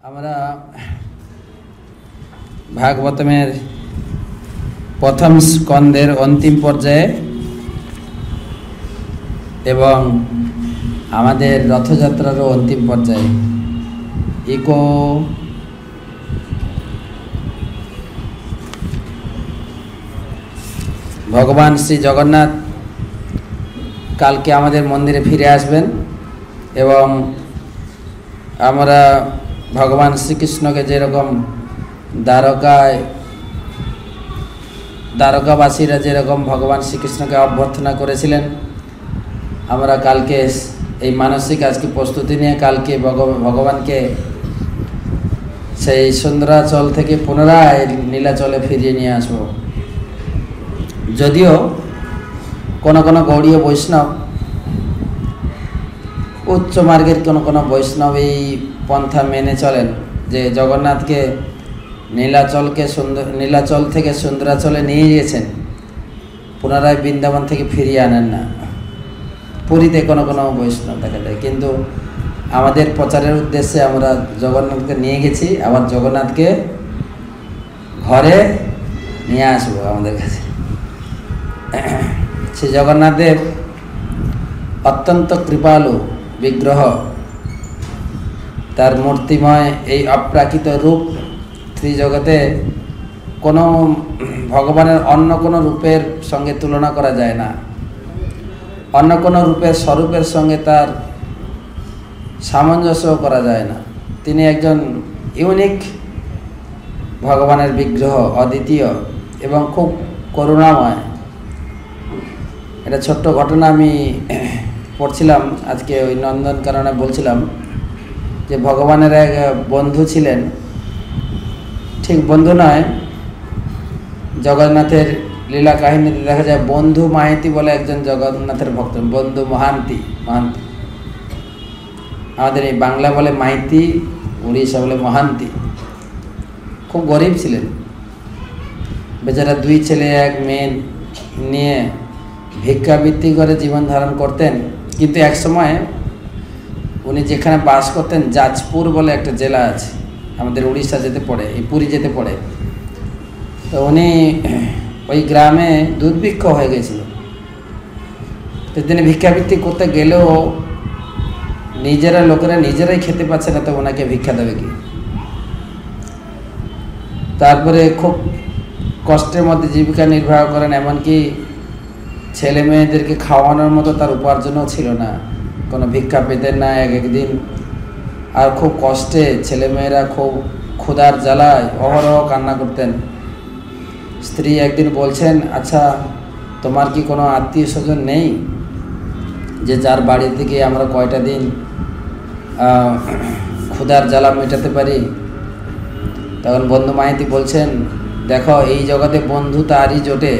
আমরা ভাগবতমের প্রথম স্কন্ধের অন্তিম পর্যায়ে এবং আমাদের রথযাত্রারও অন্তিম পর্যায়ে ভগবান শ্রী জগন্নাথ কালকে আমাদের মন্দিরে ফিরে আসবেন এবং আমরা ভগবান শ্রীকৃষ্ণকে যেরকম দ্বারকাবাসীরা যেরকম ভগবান শ্রীকৃষ্ণকে অভ্যর্থনা করেছিলেন, আমরা কালকে এই মানসিক আজকে প্রস্তুতি নিয়ে কালকে ভগবানকে সেই সুন্দরাচল থেকে পুনরায় নীলাচলে ফিরিয়ে নিয়ে আসব। যদিও কোনো কোনো গৌড়ীয় বৈষ্ণব, উচ্চ মার্গের কোনো বৈষ্ণব এই পন্থা মেনে চলেন যে জগন্নাথকে নীলাচল থেকে সুন্দরাচলে নিয়ে গিয়েছেন, পুনরায় বৃন্দাবন থেকে ফিরিয়ে আনেন না। পুরীতে কোনো বৈষ্ণব দেখা যায়, কিন্তু আমাদের প্রচারের উদ্দেশ্যে আমরা জগন্নাথকে নিয়ে গেছি, আবার জগন্নাথকে ঘরে নিয়ে আসবো আমাদের কাছে। শ্রী জগন্নাথের অত্যন্ত কৃপালু বিগ্রহ, তার মূর্তিময় এই অপ্রাকৃত রূপ ত্রিজগতে কোনো ভগবানের অন্য কোনো রূপের সঙ্গে তুলনা করা যায় না। অন্য কোনো রূপের স্বরূপের সঙ্গে তার সামঞ্জস্য করা যায় না। তিনি একজন ইউনিক ভগবানের বিগ্রহ, অদ্বিতীয় এবং খুব করুণাময়। এটা ছোট্ট ঘটনা আমি পড়ছিলাম আজকে, ওই নন্দনকাননে বলছিলাম যে ভগবানের এক বন্ধু ছিলেন, ঠিক বন্ধু নয়, জগন্নাথের লীলা কাহিনীতে দেখা যায় বন্ধু মাহাতি বলে একজন জগন্নাথের ভক্ত, বন্ধু মহান্তি। আমাদের এই বাংলা বলে মাইতি, উড়িষ্যা বলে মহান্তি। খুব গরিব ছিলেন বেচারা, 2 ছেলে 1 মেয়ে নিয়ে ভিক্ষাবৃত্তি করে জীবন ধারণ করতেন। কিন্তু এক সময় উনি যেখানে বাস করতেন, যাজপুর বলে একটা জেলা আছে, আমাদের উড়িষ্যা যেতে পড়ে, এই পুরী যেতে পড়ে, তো উনি ওই গ্রামে দুর্ভিক্ষ হয়ে গেছিল। তো তিনি ভিক্ষাবৃত্তি করতে গেলেও লোকেরা নিজেরাই খেতে পাচ্ছে না, তো ওনাকে ভিক্ষা দেবে কি? তারপরে খুব কষ্টের মধ্যে জীবিকা নির্বাহ করেন, এমনকি ছেলে মেয়েদেরকে খাওয়ানোর মতো তার উপার্জনও ছিল না, কোনো ভিক্ষা পেতেন না একদিন। আর খুব কষ্টে ছেলেমেয়েরা খুব ক্ষুধার জ্বালায় অহরহ কান্না করতেন। স্ত্রী একদিন বলছেন, আচ্ছা তোমার কি কোনো আত্মীয় স্বজন নেই যে যার বাড়ি থেকে আমরা কয়টা দিন ক্ষুধার জ্বালা মেটাতে পারি? তখন বন্ধু মাইতি বলছেন, দেখো এই জগতে বন্ধু তারই জোটে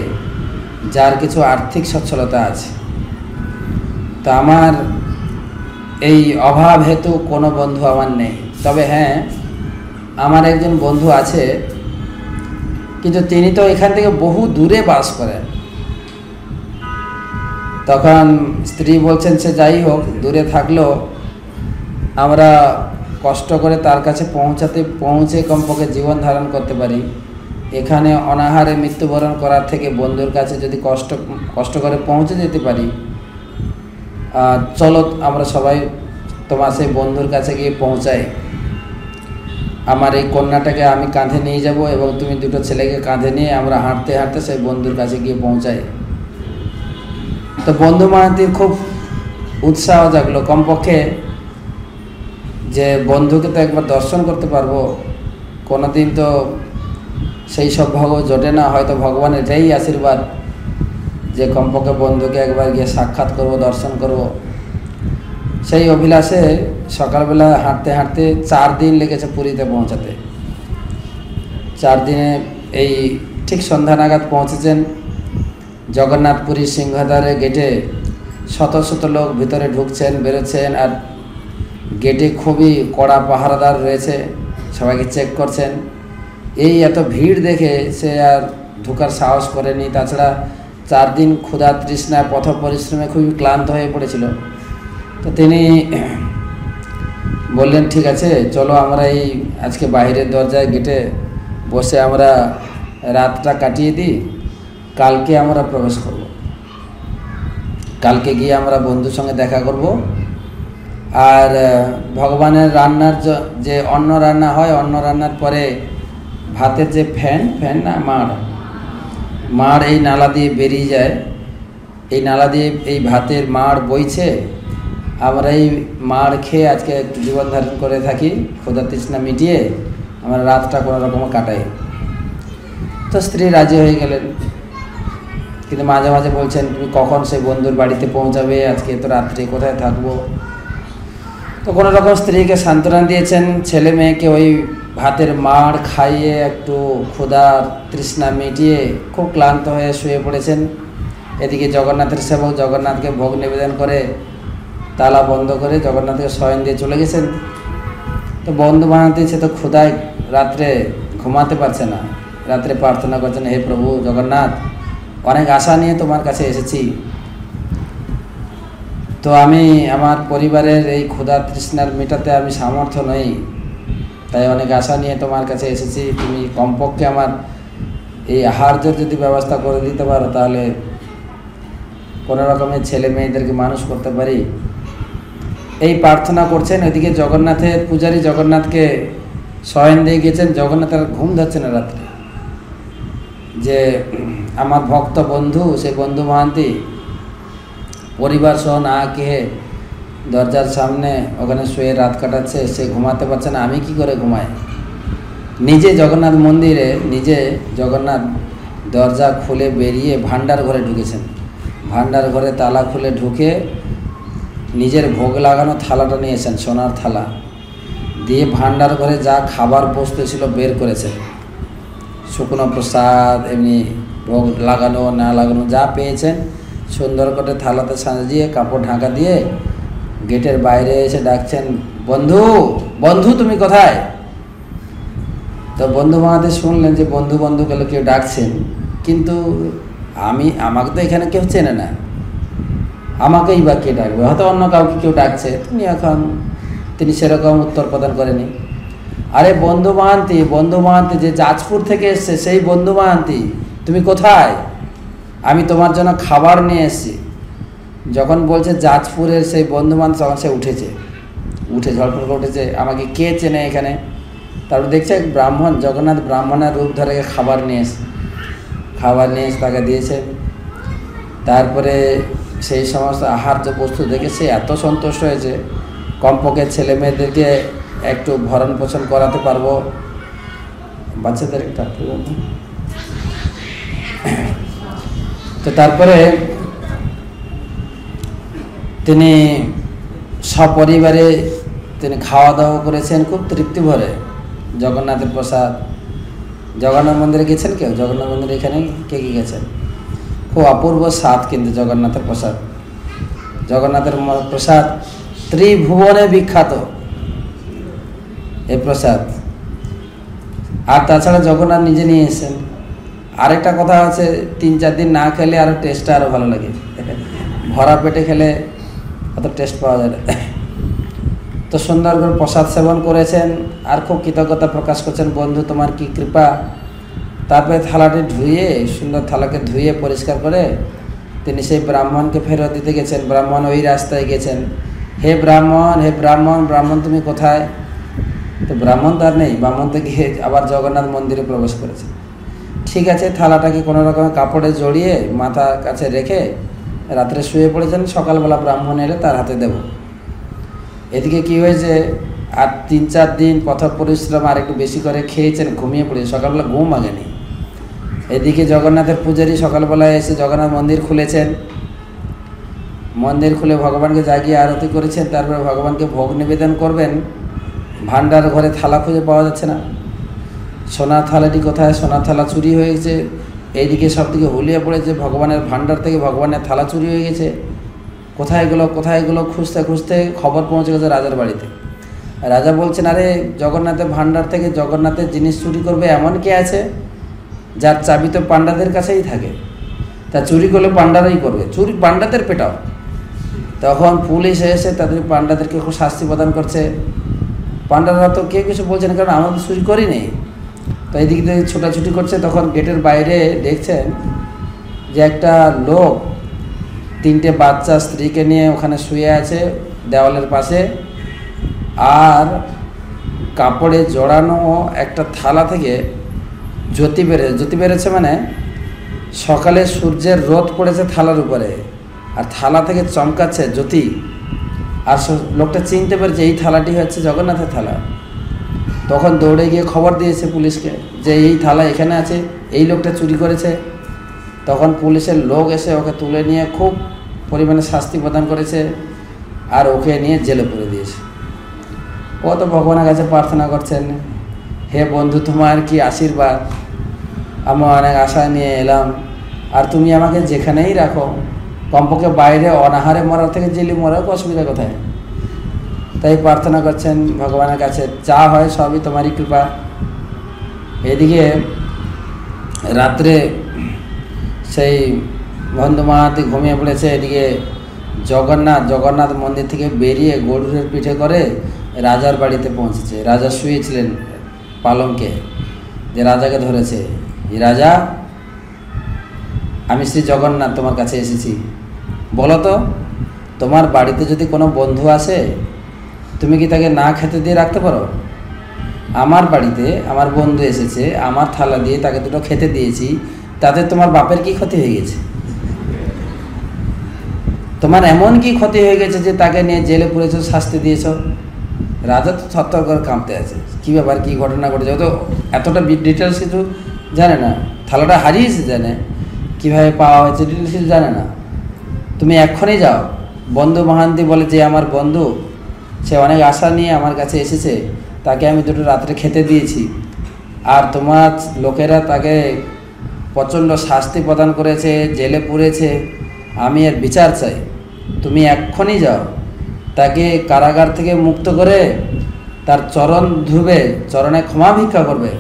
যার কিছু আর্থিক সচ্ছলতা আছে। তো আমার এই অভাব হেতু কোনো বন্ধু আমার নেই, তবে হ্যাঁ আমার একজন বন্ধু আছে, কিন্তু তিনি তো এখান থেকে বহু দূরে বাস করেন। তখন স্ত্রী বলছেন, সে যাই হোক, দূরে থাকলেও আমরা কষ্ট করে তার কাছে পৌঁছে কমপক্ষে জীবন ধারণ করতে পারি। এখানে অনাহারে মৃত্যুবরণ করার থেকে বন্ধুর কাছে যদি কষ্ট করে পৌঁছে যেতে পারি, চলো আমরা সবাই তোমার সেই বন্ধুর কাছে গিয়ে পৌঁছাই। আমার এই কন্যাটাকে আমি কাঁধে নিয়ে যাব এবং তুমি 2টো ছেলেকে কাঁধে নিয়ে আমরা হাঁটতে হাঁটতে সেই বন্ধুর কাছে গিয়ে পৌঁছাই। তো বন্ধু মাহাতির খুব উৎসাহ জাগলো, কমপক্ষে যে বন্ধুকে তো একবার দর্শন করতে পারবো, কোনোদিন তো সেই সব ভাগ্য জোটে না। হয়তো ভগবান এটাই আশীর্বাদ যে কমপক্ষে বন্ধুকে একবার গিয়ে সাক্ষাৎ করব, দর্শন করব। সেই অভিলাষে সকালবেলা হাঁটতে হাঁটতে 4 দিন লেগেছে পুরীতে পৌঁছাতে। 4 দিনে এই ঠিক সন্ধ্যা নাগাদ পৌঁছেছেন। জগন্নাথপুরীর সিংহদ্বারে গেটে শত শত লোক ভিতরে ঢুকছেন, বেরোচ্ছেন, আর গেটে খুবই কড়া পাহারাদার রয়েছে, সবাইকে চেক করছেন। এই এত ভিড় দেখে সে আর ঢোকার সাহস করেনি। তাছাড়া 4 দিন ক্ষুধা তৃষ্ণায় পথ পরিশ্রমে খুবই ক্লান্ত হয়ে পড়েছিল। তো তিনি বললেন ঠিক আছে চলো আমরা এই আজকে বাইরের দরজায় গেটে বসে আমরা রাতটা কাটিয়ে দিই, কালকে আমরা প্রবেশ করব, কালকে গিয়ে আমরা বন্ধুর সঙ্গে দেখা করব। আর ভগবানের রান্নার যে অন্ন রান্না হয়, অন্ন রান্নার পরে ভাতের যে ফ্যান না মাড় এই নালা দিয়ে বেরিয়ে যায়, এই নালা দিয়ে এই ভাতের মাড় বইছে, আমরা এই মাড় খেয়ে আজকে একটু জীবন ধারণ করে থাকি, ক্ষুধা তৃষ্ণা মিটিয়ে আমরা রাতটা কোনো রকম কাটাই। তো স্ত্রী রাজি হয়ে গেলেন, কিন্তু মাঝে মাঝে বলছেন তুমি কখন সেই বন্ধুর বাড়িতে পৌঁছাবে, আজকে তো রাত্রে কোথায় থাকবো। তো কোনো রকম স্ত্রীকে সান্ত্বনা দিয়েছেন, ছেলে মেয়েকে ওই ভাতের মাড় খাইয়ে একটু ক্ষুধার তৃষ্ণা মিটিয়ে খুব ক্লান্ত হয়ে শুয়ে পড়েছেন। এদিকে জগন্নাথের সেবক জগন্নাথকে ভোগ নিবেদন করে তালা বন্ধ করে জগন্নাথকে শয়ন দিয়ে চলে গেছেন। তো বন্ধু বানাতে সে তো ক্ষুধায় রাত্রে ঘুমাতে পারছে না, রাত্রে প্রার্থনা করছেন, হে প্রভু জগন্নাথ, অনেক আশা নিয়ে তোমার কাছে এসেছি, তো আমি আমার পরিবারের এই ক্ষুধা তৃষ্ণার মেটাতে আমি সামর্থ্য নই, তাই অনেক আশা নিয়ে তোমার কাছে এসেছি, তুমি কমপক্ষে আমার এই আহার্যের যদি ব্যবস্থা করে দিতে পারো তাহলে কোনো রকমের ছেলে মেয়েদেরকে মানুষ করতে পারি, এই প্রার্থনা করছেন। ওইদিকে জগন্নাথের পূজারী জগন্নাথকে শয়ন দিয়ে গেছেন, জগন্নাথের ঘুম ধরছে না রাত্রে, যে আমার ভক্ত বন্ধু সেই বন্ধু মহান্তি পরিবার সহ না খেয়ে দরজার সামনে ওখানে শুয়ে রাত কাটাচ্ছে, সে ঘুমাতে পারছে না, আমি কি করে ঘুমাই। নিজে জগন্নাথ মন্দিরে নিজে জগন্নাথ দরজা খুলে বেরিয়ে ভান্ডার ঘরে ঢুকেছেন, ভান্ডার ঘরে তালা খুলে ঢুকে নিজের ভোগ লাগানো থালাটা নিয়েছেন, সোনার থালা দিয়ে ভান্ডার ঘরে যা খাবার বস্তু ছিল বের করেছেন, শুকনো প্রসাদ এমনি ভোগ লাগানো না লাগানো যা পেয়েছেন সুন্দর করে থালাতে সাজিয়ে কাপড় ঢাকা দিয়ে গেটের বাইরে এসে ডাকছেন, বন্ধু বন্ধু তুমি কোথায়। তো বন্ধু মহাদেব শুনলেন যে বন্ধু বন্ধু গেলে কেউ ডাকছেন, কিন্তু আমাকে তো এখানে কেউ চেনে না, আমাকেই বা কে ডাকবে, হয়তো অন্য কাউকে কেউ ডাকছে, তিনি সেরকম উত্তর প্রদান করেনি। আরে বন্ধু মহান্তি যে যাজপুর থেকে এসছে সেই বন্ধু মহান্তি, তুমি কোথায়, আমি তোমার জন্য খাবার নিয়ে এসেছি। যখন বলছে যাজপুরের সেই বন্ধু মহান্তি, তখন সে উঠে ঝড়ফড় করে উঠেছে, আমাকে কে চেনে এখানে। তারপর দেখছে ব্রাহ্মণ, জগন্নাথ ব্রাহ্মণের রূপ ধরে খাবার নিয়ে এসে তাকে দিয়েছে। তারপরে সেই সমস্ত আহার্য বস্তু দেখে সে এত সন্তুষ্ট হয়েছে, কমপক্ষে ছেলে মেয়েদেরকে একটু ভরণ পোষণ করাতে পারবো, বাচ্চাদের একটা। তো তারপরে তিনি সপরিবারে তিনি খাওয়া দাওয়া করেছেন খুব তৃপ্তি ভরে। জগন্নাথের প্রসাদ, জগন্নাথ মন্দিরে গেছেন কেউ? জগন্নাথ মন্দিরে এখানে কে কে গেছেন? খুব অপূর্ব স্বাদ কিন্তু জগন্নাথের প্রসাদ। জগন্নাথের প্রসাদ ত্রিভুবনে বিখ্যাত এই প্রসাদ। আর তাছাড়া জগন্নাথ নিজে নিয়ে এসেছেন। আরেকটা কথা আছে, 3-4 দিন না খেলে আরও টেস্টটা আরও ভালো লাগে, ভরা পেটে খেলে অত টেস্ট পাওয়া যায় না। তো সুন্দর করে প্রসাদ সেবন করেছেন আর খুব কৃতজ্ঞতা প্রকাশ করছেন, বন্ধু তোমার কি কৃপা। তারপরে থালাটি সুন্দর থালাকে ধুয়ে পরিষ্কার করে তিনি সেই ব্রাহ্মণকে ফেরত দিতে গেছেন। ব্রাহ্মণ ওই রাস্তায় গেছেন, হে ব্রাহ্মণ তুমি কোথায়। তো ব্রাহ্মণ তো আর নেই, ব্রাহ্মণ তো গিয়ে আবার জগন্নাথ মন্দিরে প্রবেশ করেছে। ঠিক আছে, থালাটাকে কোনো রকমের কাপড়ে জড়িয়ে মাথার কাছে রেখে রাত্রে শুয়ে পড়েছেন, সকালবেলা ব্রাহ্মণ এলে তার হাতে দেব। এদিকে কি হয়েছে, আর 3-4 দিন পথ পরিশ্রম আর একটু বেশি করে খেয়েছেন, ঘুমিয়ে পড়েছে, সকালবেলা ঘুম আগেনি। এদিকে জগন্নাথের পূজারী সকালবেলায় এসে জগন্নাথ মন্দির খুলেছেন, মন্দির খুলে ভগবানকে জাগিয়ে আরতি করেছেন। তারপরে ভগবানকে ভোগ নিবেদন করবেন, ভান্ডার ঘরে থালা খুঁজে পাওয়া যাচ্ছে না। সোনার থালাটি কোথায়? সোনার থালা চুরি হয়ে গেছে। এইদিকে সব দিকে হুলিয়ে পড়েছে, ভগবানের ভান্ডার থেকে ভগবানের থালা চুরি হয়ে গেছে। কোথায় গেলো খুঁজতে খুঁজতে খবর পৌঁছে গেছে রাজার বাড়িতে। রাজা বলছেন, আরে জগন্নাথের ভান্ডার থেকে জগন্নাথের জিনিস চুরি করবে এমন কে আছে যার চাবি তো পাণ্ডাদের কাছেই থাকে, তা চুরি করলে পাণ্ডারাই করবে, চুরি পাণ্ডাদের পেটাও। তখন পুলিশ এসে তাদের পাণ্ডাদেরকে খুব শাস্তি প্রদান করছে। পাণ্ডবরা তো কেউ কিছু বলছে না, কারণ আমরা তো চুরি করিনি। তো এইদিক দিয়ে ছোটাছুটি করছে, তখন গেটের বাইরে দেখছেন যে একটা লোক 3টে বাচ্চা স্ত্রীকে নিয়ে ওখানে শুয়ে আছে দেওয়ালের পাশে, আর কাপড়ে জড়ানো একটা থালা থেকে জ্যোতি বেড়েছে, মানে সকালে সূর্যের রোদ পড়েছে থালার উপরে, আর থালা থেকে চমকাচ্ছে জ্যোতি। আর লোকটা চিনতে পেরেছে এই থালাটি হচ্ছে জগন্নাথের থালা। তখন দৌড়ে গিয়ে খবর দিয়েছে পুলিশকে যে এই থালা এখানে আছে, এই লোকটা চুরি করেছে। তখন পুলিশের লোক এসে ওকে তুলে নিয়ে খুব পরিমাণে শাস্তি প্রদান করেছে, আর ওকে নিয়ে জেলে পুরে দিয়েছে। ও তো ভগবানের কাছে প্রার্থনা করছেন, হে বন্ধু তোমার কি আশীর্বাদ, আমি অনেক আশা নিয়ে এলাম, আর তুমি আমাকে যেখানেই রাখো, কমপক্ষে বাইরে অনাহারে মরার থেকে জেলে মরার অসুবিধা কোথায়। তাই প্রার্থনা করছেন ভগবানের কাছে, যা হয় সবই তোমারই কৃপা। এদিকে রাত্রে সেই বন্ধু মাহাতি ঘুমিয়ে পড়েছে, এদিকে জগন্নাথ মন্দির থেকে বেরিয়ে গরুরের পিঠে করে রাজার বাড়িতে পৌঁছেছে। রাজা শুয়েছিলেন পালঙ্কে, যে রাজাকে ধরেছে, রাজা আমি শ্রী জগন্নাথ তোমার কাছে এসেছি, বলো তো তোমার বাড়িতে যদি কোনো বন্ধু আসে তুমি কি তাকে না খেতে দিয়ে রাখতে পারো? আমার বাড়িতে আমার বন্ধু এসেছে, আমার থালা দিয়ে তাকে দুটো খেতে দিয়েছি, তাতে তোমার বাপের কি ক্ষতি হয়ে গেছে? তোমার এমন কি ক্ষতি হয়ে গেছে যে তাকে নিয়ে জেলে পুরেছ, শাস্তি দিয়েছ? রাজা তো থরথর করে কাঁপতে আছে, কী ব্যাপার, কী ঘটনা ঘটেছে। ও তো এতটা ডিটেলস কিছু জানে না, থালাটা হারিয়েছে জানে, কীভাবে পাওয়া হয়েছে ডিটেলস কিছু জানে না। তুমি এক্ষুনি যাও, বন্ধু মহান্তি বলে যে আমার বন্ধু, সে অনেক আশা নিয়ে আমার কাছে এসেছে, তাকে আমি দুটো রাত্রে খেতে দিয়েছি, আর তোমার লোকেরা তাকে প্রচণ্ড শাস্তি প্রদান করেছে, জেলে পুরেছে, আমি এর বিচার চাই। তুমি এক্ষুনি যাও, তাকে কারাগার থেকে মুক্ত করে তার চরণ ধুবে, চরণে ক্ষমা ভিক্ষা করবে,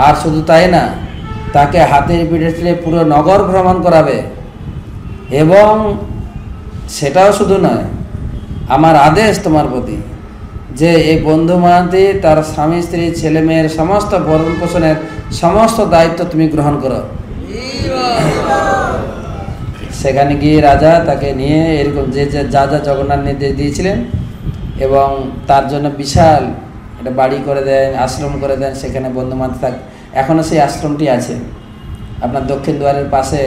আর শুধু তাই না, তাকে হাতের পিঠে তুলে পুরো নগর ভ্রমণ করাবে। এবং সেটাও শুধু নয়, আমার আদেশ তোমার প্রতি যে এই বন্ধু মাহাতি তার স্বামী স্ত্রী ছেলে মেয়ের সমস্ত ভরণ পোষণের সমস্ত দায়িত্ব তুমি গ্রহণ করো। সেখানে গিয়ে রাজা তাকে নিয়ে এরকম যে যা জগন্নাথ নির্দেশ দিয়েছিলেন, এবং তার জন্য বিশাল একটা বাড়ি করে দেন, আশ্রম করে দেন, সেখানে বন্ধু মাহাতি থাক। এখনও সেই আশ্রমটি আছে আপনার দক্ষিণ দুয়ারের পাশে,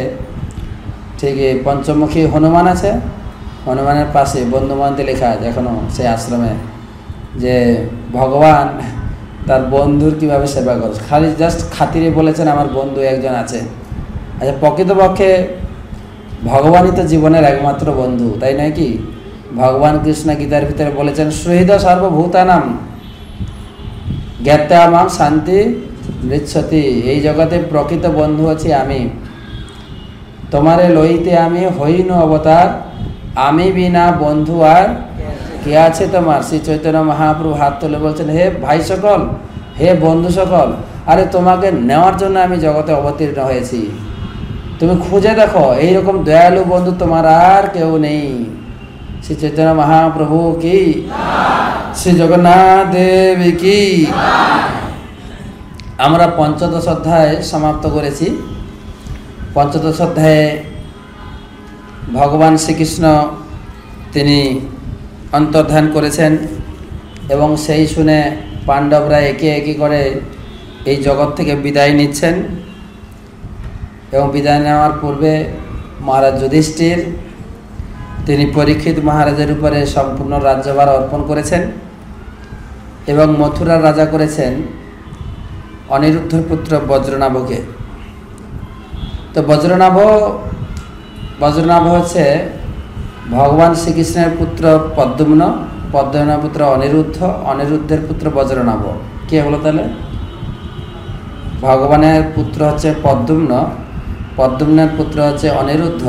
ঠিক পঞ্চমুখী হনুমান আছে, হনুমানের পাশে বন্ধু মাহাতি লেখা আছে এখনও সেই আশ্রমে, যে ভগবান তার বন্ধুর কীভাবে সেবা করে, খালি জাস্ট খাতিরে বলেছেন আমার বন্ধু একজন আছে। আচ্ছা, প্রকৃতপক্ষে ভগবানই তো জীবনের একমাত্র বন্ধু, তাই নয় কি? ভগবান কৃষ্ণ গীতার ভিতরে বলেছেন, সুহৃদ সর্বভূতানাম জ্ঞাত্যামাং শান্তি মৃচ্ছতি, এই জগতে প্রকৃত বন্ধু আছি আমি, তোমারে লইতে আমি হইনু অবতার, আমি বিনা বন্ধু আর কে আছে তোমার। শ্রী চৈতন্য মহাপ্রভু হাত তুলে বলছেন, হে ভাই সকল, হে বন্ধু সকল, আরে তোমাকে নেওয়ার জন্য আমি জগতে অবতীর্ণ হয়েছি, তুমি খুঁজে দেখো, এইরকম দয়ালু বন্ধু তোমার আর কেউ নেই। শ্রী চৈতন্য মহাপ্রভু কি, শ্রী জগন্নাথ দেবী কি। আমরা পঞ্চদশ অধ্যায় সমাপ্ত করেছি। পঞ্চদশ অধ্যায়ে ভগবান শ্রীকৃষ্ণ তিনি অন্তর্ধান করেছেন, এবং সেই শুনে পাণ্ডবরা একে একে করে এই জগৎ থেকে বিদায় নিচ্ছেন। এবং বিদায় নেওয়ার পূর্বে মহারাজ যুধিষ্ঠির তিনি পরীক্ষিত মহারাজের উপরে সম্পূর্ণ রাজ্যভার অর্পণ করেছেন, এবং মথুরার রাজা করেছেন অনিরুদ্ধর পুত্র বজ্রনাভকে। তো বজ্রনাভ হচ্ছে ভগবান শ্রীকৃষ্ণের পুত্র পদ্মম্ন, পদ্মম্নের পুত্র অনিরুদ্ধ, অনিরুদ্ধের পুত্র বজ্রনাভ। কে হলো তাহলে? ভগবানের পুত্র হচ্ছে পদ্মম্ন, পদ্মম্নের পুত্র হচ্ছে অনিরুদ্ধ,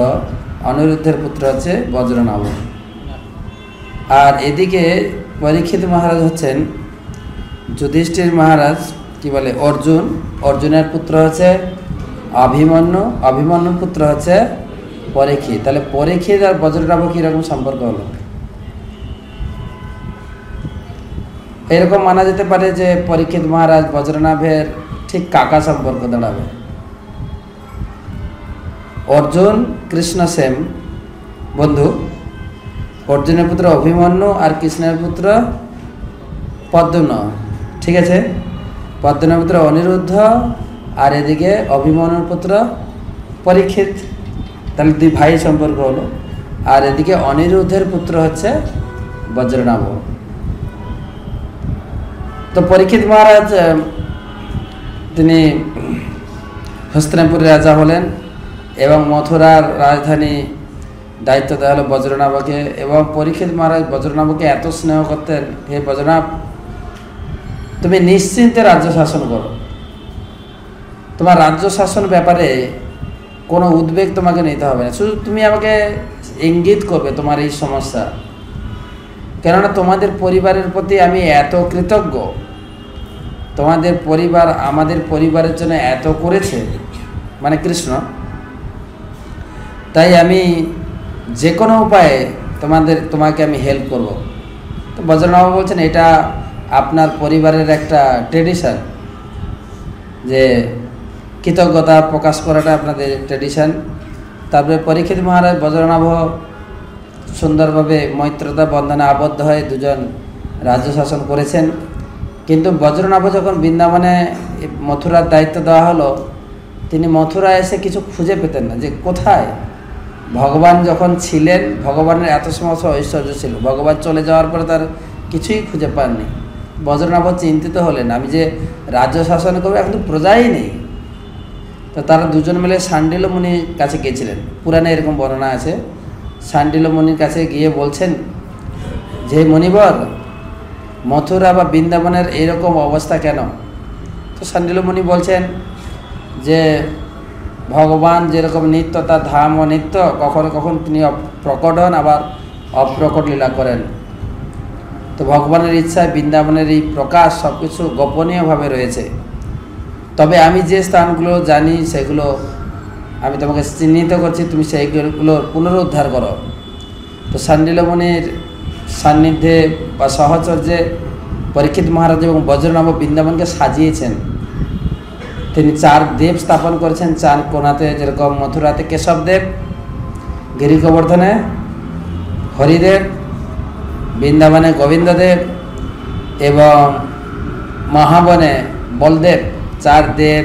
অনিরুদ্ধের পুত্র হচ্ছে বজ্রনাভ। আর এদিকে পরীক্ষিত মহারাজ হচ্ছেন যুধিষ্ঠির মহারাজ, কি বলে অর্জুন, অর্জুনের পুত্র হচ্ছে অভিমন্যু, অভিমন্যুর পুত্র হচ্ছে পরীক্ষিত। তাহলে পরীক্ষিত আর বজ্রনাভ কীরকম সম্পর্ক হলো? এরকম মানা যেতে পারে যে পরীক্ষিত মহারাজ বজ্রনাভের ঠিক কাকা সম্পর্ক দাঁড়াবে। অর্জুন কৃষ্ণ সেম বন্ধু, অর্জুনের পুত্র অভিমন্যু আর কৃষ্ণের পুত্র পদ্মন, ঠিক আছে। পদ্মনের পুত্র অনিরুদ্ধ আর এদিকে অভিমন্যুর পুত্র পরীক্ষিত, তাহলে দুই ভাই সম্পর্ক হলো। আর এদিকে অনিরুদ্ধের পুত্র হচ্ছে বজ্রনাভ। তো পরীক্ষিত মহারাজ তিনি হস্তিনাপুরের রাজা হলেন এবং মথুরার রাজধানী দায়িত্ব দেওয়া হলো বজ্রনাভকে। এবং পরীক্ষিত মহারাজ বজ্রনাভকে এত স্নেহ করতেন, হে বজ্রনাভ, তুমি নিশ্চিন্তে রাজ্য শাসন করো, তোমার রাজ্য শাসন ব্যাপারে কোনো উদ্বেগ তোমাকে নিতে হবে না, শুধু তুমি আমাকে ইঙ্গিত করবে তোমার এই সমস্যা, কেননা তোমাদের পরিবারের প্রতি আমি এত কৃতজ্ঞ, তোমাদের পরিবার আমাদের পরিবারের জন্য এত করেছে, মানে কৃষ্ণ, তাই আমি যে কোনো উপায়ে তোমাকে আমি হেল্প করব। তো বজ্রনাভ বলছেন এটা আপনার পরিবারের একটা ট্রেডিশন, যে কৃতজ্ঞতা প্রকাশ করাটা আপনাদের ট্রেডিশন। তারপরে পরীক্ষিত মহারাজ বজ্রনাভ সুন্দরভাবে মৈত্রতা বন্ধনে আবদ্ধ হয়ে দুজন রাজ্য শাসন করেছেন। কিন্তু বজ্রনাভ যখন বৃন্দাবনে মথুরার দায়িত্ব দেওয়া হলো, তিনি মথুরা এসে কিছু খুঁজে পেতেন না, যে কোথায় ভগবান যখন ছিলেন, ভগবানের এত সমস্ত ঐশ্বর্য ছিল, ভগবান চলে যাওয়ার পরে তার কিছুই খুঁজে পাননি। বজ্রনাভ চিন্তিত হলেন, আমি যে রাজ্য শাসন করবো, এখন তো প্রজাই নেই। তো তারা দুজন মিলে শাণ্ডিল্য মুনির কাছে গিয়েছিলেন, পুরাণে এরকম বর্ণনা আছে। শাণ্ডিল্য মুনির কাছে গিয়ে বলছেন যে মণিবর, মথুরা বা বৃন্দাবনের এইরকম অবস্থা কেন? তো শাণ্ডিল্য মুনি বলছেন যে ভগবান যেরকম নিত্য, তার ধাম ও নিত্য, কখনো কখনো তিনি প্রকট হন, আবার অপ্রকট লীলা করেন। তো ভগবানের ইচ্ছায় বৃন্দাবনের এই প্রকাশ সব কিছু গোপনীয়ভাবে রয়েছে। তবে আমি যে স্থানগুলো জানি সেগুলো আমি তোমাকে চিহ্নিত করছি, তুমি সেইগুলোর পুনরুদ্ধার করো। তো শাণ্ডিল্য মুনির সান্নিধ্যে বা সহচর্যে পরীক্ষিত মহারাজ এবং বজ্রনাভ বৃন্দাবনকে সাজিয়েছেন। তিনি 4 দেব স্থাপন করেছেন 4 কোণাতে, যেরকম মথুরাতে কেশবদেব, গিরিগোবর্ধনে হরিদেব, বৃন্দাবনে গোবিন্দদেব এবং মহাবনে বলদেব। 4 দেব,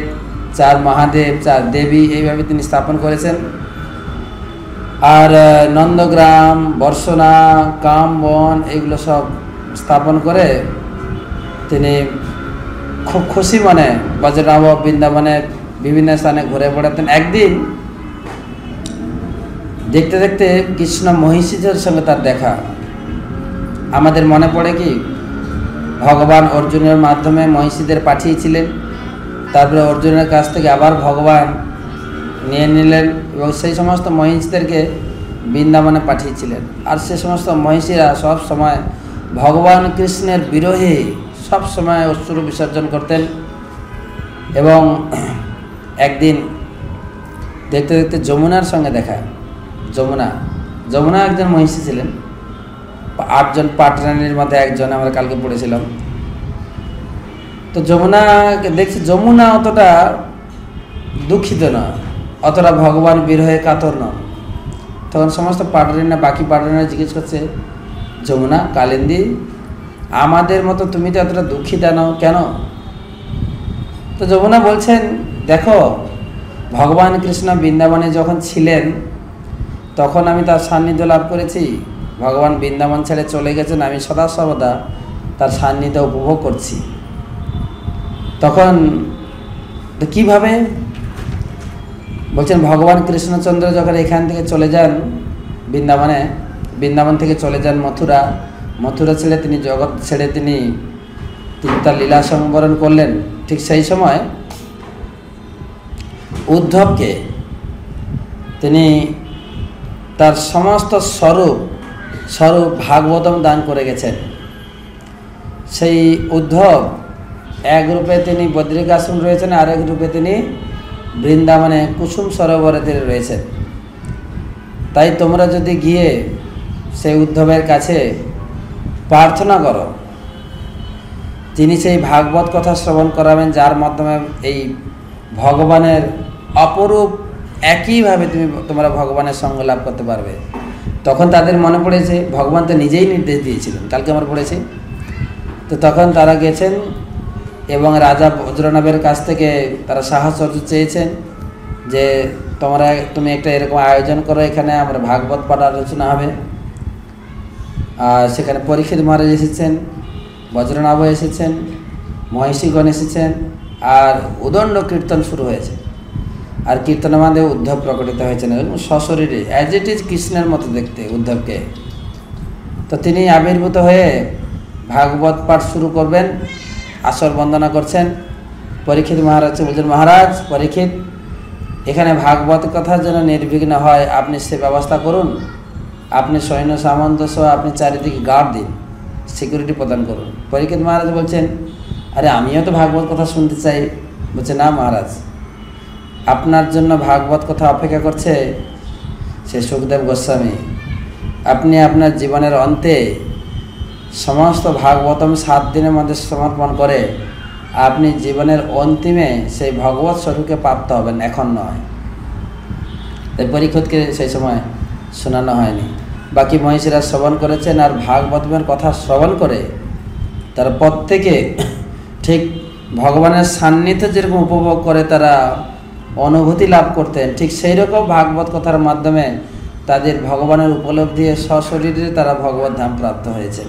4 মহাদেব, 4 দেবী, এইভাবে তিনি স্থাপন করেছেন। আর নন্দগ্রাম, বর্ষনা, কামবন, এগুলো সব স্থাপন করে তিনি খুব খুশি মনে বজ্রনাভ বৃন্দাবনের বিভিন্ন স্থানে ঘুরে বেড়াতেন। একদিন দেখতে দেখতে কৃষ্ণ মহিষীদের সঙ্গে তার দেখা। আমাদের মনে পড়ে কি ভগবান অর্জুনের মাধ্যমে মহিষীদের পাঠিয়েছিলেন, তারপরে অর্জুনের কাছ থেকে আবার ভগবান নিয়ে নিলেন এবং সেই সমস্ত মহিষীদেরকে বৃন্দাবনে পাঠিয়েছিলেন। আর সে সমস্ত মহিষীরা সব সময় ভগবান কৃষ্ণের বিরহে সব সময় অশ্রু বিসর্জন করতেন। এবং একদিন দেখতে দেখতে যমুনার সঙ্গে দেখা। যমুনা একজন মহিষী ছিলেন, 8 জন পাটরানির মধ্যে একজন, আমরা কালকে পড়েছিলাম। তো যমুনাকে দেখছি, যমুনা অতটা দুঃখিত না, অতটা ভগবান বিরহে কাতর না। তখন সমস্ত পাটরানিরা, বাকি পাটরানিরা জিজ্ঞেস করছে, যমুনা কালিন্দী, আমাদের মতো তুমি তো এতটা দুঃখিত নাও কেন? তো যমুনা বলছেন, দেখো ভগবান কৃষ্ণ বৃন্দাবনে যখন ছিলেন তখন আমি তার সান্নিধ্য লাভ করেছি। ভগবান বৃন্দাবন ছেড়ে চলে গেছেন, আমি সদা সর্বদা তার সান্নিধ্য উপভোগ করছি। তখন তো কীভাবে? বলছেন ভগবান কৃষ্ণচন্দ্র যখন এখান থেকে চলে যান বৃন্দাবন থেকে চলে যান মথুরা ছেড়ে তিনি জগৎ ছেড়ে তিনি তার লীলা সংবরণ করলেন। ঠিক সেই সময় উদ্ধবকে তিনি তার সমস্ত স্বরূপ ভাগবতম দান করে গেছেন। সেই উদ্ধব এক রূপে তিনি বদ্রিকাশ্রম রয়েছেন, আরেক রূপে তিনি বৃন্দাবনে কুসুম সরোবরে তিনি রয়েছেন। তাই তোমরা যদি গিয়ে সেই উদ্ধবের কাছে প্রার্থনা করো তিনি সেই ভাগবত কথা শ্রবণ করাবেন, যার মাধ্যমে এই ভগবানের অপরূপ একইভাবে তোমরা ভগবানের সঙ্গ লাভ করতে পারবে। তখন তাদের মনে পড়েছে ভগবান তো নিজেই নির্দেশ দিয়েছিলেন, কালকে আমরা পড়েছি। তো তখন তারা গেছেন এবং রাজা বজ্রনাভের কাছ থেকে তারা সাহায্য চেয়েছেন যে তুমি একটা এরকম আয়োজন করো, এখানে আমরা ভাগবত পাঠ আলোচনা হবে। আর সেখানে পরীক্ষিত মহারাজ এসেছেন, বজ্রনাভ এসেছেন, মহিষীগণ এসেছেন, আর উদণ্ড কীর্তন শুরু হয়েছে। আর কীর্তনের মধ্যে উদ্ধব প্রকটিত হয়েছেন এবং সশরীরে অ্যাজ ইট ইজ কৃষ্ণের মতো দেখতে উদ্ধবকে। তো তিনি আবির্ভূত হয়ে ভাগবত পাঠ শুরু করবেন, আসর বন্দনা করছেন। পরীক্ষিত মহারাজ বলছেন, মহারাজ পরীক্ষিত, এখানে ভাগবত কথার জন্য নির্বিঘ্ন হয় আপনি সে ব্যবস্থা করুন, আপনি সৈন্য সামন্ত সহ আপনি চারিদিকে গার্ড দিন, সিকিউরিটি প্রদান করুন। পরীক্ষিত মহারাজ বলছেন, আরে আমিও তো ভাগবত কথা শুনতে চাই। বলছে, না মহারাজ, আপনার জন্য ভাগবত কথা অপেক্ষা করছে সে সুখদেব গোস্বামী। আপনি আপনার জীবনের অন্তে সমস্ত ভাগবতম 7 দিনের মধ্যে সমর্পণ করে আপনি জীবনের অন্তিমে সেই ভগবত স্বরূপকে প্রাপ্ত হবেন, এখন নয়। তাই পরীক্ষিতকে সেই সময় শোনানো হয়নি। বাকি মহিষীরা শ্রবণ করেছেন, আর ভাগবতের কথা শ্রবণ করে তারা প্রত্যেকে ঠিক ভগবানের সান্নিধ্য যেরকম উপভোগ করে তারা অনুভূতি লাভ করতেন, ঠিক সেই রকম ভাগবত কথার মাধ্যমে তাদের ভগবানের উপলব্ধি সশরীরে তারা ভগবত ধাম প্রাপ্ত হয়েছেন।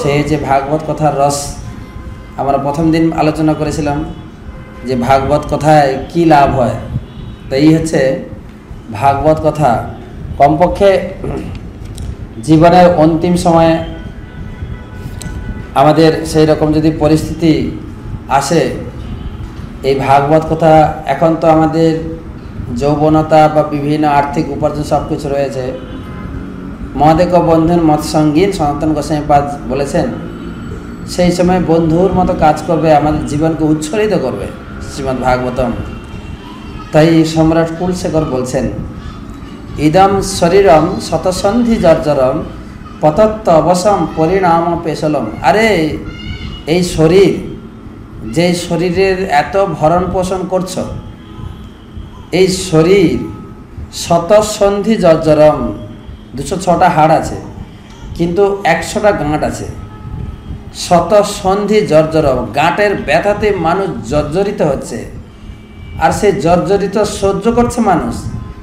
সেই যে ভাগবত কথার রস আমরা প্রথম দিন আলোচনা করেছিলাম যে ভাগবত কথায় কি লাভ হয়। তো এই হচ্ছে ভাগবত কথা। কমপক্ষে জীবনের অন্তিম সময়ে আমাদের সেই রকম যদি পরিস্থিতি আসে, এই ভাগবত কথা, এখন তো আমাদের যৌবনতা বা বিভিন্ন আর্থিক উপার্জন সব কিছু রয়েছে। মহাদেব বন্ধুর মত সঙ্গীন সনাতন গোস্বামী পাদ বলেছেন, সেই সময় বন্ধুর মতো কাজ করবে, আমাদের জীবনকে উচ্ছ্বরিত করবে শ্রীমদ্ ভাগবতম। তাই সম্রাট কুলশেখর বলছেন, ইদম শরীরম শতসন্ধি জর্জরম পতত্ব অবসম পরিণাম পেশলম। আরে এই শরীর, যে শরীরের এত ভরণ পোষণ করছ, এই শরীর শতসন্ধি জর্জরম, 206টা হাড় আছে কিন্তু 100টা গাঁট আছে। শতসন্ধি জর্জরম, গাঁটের ব্যথাতে মানুষ জর্জরিত হচ্ছে, আর সেই জর্জরিত সহ্য করছে মানুষ,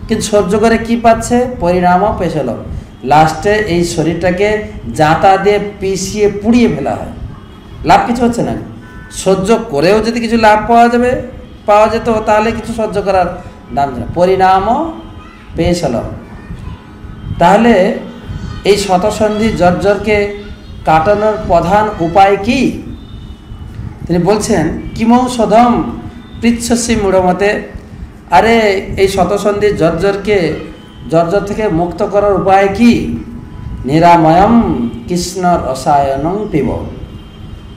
কিন্তু সহ্য করে কি পাচ্ছে? পরিণামও পেশল, লাস্টে এই শরীরটাকে জাঁতা দিয়ে পিষিয়ে পুড়িয়ে ফেলা হয়, লাভ কিছু হচ্ছে না। সহ্য করেও যদি কিছু লাভ পাওয়া যেত তাহলে কিছু সহ্য করার দাম ছিল। পরিণামও পেশল। তাহলে এই শতসন্ধি জর্জরকে কাটানোর প্রধান উপায় কি? তিনি বলছেন, কিমৌষধম পৃচ্ছসী মূঢ়মতে। আরে এই শতসন্ধি জর্জর থেকে মুক্ত করার উপায় কি? নিরাময়ম কৃষ্ণ রসায়নং পিব।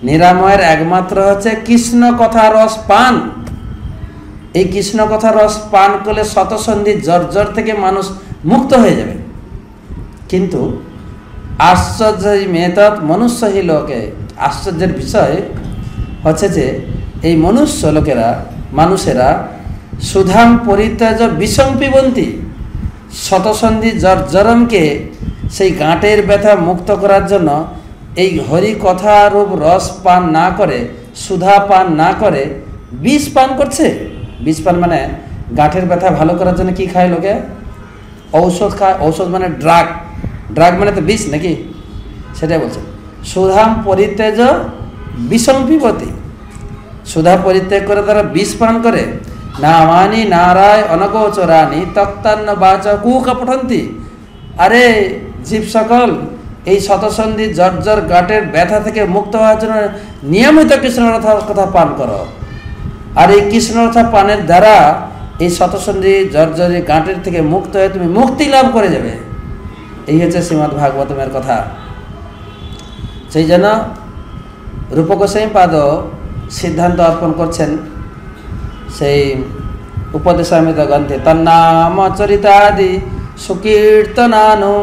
নিরাময়ের একমাত্র হচ্ছে কৃষ্ণ কথা রস পান। এই কৃষ্ণ কথা রস পান করলে শতসন্ধি জর্জর থেকে মানুষ মুক্ত হয়ে যাবে। কিন্তু আশ্চর্য মেতৎ মনুষ্যহী লোকে, আশ্চর্যের বিষয় হচ্ছে যে এই মানুষেরা সুধাম পরিত্যাজ বিষম পিবন্তি, শতসন্ধি জর্জরমকে সেই গাঁটের ব্যথা মুক্ত করার জন্য এই হরি কথারূপ রস পান না করে, সুধা পান না করে বিষ পান করছে। বিষ পান মানে গাঁটের ব্যথা ভালো করার জন্য কি খায় লোকে? ঔষধ খায়। ঔষধ মানে ড্রাগ মানে তো বিষ নাকি? সেটাই বলছে। সুধাম পরিত্যাজ বিষম পিবতি, সুধা পরিত্যাগ করে তারা বিষ পান করে। নামানি নারায় অনগোচরানি তক্তান্ন বাচ কুকা পঠন্তি। আরে জীব সকল, এই শতসন্ধি জর্জর গাঁটের ব্যথা থেকে মুক্ত হওয়ার জন্য নিয়মিত কৃষ্ণরথা কথা পান করো। আর এই কৃষ্ণরথা পানের দ্বারা এই শতসন্ধি জর্জর গাঁটের থেকে মুক্ত হয়ে তুমি মুক্তি লাভ করে যাবে। এই হচ্ছে শ্রীমদ্ ভাগবতমের কথা। সেই জন্য রূপ গোস্বামী পাদ সিদ্ধান্ত অর্পণ করছেন সেই উপদেশামৃত গ্রন্থে, তন্নাম চরিতাদি সুকীর্তনানু।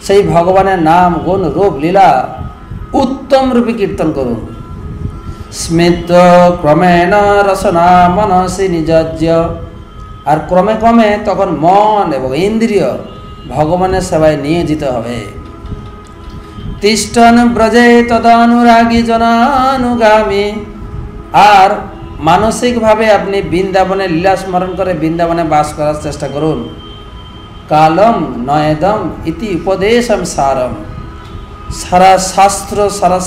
সেই ভগবানের নাম, গুণ, রূপ, লীলা উত্তম রূপে কীর্তন করুন। স্মিত ক্রমেণ রসনা মনসি নিযজ্য, আর ক্রমে ক্রমে তখন মন এবং ইন্দ্রিয় ভগবানের সেবায় নিয়োজিত হবে। তিষ্ঠন ব্রজে তদানুরাগী জনানুগামী, আর মানসিকভাবে আপনি বৃন্দাবনে লীলা স্মরণ করে বৃন্দাবনে বাস করার চেষ্টা করুন। কালম নয়েদম ইতি উপদেশম সারম, সারা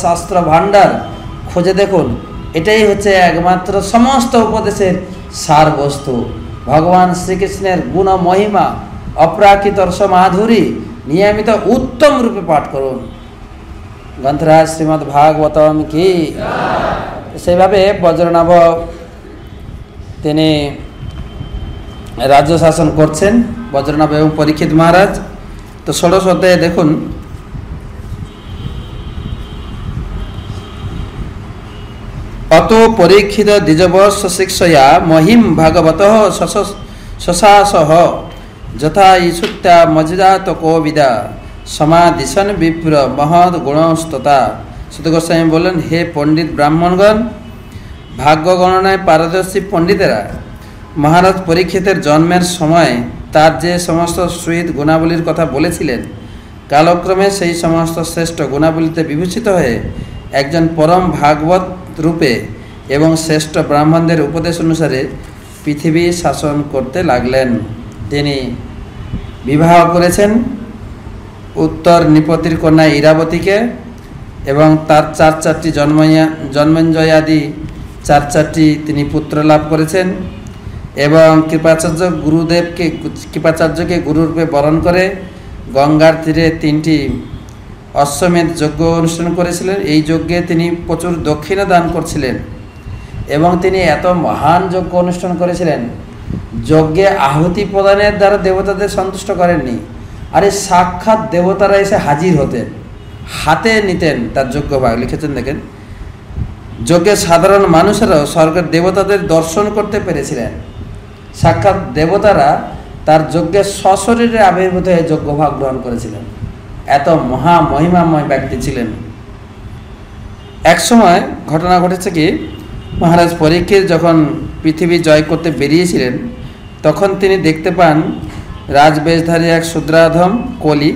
শাস্ত্র ভাণ্ডার খুঁজে দেখুন, এটাই হচ্ছে একমাত্র সমস্ত উপদেশের সার বস্তু। ভগবান শ্রীকৃষ্ণের গুণ মহিমা অপ্রাকৃত রস মাধুরী নিয়মিত উত্তম রূপে পাঠ করুন। গ্রন্থরাজ শ্রীমদ্ ভাগবতম কি। সেইভাবে বজ্রনাভ তিনি রাজ্য শাসন করছেন, বজ্রনাভ এবং পরীক্ষিত মহারাজ। তো ষোড়শ অধ্যায়ে দেখুন, অত পরীক্ষিত দ্বিজবর্ষ শিক্ষয়া মহিম ভাগবত শশাসহ যথা ঈশুত্যা মজিদাত কোবিদা সমাধিশন বিপ্র মহৎ গুণস্ততা। সুত গোস্বামী বললেন, হে পণ্ডিত ব্রাহ্মণগণ, ভাগ্য গণনায় পারদর্শী পণ্ডিতেরা মহারাজ পরীক্ষিতের জন্মের সময় তার যে সমস্ত সুহৃদ গুণাবলীর কথা বলেছিলেন, কালক্রমে সেই সমস্ত শ্রেষ্ঠ গুণাবলীতে বিভূষিত হয়ে একজন পরম ভাগবত রূপে এবং শ্রেষ্ঠ ব্রাহ্মণদের উপদেশ অনুসারে পৃথিবী শাসন করতে লাগলেন। তিনি বিবাহ করেছেন উত্তর নৃপতির কন্যা ইরাবতীকে, এবং তার চারটি জন্মেঞ্জয়াদি চারটি তিনি পুত্র লাভ করেছেন, এবং কৃপাচার্যকে গুরুরূপে বরণ করে গঙ্গার তীরে 3টি অশ্বমেধ যজ্ঞ অনুষ্ঠান করেছিলেন। এই যজ্ঞে তিনি প্রচুর দক্ষিণা দান করছিলেন, এবং তিনি এত মহান যজ্ঞ অনুষ্ঠান করেছিলেন, যজ্ঞে আহুতি প্রদানের দ্বারা দেবতাদের সন্তুষ্ট করেননি, আরে সাক্ষাৎ দেবতারা এসে হাজির হতেন, হাতে নিতেন তার যজ্ঞভাগ। লিখেছেন দেখেন, যজ্ঞে সাধারণ মানুষেরাও স্বর্গের দেবতাদের দর্শন করতে পেরেছিলেন। সাক্ষাৎ দেবতারা তার যজ্ঞে সশরীরে আবির্ভূত হয়ে যজ্ঞভাগ গ্রহণ করেছিলেন। এত মহিমাময় ব্যক্তি ছিলেন। এক সময় ঘটনা ঘটেছে কি, মহারাজ পরীক্ষিত যখন পৃথিবী জয় করতে বেরিয়েছিলেন, তখন তিনি দেখতে পান রাজবেশধারী এক শূদ্রাধম কলি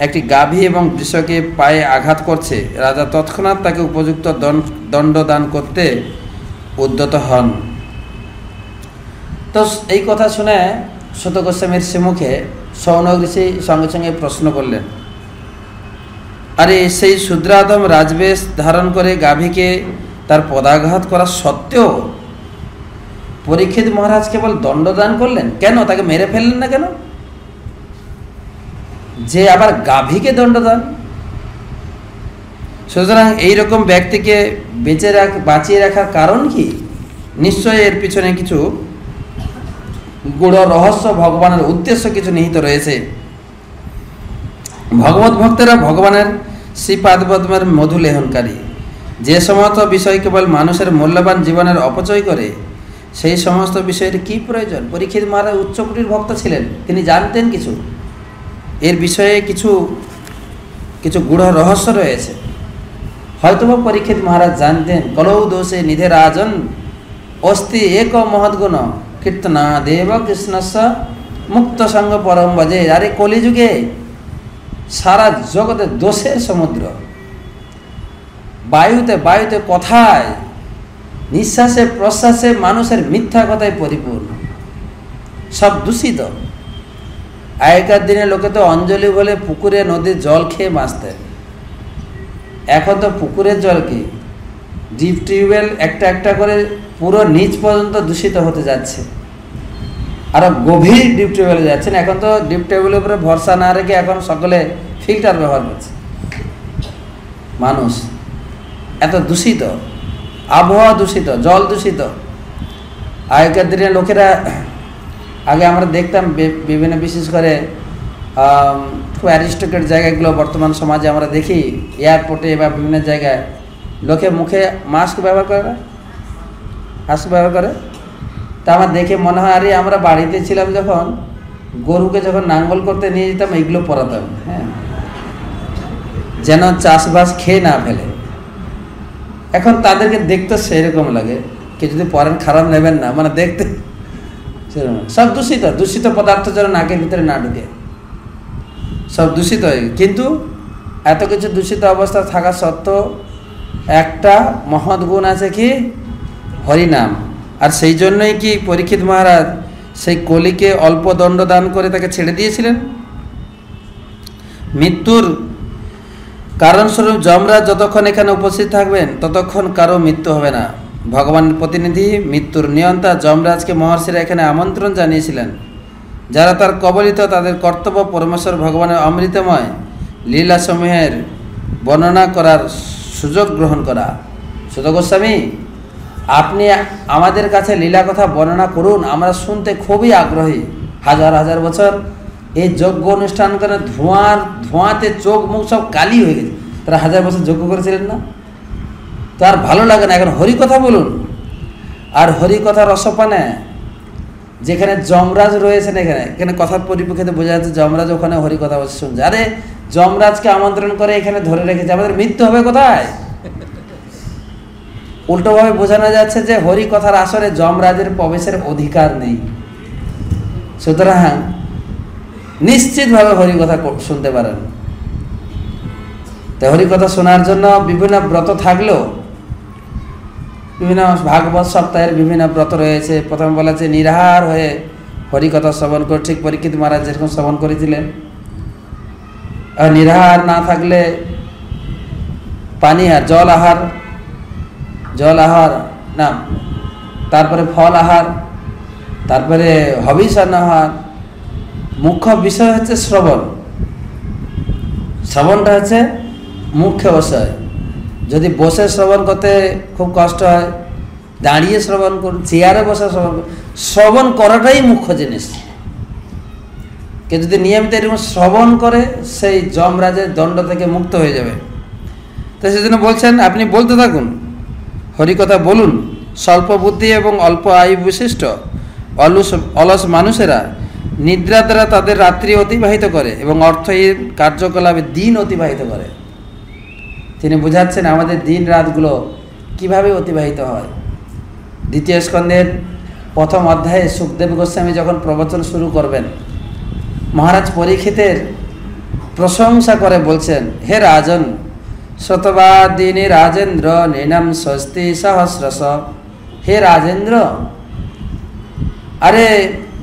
একটি গাভী এবং বৃষকে পায়ে আঘাত করছে। রাজা তৎক্ষণাৎ তাকে উপযুক্ত দণ্ড দান করতে উদ্যত হন। তো এই কথা শুনে সুত গোস্বামীর শ্রীমুখে শৌনক ঋষি সঙ্গে সঙ্গে প্রশ্ন করলেন, আরে সেই শূদ্রাধম রাজবেশ ধারণ করে গাভীকে তার পদাঘাত করা সত্ত্বেও পরীক্ষিত মহারাজ কেবল দণ্ডদান করলেন কেন? তাকে মেরে ফেললেন না কেন? যে আবার গাভীকে দণ্ডদান। সুতরাং এইরকম ব্যক্তিকে বাঁচিয়ে রাখার কারণ কি? নিশ্চয়ই এর পিছনে কিছু গূঢ় রহস্য, ভগবানের উদ্দেশ্য কিছু নিহিত রয়েছে। ভগবত ভক্তেরা ভগবানের শ্রীপাদপদ্মের মধুলেহনকারী। যে সমস্ত বিষয় কেবল মানুষের মূল্যবান জীবনের অপচয় করে, সেই সমস্ত বিষয়ের কি প্রয়োজন? পরীক্ষিত মহারাজ উচ্চকোটির ভক্ত ছিলেন, তিনি জানতেন কিছু, এর বিষয়ে কিছু গূঢ় রহস্য রয়েছে। হয়তোবা পরীক্ষিত মহারাজ জানতেন, কলৌ দোষে নিধে রাজন অস্তি এক মহৎগুণ কীর্তনা দেব কৃষ্ণস্য মুক্ত সঙ্গ পরম ভজে। আরে কলিযুগে সারা জগতে দোষের সমুদ্র, বায়ুতে কথায়, নিঃশ্বাসে প্রশ্বাসে মানুষের মিথ্যা কথায় পরিপূর্ণ, সব দূষিত। আগেকার দিনে লোকে তো অঞ্জলি বলে পুকুরে নদীর জল খেয়ে বাঁচতেন। এখন তো পুকুরের জল কি, ডিপ টিউবওয়েল একটা করে পুরো নিচ পর্যন্ত দূষিত হতে যাচ্ছে, আরও গভীর ডিপ টিউবওয়েলে যাচ্ছেন। এখন তো ডিপ টিউবওয়েলের উপরে ভরসা না রেখে এখন সকলে ফিল্টার ব্যবহার করছে। মানুষ এত দূষিত, আবহাওয়া দূষিত, জল দূষিত। আগেকার দিনে লোকেরা, আগে আমরা দেখতাম বিভিন্ন, বিশেষ করে খুব অ্যারিস্টোক্রেট জায়গাগুলো বর্তমান সমাজে আমরা দেখি, এয়ারপোর্টে বা বিভিন্ন জায়গায় লোকে মুখে মাস্ক ব্যবহার করে না, মাস্ক ব্যবহার করে। তা আমার দেখে মনে হয়, আরে আমরা বাড়িতে ছিলাম যখন গরুকে যখন নাঙ্গল করতে নিয়ে যেতাম এইগুলো পরাতাম। হ্যাঁ, যেন চাষবাস খেয়ে না ফেলে। এখন তাদেরকে দেখতে সেরকম লাগে, কেউ যদি পড়েন খারাপ নেবেন না, মানে দেখতে সেরকম সব দূষিত দূষিত পদার্থ যেন নাকের ভিতরে না ঢুকে, সব দূষিত হয়ে। কিন্তু এত কিছু দূষিত অবস্থা থাকা সত্ত্বেও একটা মহৎ গুণ আছে কি? হরিনাম। আর সেই জন্যই কি পরীক্ষিত মহারাজ সেই কলিকে অল্প দণ্ড দান করে তাকে ছেড়ে দিয়েছিলেন। মৃত্যুর কারণস্বরূপ যমরাজ যতক্ষণ এখানে উপস্থিত থাকবেন ততক্ষণ কারো মৃত্যু হবে না। ভগবানের প্রতিনিধি মৃত্যুর নিয়ন্তা যমরাজকে মহর্ষিরা এখানে আমন্ত্রণ জানিয়েছিলেন। যারা তার কবলিত তাদের কর্তব্য পরমেশ্বর ভগবানের অমৃতময় লীলাসমূহের বর্ণনা করার সুযোগ গ্রহণ করা। সুধা গোস্বামী, আপনি আমাদের কাছে লীলা কথা বর্ণনা করুন, আমরা শুনতে খুবই আগ্রহী। হাজার হাজার বছর এই যজ্ঞ অনুষ্ঠান করে ধোঁয়াতে চোখ মুখ সব কালি হয়ে গেছে। তারা হাজার বছর যজ্ঞ করেছিলেন না, তো আর ভালো লাগে না। এখন হরিকথা বলুন। আর হরিকথা রসপানে যেখানে যমরাজ রয়েছেন, এখানে কথার পরিপ্রেক্ষিতে বোঝা যাচ্ছে যমরাজ ওখানে হরিকথা বসে শুনছে। আরে যমরাজকে আমন্ত্রণ করে এখানে ধরে রেখেছে, আমাদের মৃত্যু হবে কোথায়? উল্টোভাবে বোঝানো যাচ্ছে যে হরিকথার আসরে যমরাজের প্রবেশের অধিকার নেই। সুতরাং নিশ্চিতভাবে হরিকথা শুনতে পারেন। তো হরিকথা শোনার জন্য বিভিন্ন ব্রত থাকলেও বিভিন্ন ভাগবত সপ্তাহের বিভিন্ন ব্রত রয়েছে। প্রথমে বলা আছে নিরাহার হয়ে হরিকথা শ্রবণ করে, ঠিক পরীক্ষিত মহারাজ যেরকম শ্রবণ করেছিলেন। আর নিরাহার না থাকলে পানিহার, জল আহার না, তারপরে ফল আহার, তারপরে হবিষান্ন আহার। মুখ্য বিষয় হচ্ছে শ্রবণ। শ্রবণটা হচ্ছে মুখ্য বিষয়। যদি বসে শ্রবণ করতে খুব কষ্ট হয়, দাঁড়িয়ে শ্রবণ করুন, চেয়ারে বসে শ্রবণ করুন। শ্রবণ করাটাই মুখ্য জিনিস। কেউ যদি নিয়মিত এরকম শ্রবণ করে সেই যমরাজের দণ্ড থেকে মুক্ত হয়ে যাবে। তো সেজন্য বলছেন আপনি বলতে থাকুন, হরিকথা বলুন। স্বল্প বুদ্ধি এবং অল্প আয়ু বিশিষ্ট অলস মানুষেরা নিদ্রা দ্বারা তাদের রাত্রি অতিবাহিত করে এবং অর্থহীন কার্যকলাপে দিন অতিবাহিত করে। তিনি বোঝাচ্ছেন আমাদের দিন রাতগুলো কিভাবে অতিবাহিত হয়। দ্বিতীয় স্কন্ধের প্রথম অধ্যায়ে সুখদেব গোস্বামী যখন প্রবচন শুরু করবেন, মহারাজ পরীক্ষিতের প্রশংসা করে বলছেন, হে রাজন, শতবাদিনী রাজেন্দ্র নৈনাম স্বস্তি সহস্রশ। হে রাজেন্দ্র, আরে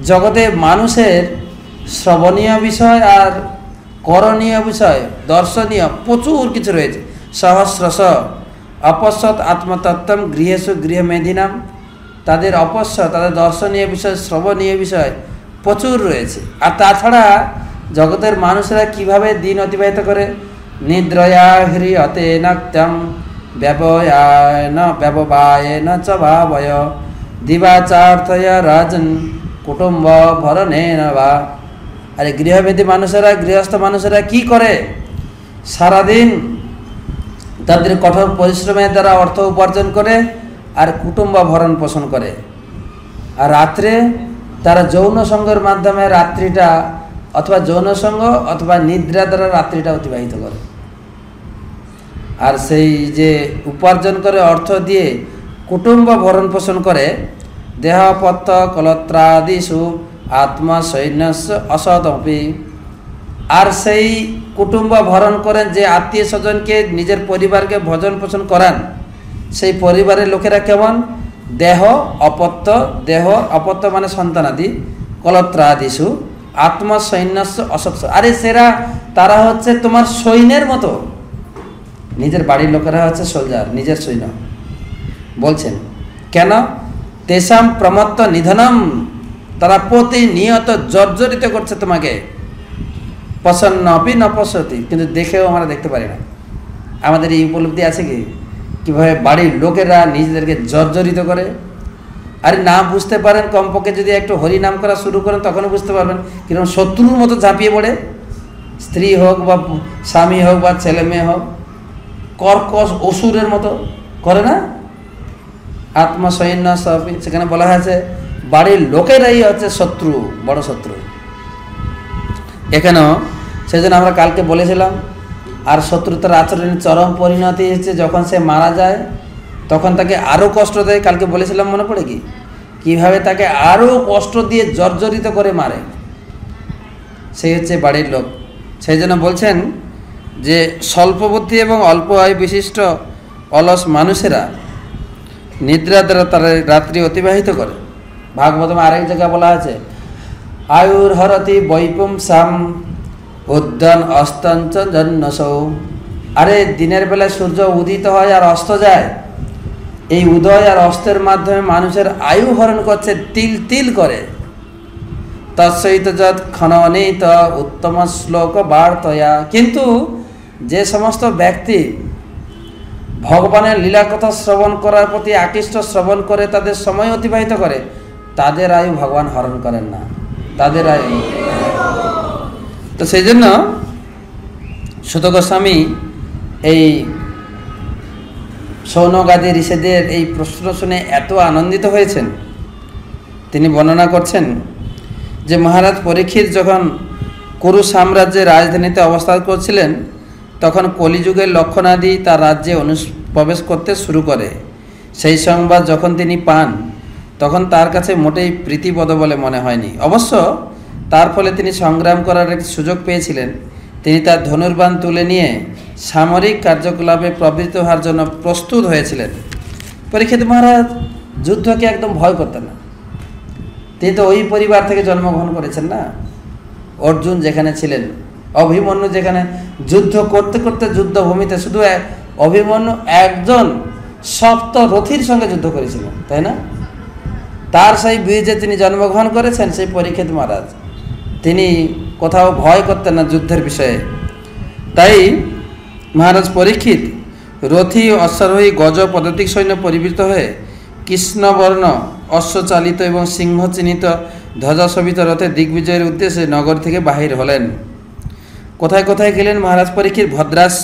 জগতে মানুষের শ্রবণীয় বিষয় আর করণীয় বিষয়, দর্শনীয় প্রচুর কিছু রয়েছে। সহস্রশ অপশ্বত আত্মতত্ত্বম গৃহেষু গৃহমেধিনাম। তাদের অপশ্বত, তাদের দর্শনীয় বিষয়, শ্রবণীয় বিষয় প্রচুর রয়েছে। আর তাছাড়া জগতের মানুষেরা কিভাবে দিন অতিবাহিত করে, নিদ্রয়া হ্রিয়তে নক্তম ব্যববায়েন চ ভাবয় দিবাচার্থয়া রাজন কুটুম্ব ভরণেন বা। আরে গৃহভেদী মানুষেরা, গৃহস্থ মানুষেরা কি করে? সারাদিন তাদের কঠোর পরিশ্রমের দ্বারা অর্থ উপার্জন করে আর কুটুম্ব ভরণ পোষণ করে। আর রাত্রে তারা যৌন সঙ্গের মাধ্যমে রাত্রিটা, অথবা যৌন সঙ্গ অথবা নিদ্রা দ্বারা রাত্রিটা অতিবাহিত করে। আর সেই যে উপার্জন করে অর্থ দিয়ে কুটুম্ব ভরণ পোষণ করে, দেহপত্য কলত্রাদিষু আত্মসৈন্যস্য অসদপি। আর সেই কুটুম্ব ভরণ করেন, যে আত্মীয় স্বজনকে, নিজের পরিবারকে ভজন পোষণ করান, সেই পরিবারের লোকেরা কেমন? দেহ অপত্য মানে সন্তানাদি, কলত্রাদিষু আত্মসৈন্যস্য অসৎ। আরে তারা হচ্ছে তোমার সৈন্যের মতো। নিজের বাড়ির লোকেরা হচ্ছে সোলজার, নিজের সৈন্য। বলছেন কেন? তেসাম প্রমত্ত নিধনম, তারা প্রতিনিয়ত জর্জরিত করছে তোমাকে। প্রসন্ন অপি ন পশ্যতি, কিন্তু দেখেও আমরা দেখতে পারি না। আমাদের এই উপলব্ধি আছে কি কীভাবে বাড়ির লোকেরা নিজেদেরকে জর্জরিত করে? আরে না বুঝতে পারেন, কমপক্ষে যদি একটু হরিনাম করা শুরু করেন তখনও বুঝতে পারবেন কিরকম শত্রুর মতো ঝাঁপিয়ে পড়ে। স্ত্রী হোক বা স্বামী হোক বা ছেলে মেয়ে হোক, কর্কশ অসুরের মতো করে না? আত্মসৈন্য সব, সেখানে বলা হয়েছে বাড়ির লোকেরাই হচ্ছে শত্রু, বড় শত্রু। এখানেও সেজন্য আমরা কালকে বলেছিলাম আর শত্রুতার আচরণের চরম পরিণতি হচ্ছে যখন সে মারা যায় তখন তাকে আরও কষ্ট দেয়। কালকে বলেছিলাম, মনে পড়ে কি কীভাবে তাকে আরও কষ্ট দিয়ে জর্জরিত করে মারে, সেই হচ্ছে বাড়ির লোক। সেই জন্য বলছেন যে স্বল্পবুদ্ধি এবং অল্প আয় বিশিষ্ট অলস মানুষেরা নিদ্রা দ্বারা তারা রাত্রি অতিবাহিত করে। ভাগবতম আরেক জায়গায় বলা আছে, আয়ুর হরতি বৈপুংসাম উদ্যান অস্তাঞ্চ জন্মসৌ। আরে দিনের বেলায় সূর্য উদিত হয় আর অস্ত যায়, এই উদয় আর অস্তের মাধ্যমে মানুষের আয়ু হরণ করছে তিল তিল করে। তৎসহিত যৎ খননীত উত্তম শ্লোক বার্তয়া। কিন্তু যে সমস্ত ব্যক্তি ভগবানের লীলা কথা শ্রবণ করার প্রতি আকৃষ্ট শ্রবণ করে তাদের সময় অতিবাহিত করে, তাদের আয়ু ভগবান হরণ করেন না, তাদের আয়ু। তো সেই জন্য সুত গোস্বামী এই শৌনকাদি ঋষিদের এই প্রশ্ন শুনে এত আনন্দিত হয়েছেন, তিনি বর্ণনা করছেন যে মহারাজ পরীক্ষিত যখন কুরু সাম্রাজ্যের রাজধানীতে অবস্থান করছিলেন তখন কলিযুগের লক্ষণাদি তার রাজ্যে প্রবেশ করতে শুরু করে। সেই সংবাদ যখন তিনি পান তখন তার কাছে মোটেই প্রীতিপদ বলে মনে হয়নি। অবশ্য তার ফলে তিনি সংগ্রাম করার একটি সুযোগ পেয়েছিলেন। তিনি তার ধনুর্বাণ তুলে নিয়ে সামরিক কার্যকলাপে প্রবৃত্ত হওয়ার জন্য প্রস্তুত হয়েছিলেন। পরীক্ষিত মহারাজ যুদ্ধকে একদম ভয় করতেন না। তিনি তো ওই পরিবার থেকে জন্মগ্রহণ করেছেন না। অর্জুন যেখানে ছিলেন, অভিমন্যু যেখানে, যুদ্ধ করতে করতে যুদ্ধভূমিতে শুধু অভিমন্যু একজন সপ্তরথীর সঙ্গে যুদ্ধ করেছিলেন, তাই না? তার সেই বীর্যে তিনি জন্মগ্রহণ করেছেন। সেই পরীক্ষিত মহারাজ তিনি কোথাও ভয় করতেন না যুদ্ধের বিষয়ে। তাই মহারাজ পরীক্ষিত রথী অশ্বারোহী গজ পদাতিক সৈন্য পরিবৃত হয়ে কৃষ্ণবর্ণ অশ্বচালিত এবং সিংহ চিহ্নিত ধ্বজাশোভিত রথে দিগ্বিজয়ের উদ্দেশ্যে নগর থেকে বাহির হলেন। কোথায় কোথায় গেলেন মহারাজ পরীক্ষিত? ভদ্রাস্য,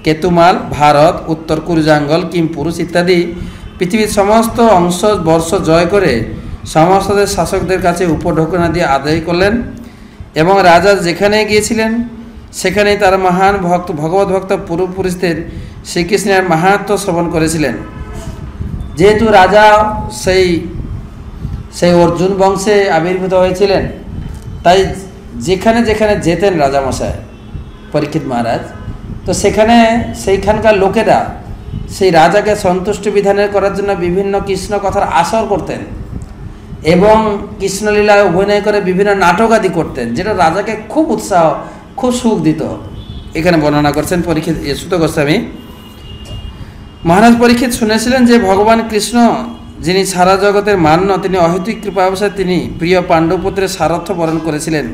কেতুমাল, ভারত, উত্তর কুরুজাঙ্গল, কিমপুরুষ ইত্যাদি পৃথিবীর সমস্ত অংশ বর্ষ জয় করে সমস্ত শাসকদের কাছে উপঢৌকনা দিয়ে আদায় করলেন এবং রাজা যেখানে গিয়েছিলেন সেখানেই তার মহান ভক্ত ভগবত ভক্ত পূর্বপুরুষদের শ্রীকৃষ্ণের মাহাত্ম্য শ্রবণ করেছিলেন। যেহেতু রাজা সেই অর্জুন বংশে আবির্ভূত হয়েছিলেন, তাই যেখানে যেখানে যেতেন রাজামশাই পরীক্ষিত মহারাজ, তো সেইখানকার লোকেরা সেই রাজাকে সন্তুষ্টি বিধানের করার জন্য বিভিন্ন কৃষ্ণ কথার আসর করতেন এবং কৃষ্ণলীলায় অভিনয় করে বিভিন্ন নাটক আদি করতেন, যেটা রাজাকে খুব উৎসাহ, খুব সুখ দিত। এখানে বর্ণনা করছেন পরীক্ষিত সুত গোস্বামী। মহারাজ পরীক্ষিত শুনেছিলেন যে ভগবান কৃষ্ণ যিনি সারা জগতের মান্য, তিনি অহেতুক কৃপাবশে তিনি প্রিয় পাণ্ডবপুত্রের সারথ্য বরণ করেছিলেন।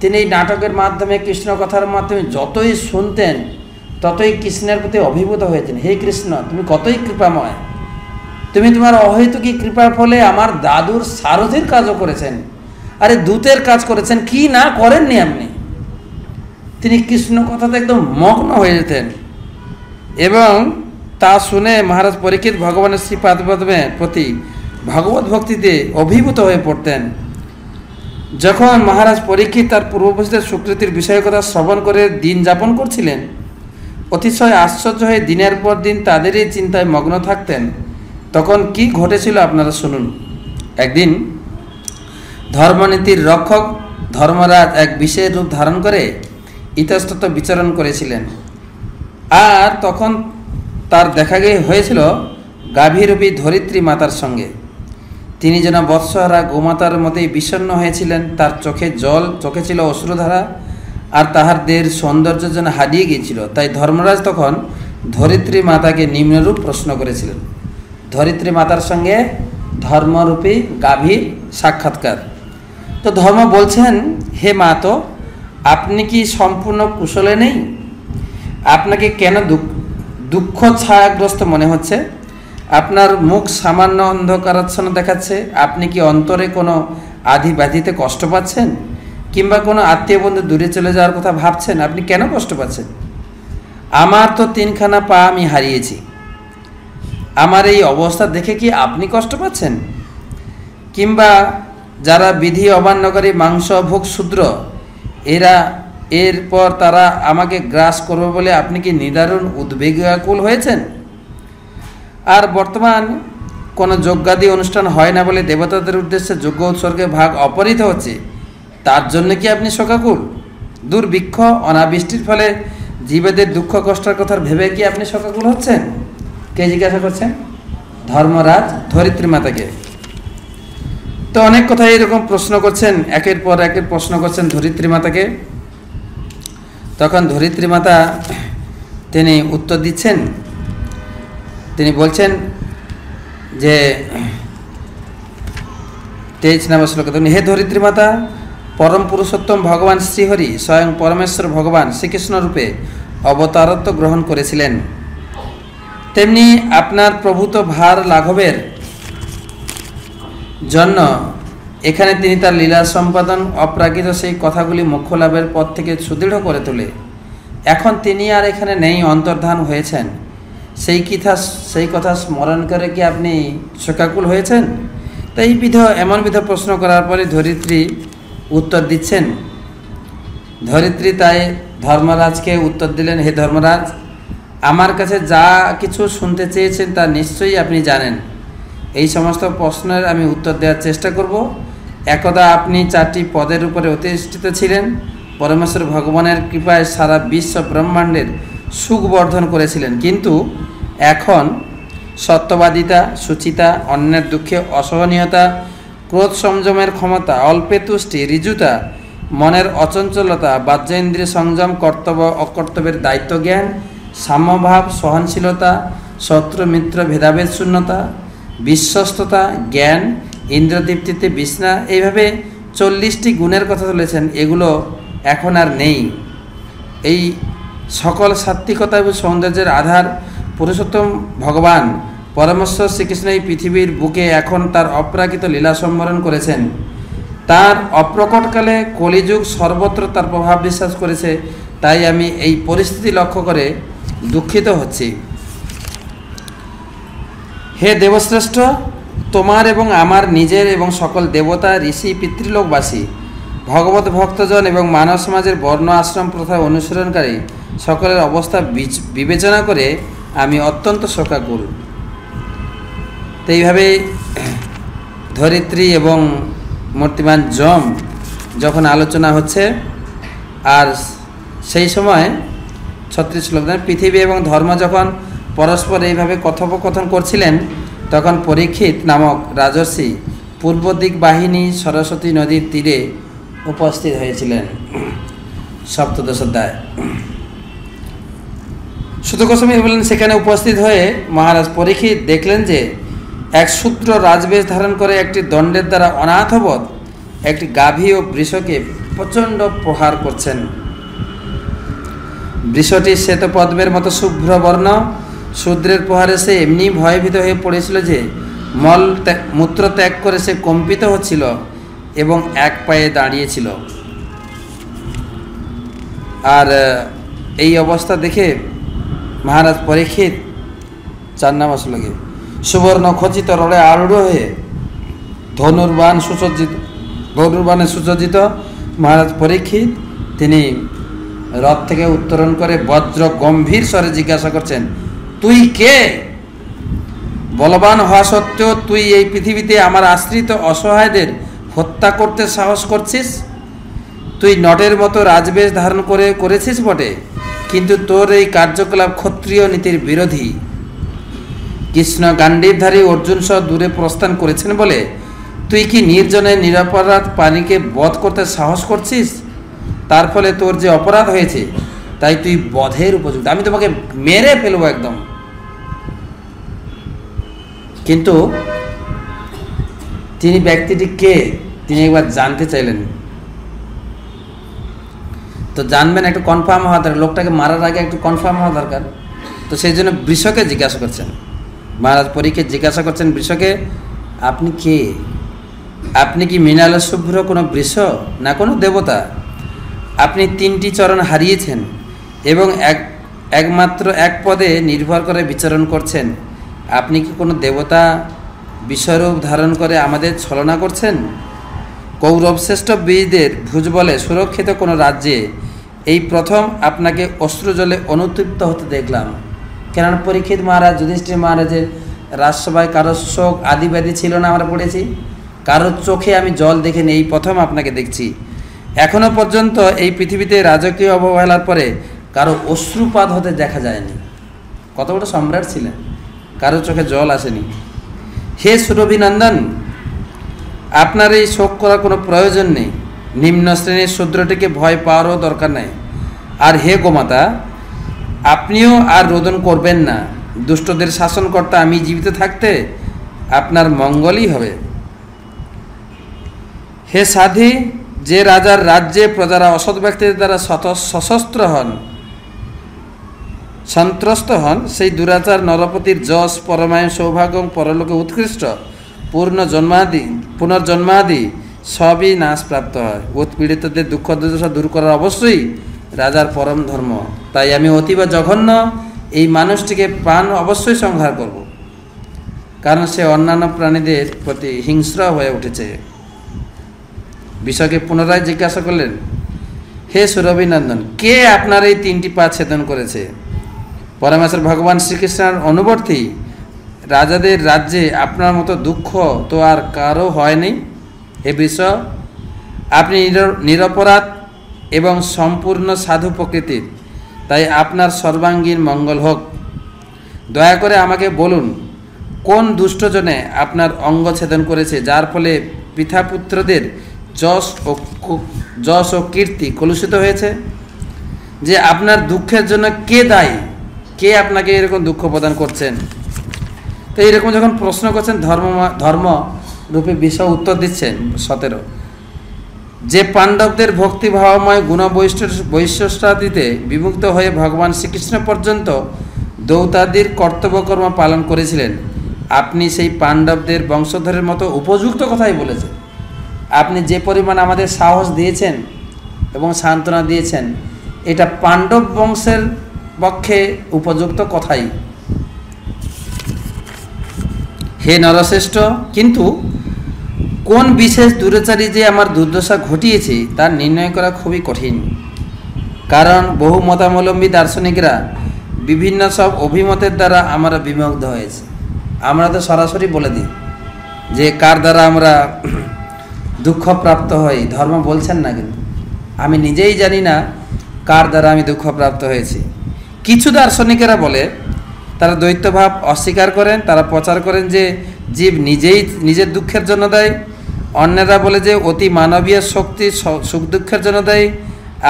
তিনি এই নাটকের মাধ্যমে কৃষ্ণ কথার মাধ্যমে যতই শুনতেন ততই কৃষ্ণের প্রতি অভিভূত হয়েছেন। হে কৃষ্ণ, তুমি কতই কৃপাময়, তুমি তোমার অহেতুকী কৃপার ফলে আমার দাদুর সারথীর কাজও করেছেন, আরে দূতের কাজ করেছেন, কি না করেননি আপনি। তিনি কৃষ্ণ কথাতে একদম মগ্ন হয়ে যেতেন এবং তা শুনে মহারাজ পরীক্ষিত ভগবানের শ্রীপাদপদ্মের প্রতি ভগবত ভক্তিতে অভিভূত হয়ে পড়তেন। যখন মহারাজ পরীক্ষিত তার পূর্বপুরুষদের সুকৃতির বিষয়কতা শ্রবণ করে দিন যাপন করছিলেন, অতিশয় আশ্চর্য হয়ে দিনের পর দিন তাদেরই চিন্তায় মগ্ন থাকতেন। তখন কি ঘটেছিল আপনারা শুনুন। একদিন ধর্মনীতির রক্ষক ধর্মরাজ এক বিশেষ রূপ ধারণ করে ইতস্তত বিচরণ করেছিলেন, আর তখন তার দেখা হয়েছিল গাভীরূপী ধরিত্রী মাতার সঙ্গে। তিনি যেন বৎসহারা গোমাতার মতোই বিষণ্ণ হয়েছিলেন। তার চোখে ছিল অশ্রুধারা, আর তাহার দেহের সৌন্দর্য যেন হারিয়ে গিয়েছিল। তাই ধর্মরাজ তখন ধরিত্রী মাতাকে নিম্নরূপ প্রশ্ন করেছিলেন। ধরিত্রী মাতার সঙ্গে ধর্মরূপী গাভীর সাক্ষাৎকার। তো ধর্ম বলছেন, হে মা, তো আপনি কি সম্পূর্ণ কুশলে নেই? আপনাকে কেন দুঃখ ছায়াগ্রস্ত মনে হচ্ছে? আপনার মুখ সামান্য অন্ধকারাচ্ছন্ন দেখাচ্ছে। আপনি কি অন্তরে কোনো আধি ব্যাধিতে কষ্ট পাচ্ছেন, কিংবা কোনো আত্মীয় বন্ধু দূরে চলে যাওয়ার কথা ভাবছেন? আপনি কেন কষ্ট পাচ্ছেন? আমার তো 3খানা পা আমি হারিয়েছি, আমার এই অবস্থা দেখে কি আপনি কষ্ট পাচ্ছেন? কিংবা যারা বিধি অমান্যকারী মাংস ভোগ শূদ্র, এরপর তারা আমাকে গ্রাস করবে বলে আপনি কি নিদারুণ উদ্বেগাকুল হয়েছেন? আর বর্তমান কোনো যজ্ঞাদি অনুষ্ঠান হয় না বলে দেবতাদের উদ্দেশ্যে যজ্ঞ উৎসর্গের ভাগ অপহৃত হচ্ছে, তার জন্য কি আপনি শোকাকুল? দুর্ভিক্ষ অনাবৃষ্টির ফলে জীবেদের দুঃখ কষ্টের কথা ভেবে কি আপনি শোকাকুল হচ্ছেন? কে জিজ্ঞাসা করছেন? ধর্মরাজ ধরিত্রী মাতাকে। তো অনেক কথা এরকম প্রশ্ন করছেন, একের পর একের প্রশ্ন করছেন ধরিত্রী মাতাকে। তখন ধরিত্রী মাতা তিনি উত্তর দিচ্ছেন। তিনি বলছেন যে 23 নম্বর শ্লোকে, হে ধরিত্রী মাতা, পরম পুরুষোত্তম ভগবান শ্রীহরি স্বয়ং পরমেশ্বর ভগবান শ্রীকৃষ্ণ রূপে অবতারত্ব গ্রহণ করেছিলেন। তেমনি আপনার প্রভূত ভার লাঘবের জন্য এখানে তিনি তার লীলা সম্পাদন অপ্রাকৃত সেই কথাগুলি মোক্ষ লাভের পথ থেকে সুদৃঢ় করে তোলে। এখন তিনি আর এখানে নেই, অন্তর্ধান হয়েছেন। সেই কথা স্মরণ করে কি আপনি শোকাকুল হয়েছেন? তাই এমন বিধ প্রশ্ন করার পরে ধরিত্রী উত্তর দিচ্ছেন। ধরিত্রী তাই ধর্মরাজকে উত্তর দিলেন, হে ধর্মরাজ, আমার কাছে যা কিছু শুনতে চেয়েছেন তা নিশ্চয়ই আপনি জানেন। এই সমস্ত প্রশ্নের আমি উত্তর দেওয়ার চেষ্টা করব। একদা আপনি 4টি পদের উপরে অধিষ্ঠিত ছিলেন। পরমেশ্বর ভগবানের কৃপায় সারা বিশ্ব ব্রহ্মাণ্ডের সুখ বর্ধন করেছিলেন, কিন্তু এখন সত্যবাদিতা, সুচিতা, অন্যের দুঃখে অসহনীয়তা, ক্রোধ সংযমের ক্ষমতা, অল্পে তুষ্টি, ঋজুতা, মনের অচঞ্চলতা, বাহ্যেন্দ্রিয় সংযম, কর্তব্য অকর্তব্যের দায়িত্ব জ্ঞান, সাম্যভাব, সহনশীলতা, শত্রু মিত্র ভেদাভেদ শূন্যতা, বিশ্বস্ততা, জ্ঞান, ইন্দ্রদীপ্তিতে বিষ্ণা, এইভাবে 40টি গুণের কথা তুলেছেন। এগুলো এখন আর নেই। এই সকল সাত্ত্বিকতা এবং সৌন্দর্যের আধার পুরুষোত্তম ভগবান পরমেশ্বর শ্রীকৃষ্ণ এই পৃথিবীর বুকে এখন তার অপ্রাকৃত লীলা সম্বরণ করেছেন। তার অপ্রকটকালে কলিযুগ সর্বত্র তার প্রভাব বিশ্বাস করেছে। তাই আমি এই পরিস্থিতি লক্ষ্য করে দুঃখিত হচ্ছি। হে দেবশ্রেষ্ঠ, তোমার এবং আমার নিজের এবং সকল দেবতা, ঋষি, পিতৃলোকবাসী, ভগবত ভক্তজন এবং মানব সমাজের বর্ণ আশ্রম প্রথা অনুসরণকারী সকলের অবস্থা বিবেচনা করে আমি অত্যন্ত শোকাকুল। তো এইভাবে ধরিত্রী এবং মূর্তিমান যম যখন আলোচনা হচ্ছে, আর সেই সময় 36 শ্লোক, পৃথিবী এবং ধর্ম যখন পরস্পর এইভাবে কথোপকথন করছিলেন, তখন পরীক্ষিত নামক রাজর্ষি পূর্ব দিক বাহিনী সরস্বতী নদীর তীরে উপস্থিত হয়েছিলেন। 17 অধ্যায়। সুত গোস্বামী বললেন, সেখানে উপস্থিত হয়ে মহারাজ পরীক্ষিত দেখলেন যে এক শূদ্র রাজবেশ ধারণ করে একটি দণ্ডের দ্বারা অনাথবৎ একটি গাভী ও বৃষকে প্রচণ্ড প্রহার করছেন। বৃষটি শ্বেতপদ্মের মতো শুভ্র বর্ণ। শূদ্রের প্রহারে সে এমনি ভয়ভীত হয়ে পড়েছিল যে মূত্র ত্যাগ করে সে কম্পিত হচ্ছিল এবং এক পায়ে দাঁড়িয়েছিল। আর এই অবস্থা দেখে মহারাজ পরীক্ষিত 4 নম্বর শ্লোকে, সুবর্ণ খচিত রড়ে আরূঢ় হয়ে ধনুর্বাণে সুসজ্জিত মহারাজ পরীক্ষিত তিনি রথ থেকে উত্তরণ করে বজ্র গম্ভীর স্বরে জিজ্ঞাসা করছেন, তুই কে? বলবান হওয়া সত্ত্বেও তুই এই পৃথিবীতে আমার আশ্রিত অসহায়দের হত্যা করতে সাহস করছিস? তুই নটের মতো রাজবেশ ধারণ করেছিস বটে, কিন্তু তোর এই কার্যকলাপ ক্ষত্রিয় নীতির বিরোধী। কৃষ্ণ গান্ডীবধারী অর্জুন সহ দূরে প্রস্থান করেছেন বলে তুই কি নির্জনে নিরপরাধ প্রাণীকে বধ করতে সাহস করছিস? তার ফলে তোর যে অপরাধ হয়েছে তাই তুই বধের উপযুক্ত। আমি তোমাকে মেরে ফেলবো একদম। কিন্তু তিনি ব্যক্তিটি কে তিনি একবার জানতে চাইলেন। তো জানবেন, একটু কনফার্ম হওয়া দরকার, লোকটাকে মারার আগে একটু কনফার্ম হওয়া দরকার। তো সেই জন্য বৃষকে জিজ্ঞাসা করছেন, মহারাজ পরীক্ষিত জিজ্ঞাসা করছেন বৃষকে, আপনি কে? আপনি কি মৃণাল শুভ্র কোনো বৃষ না কোনো দেবতা? আপনি 3টি চরণ হারিয়েছেন এবং একমাত্র এক পদে নির্ভর করে বিচরণ করছেন। আপনি কি কোনো দেবতা বিশ্বরূপ ধারণ করে আমাদের ছলনা করছেন? কৌরব শ্রেষ্ঠ বীরদের ভুজবলে সুরক্ষিত কোনো রাজ্যে এই প্রথম আপনাকে অশ্রু জলে অনুতৃপ্ত হতে দেখলাম। কেননা পরীক্ষিত মহারাজ, যুধিষ্ঠির মহারাজের রাজসভায় কারোর শোক আদি ব্যাধি ছিল না, আমরা পড়েছি। কারোর চোখে আমি জল দেখিনি, এই প্রথম আপনাকে দেখছি। এখনো পর্যন্ত এই পৃথিবীতে রাজকীয় অবহেলার পরে কারো অশ্রুপাত হতে দেখা যায়নি। কত বড় সম্রাট ছিলেন, কারো চোখে জল আসেনি। হে সুরভিনন্দন, আপনার এই শোক করার কোনো প্রয়োজন নেই। নিম্ন শ্রেণীর শূদ্রটিকে ভয় পাওয়ারও দরকার নেই। আর হে গোমাতা, আপনিও আর রোদন করবেন না। দুষ্টদের শাসনকর্তা আমি জীবিত থাকতে আপনার মঙ্গলই হবে। হে সাধী, যে রাজার রাজ্যে প্রজারা অসৎ ব্যক্তিদের দ্বারা সশস্ত্র হন, সন্ত্রস্ত হন, সেই দুরাচার নরপতির যশ, পরমায়ু, সৌভাগ্য, পরলোকে উৎকৃষ্ট পুনর্জন্মাদি সবই নাশপ্রাপ্ত হয়। উৎপীড়িতদের দুঃখ দুর্দশা দূর করার অবশ্যই রাজার পরম ধর্ম। তাই আমি অতীব জঘন্য এই মানুষটিকে প্রাণ অবশ্যই সংহার করব, কারণ সে অন্যান্য প্রাণীদের প্রতি হিংস্র হয়ে উঠেছে। বিষয়কে পুনরায় জিজ্ঞাসা করলেন, হে সুরভিনন্দন, কে আপনার এই 3টি পা ছেদন করেছে? পরমেশ্বর ভগবান শ্রীকৃষ্ণের অনুবর্তী রাজাদের রাজ্যে আপনার মতো দুঃখ তো আর কারও হয়নি। হে বৃষ, আপনি নিরপরাধ এবং সম্পূর্ণ সাধু প্রকৃতির, তাই আপনার সর্বাঙ্গীন মঙ্গল হোক। দয়া করে আমাকে বলুন, কোন দুষ্টজনে আপনার অঙ্গ ছেদন করেছে, যার ফলে পিতাপুত্রদের যশ ও কীর্তি কলুষিত হয়েছে? যে আপনার দুঃখের জন্য কে দায়ী? কে আপনাকে এরকম দুঃখ প্রদান করছেন? তো এইরকম যখন প্রশ্ন করছেন, ধর্ম রূপে বিষয় উত্তর দিচ্ছেন। 17, যে পাণ্ডবদের ভক্তিভাবময় গুণ বৈশিষ্ট্যাদিতে বিমুগ্ধ হয়ে ভগবান শ্রীকৃষ্ণ পর্যন্ত দৌতাদির কর্তব্যকর্ম পালন করেছিলেন, আপনি সেই পাণ্ডবদের বংশধরের মতো উপযুক্ত কথাই বলেছেন। আপনি যে পরিমাণ আমাদের সাহস দিয়েছেন এবং সান্ত্বনা দিয়েছেন, এটা পাণ্ডব বংশের পক্ষে উপযুক্ত কথাই। হে নরশ্রেষ্ঠ, কিন্তু কোন বিশেষ দুরাচারী যে আমার দুর্দশা ঘটিয়েছে তা নির্ণয় করা খুবই কঠিন। কারণ বহু মতাবলম্বী দার্শনিকরা বিভিন্ন সব অভিমতের দ্বারা আমরা বিমুগ্ধ হয়েছে। আমরা তো সরাসরি বলে দিই যে কার দ্বারা আমরা দুঃখপ্রাপ্ত হই, ধর্ম বলছেন না। কিন্তু আমি নিজেই জানি না কার দ্বারা আমি দুঃখপ্রাপ্ত হয়েছি। কিছু দার্শনিকেরা বলে, তারা দ্বৈতভাব অস্বীকার করেন, তারা প্রচার করেন যে জীব নিজেই নিজের দুঃখের জন্য দায়ী। অন্যেরা বলে যে অতি মানবীয় শক্তি সুখ দুঃখের জন্য দায়ী।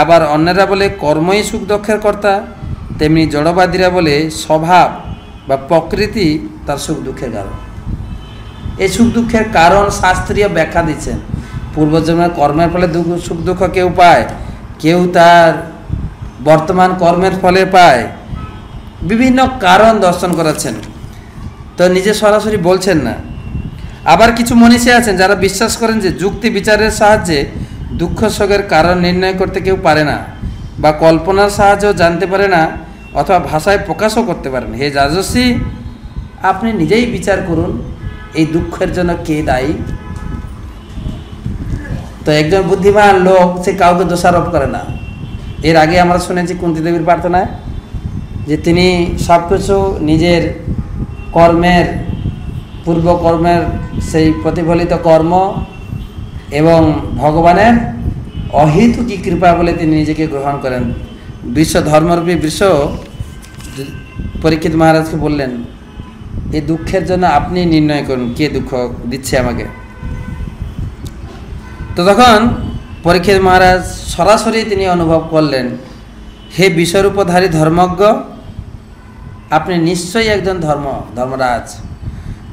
আবার অন্যেরা বলে কর্মই সুখ দুঃখের কর্তা। তেমনি জড়বাদীরা বলে স্বভাব বা প্রকৃতি তার সুখ দুঃখের কারণ। এই সুখ দুঃখের কারণ শাস্ত্রীয় ব্যাখ্যা দিচ্ছেন। পূর্বজন্মের কর্মের ফলে সুখ দুঃখ কেউ পায়, কেউ তার বর্তমান কর্মের ফলে পায়। বিভিন্ন কারণ দর্শন করাচ্ছেন, তো নিজে সরাসরি বলছেন না। আবার কিছু মনীষী আছেন যারা বিশ্বাস করেন যে যুক্তি বিচারের সাহায্যে দুঃখ শোকের কারণ নির্ণয় করতে কেউ পারে না, বা কল্পনার সাহায্যেও জানতে পারে না, অথবা ভাষায় প্রকাশও করতে পারেন। হে রাজর্ষি, আপনি নিজেই বিচার করুন এই দুঃখের জন্য কে দায়ী। তো একজন বুদ্ধিমান লোক সে কাউকে দোষারোপ করে না। এর আগে আমরা শুনেছি কুন্তী দেবীর প্রার্থনায় যে তিনি সব কিছু নিজের কর্মের, পূর্বকর্মের সেই প্রতিফলিত কর্ম এবং ভগবানের অহেতুকী কৃপা বলে তিনি নিজেকে গ্রহণ করেন। বিশ্ব ধর্মরূপী বিশ্ব পরীক্ষিত মহারাজকে বললেন, এই দুঃখের জন্য আপনি নির্ণয় করুন কে দুঃখ দিচ্ছে আমাকে। তো তখন পরীক্ষিত মহারাজ সরাসরি তিনি অনুভব করলেন, হে বিশ্বরূপধারী ধর্মজ্ঞ, আপনি নিশ্চয়ই একজন ধর্মরাজ।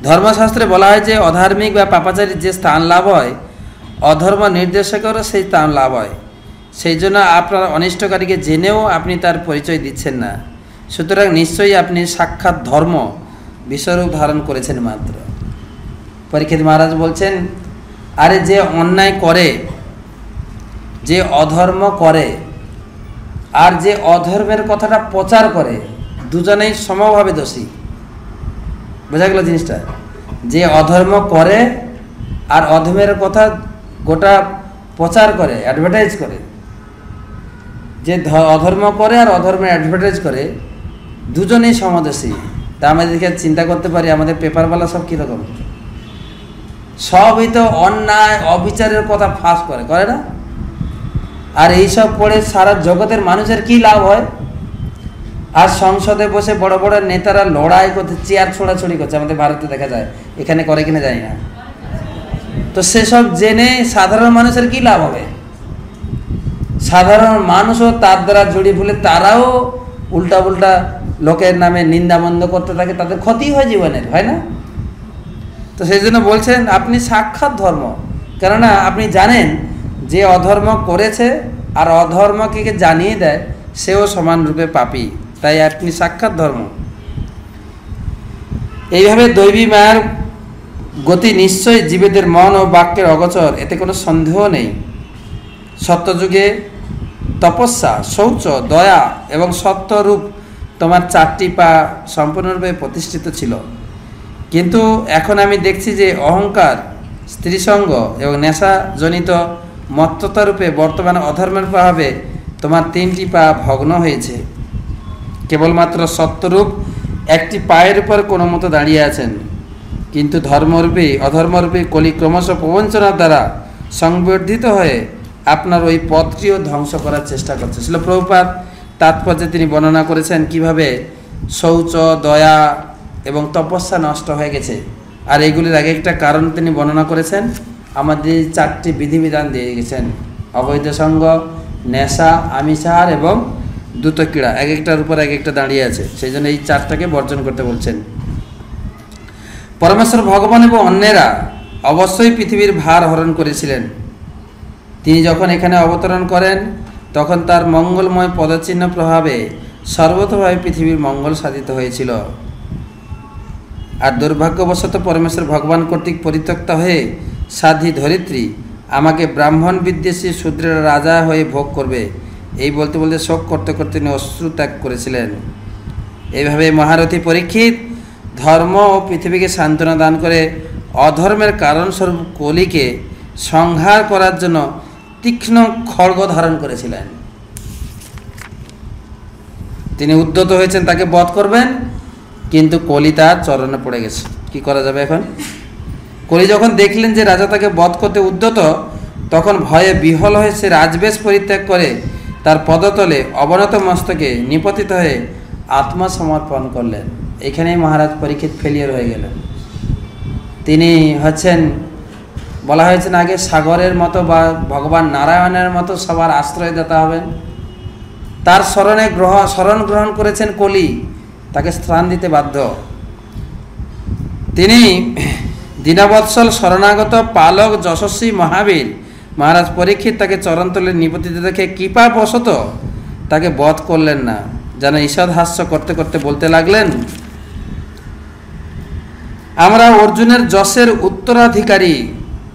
ধর্মশাস্ত্রে বলা হয় যে অধার্মিক বা পাপাচারীর যে স্থান লাভ হয়, অধর্ম নির্দেশকেরও সেই স্থান লাভ হয়। সেই জন্য আপনার অনিষ্টকারীকে জেনেও আপনি তার পরিচয় দিচ্ছেন না। সুতরাং নিশ্চয়ই আপনি সাক্ষাৎ ধর্ম বিশ্বরূপ ধারণ করেছেন মাত্র। পরীক্ষিত মহারাজ বলছেন, আরে যে অন্যায় করে, যে অধর্ম করে, আর যে অধর্মের কথাটা প্রচার করে, দুজনেই সমভাবে দোষী। বোঝা গেল জিনিসটা? যে অধর্ম করে আর অধর্মের কথা গোটা প্রচার করে, অ্যাডভার্টাইজ করে, যে অধর্ম করে আর অধর্মের অ্যাডভার্টাইজ করে, দুজনেই সমদেশী। তা আমাদেরকে চিন্তা করতে পারি আমাদের পেপারওয়ালা সব কীরকম, সবই তো অন্যায় অবিচারের কথা ফাঁস করে না? আর এইসব পড়ে সারা জগতের মানুষের কি লাভ হয়? আর সংসদে বসে বড় বড় নেতারা লড়াই করতে, চেয়ার ছোড়াছড়ি করছে, আমাদের ভারতে দেখা যায়, এখানে করে কিনা জানি না। তো সেসব জেনে সাধারণ মানুষের কি লাভ হবে? সাধারণ মানুষও তার দ্বারা জড়িয়ে ফুলে তারাও উল্টা উল্টা লোকের নামে নিন্দামন্দ করতে থাকে, তাদের ক্ষতি হয় জীবনের, হয় না? তো সেই জন্য বলছেন আপনি সাক্ষাৎ ধর্ম, কেননা আপনি জানেন যে অধর্ম করেছে আর অধর্মকে জানিয়ে দেয় সেও সমানরূপে পাপী, তাই আপনি সাক্ষাৎ ধর্ম। এইভাবে দৈবী মায়ার গতি নিশ্চয়ই জীবেদের মন ও বাক্যের অগোচর, এতে কোনো সন্দেহ নেই। সত্যযুগে তপস্যা, শৌচ, দয়া এবং সত্যরূপ তোমার 4টি পা সম্পূর্ণরূপে প্রতিষ্ঠিত ছিল, কিন্তু এখন আমি দেখছি যে অহংকার, স্ত্রীসঙ্গ এবং নেশাজনিত মত্ততারূপে বর্তমানে অধর্মের প্রভাবে তোমার 3টি পা ভগ্ন হয়েছে। কেবলমাত্র সত্যরূপ একটি পায়ের উপর কোনো মতো দাঁড়িয়ে আছেন, কিন্তু ধর্মরূপী অধর্মরূপী কলি ক্রমশ প্রবঞ্চনার দ্বারা সংবর্ধিত হয়ে আপনার ওই পথটিও ধ্বংস করার চেষ্টা করছে। শিল প্রভুপাদ তাৎপর্যে তিনি বর্ণনা করেছেন কিভাবে শৌচ, দয়া এবং তপস্যা নষ্ট হয়ে গেছে, আর এগুলির এক একটা কারণ তিনি বর্ণনা করেছেন, আমাদের 4টি বিধিবিধান দিয়ে গেছেন: অবৈধ সঙ্গ, নেশা, আমিষাহার এবং দ্রুতক্রীড়া, এক একটার উপর এক একটা দাঁড়িয়ে আছে। সেই জন্য এই 4টাকে বর্জন করতে বলছেন। পরমেশ্বর ভগবান এবং অন্যেরা অবশ্যই পৃথিবীর ভার হরণ করেছিলেন। তিনি যখন এখানে অবতরণ করেন তখন তার মঙ্গলময় পদচিহ্ন প্রভাবে সর্বতভাবে পৃথিবীর মঙ্গল সাধিত হয়েছিল। আর দুর্ভাগ্যবশত পরমেশ্বর ভগবান কর্তৃক পরিত্যক্ত হয়ে সাধ্বী ধরিত্রী আমাকে ব্রাহ্মণ বিদ্বেষী শূদ্রের রাজা হয়ে ভোগ করবে, এই বলতে বলতে শোক করতে করতে তিনি অশ্রু ত্যাগ করেছিলেন। এইভাবে মহারথী পরীক্ষিত ধর্ম ও পৃথিবীকে সান্ত্বনা দান করে অধর্মের কারণস্বরূপ কলিকে সংহার করার জন্য তীক্ষ্ণ খড়গ ধারণ করেছিলেন। তিনি উদ্যত হয়েছেন তাকে বধ করবেন, কিন্তু কলি তার চরণে পড়ে গেছে। কি করা যাবে এখন? কলি যখন দেখলেন যে রাজা তাকে বধ করতে উদ্যত, তখন ভয়ে বিহ্বল হয়ে সে রাজবেশ পরিত্যাগ করে তার পদতলে অবনত মস্তকে নিপতিত হয়ে আত্মসমর্পণ করলেন। এখানেই মহারাজ পরীক্ষিত ফেলিয়ার হয়ে গেলেন। তিনি হচ্ছেন, বলা হয়েছে না আগে, সাগরের মতো বা ভগবান নারায়ণের মতো সবার আশ্রয়দাতা হবেন। তার শরণ গ্রহণ করেছেন কলি, তাকে স্থান দিতে বাধ্য। তিনি দীনবৎসল শরণাগত পালক যশস্বী মহাবীর মহারাজ পরীক্ষিত তাকে চরণতলে নিপতিত দেখে কৃপাবশত তাকে বধ করলেন না, যেন ঈষৎ হাস্য করতে করতে বলতে লাগলেন, আমরা অর্জুনের যশের উত্তরাধিকারী,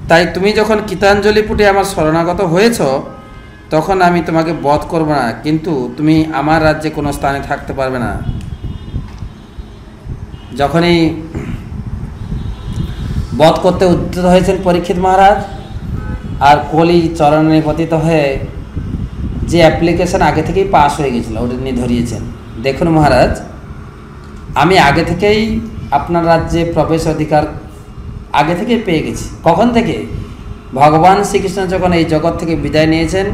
তাই তুমি যখন গীতাঞ্জলি পুটে আমার শরণাগত হয়েছ তখন আমি তোমাকে বধ করব না, কিন্তু তুমি আমার রাজ্যে কোনো স্থানে থাকতে পারবে না। যখনই বধ করতে উদ্যত হয়েছেন পরীক্ষিত মহারাজ, আর কলি চরণে নিপতিত হয়ে যে অ্যাপ্লিকেশন আগে থেকেই পাস হয়ে গেছিল ওটা নিয়ে ধরিয়েছেন, দেখুন মহারাজ, আমি আগে থেকেই আপনার রাজ্যে প্রবেশ অধিকার আগে থেকেই পেয়ে গেছি। কখন থেকে? ভগবান শ্রীকৃষ্ণ যখন এই জগৎ থেকে বিদায় নিয়েছেন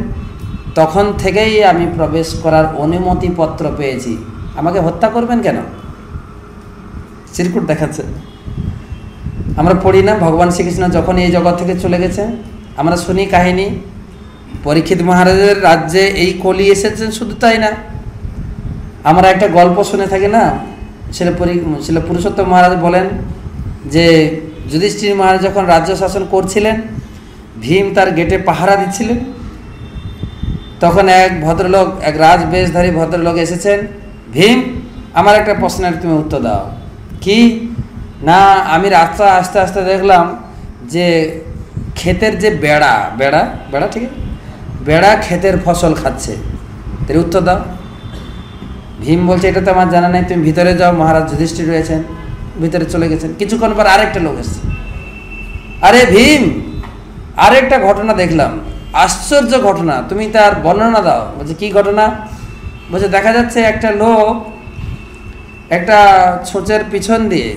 তখন থেকেই আমি প্রবেশ করার অনুমতিপত্র পেয়েছি। আমাকে হত্যা করবেন কেন? চিরকুট দেখাচ্ছে। আমরা পড়ি না ভগবান শ্রীকৃষ্ণ যখন এই জগৎ থেকে চলে গেছে, আমরা শুনি কাহিনী, পরীক্ষিত মহারাজের রাজ্যে এই কলি এসেছেন। শুধু তাই না, আমরা একটা গল্প শুনে থাকি না, সেটা পুরুষোত্তম মহারাজ বলেন যে যুধিষ্ঠির মহারাজ যখন রাজ্য শাসন করছিলেন, ভীম তার গেটে পাহারা দিচ্ছিলেন, তখন এক ভদ্রলোক, এক রাজবেশধারী ভদ্রলোক এসেছেন। ভীম, আমার একটা প্রশ্নের তুমি উত্তর দাও। কি না, আমি রাস্তা আস্তে আস্তে দেখলাম যে ক্ষেতের যে বেড়া ঠিক আছে, বেড়া ক্ষেতের ফসল খাচ্ছে, তার উত্তর দাও। ভীম বলছে এটা তো আমার জানা নেই, তুমি ভিতরে যাও। মহারাজ যুধিষ্ঠির রয়েছেন, ভিতরে চলে গেছেন। কিছুক্ষণ পর আরেকটা লোক এসছে, আরে ভীম, আরেকটা ঘটনা দেখলাম, আশ্চর্য ঘটনা, তুমি তার বর্ণনা দাও। বলছে কি ঘটনা? বলছে দেখা যাচ্ছে একটা লোক একটা ছোঁচের পিছন দিয়ে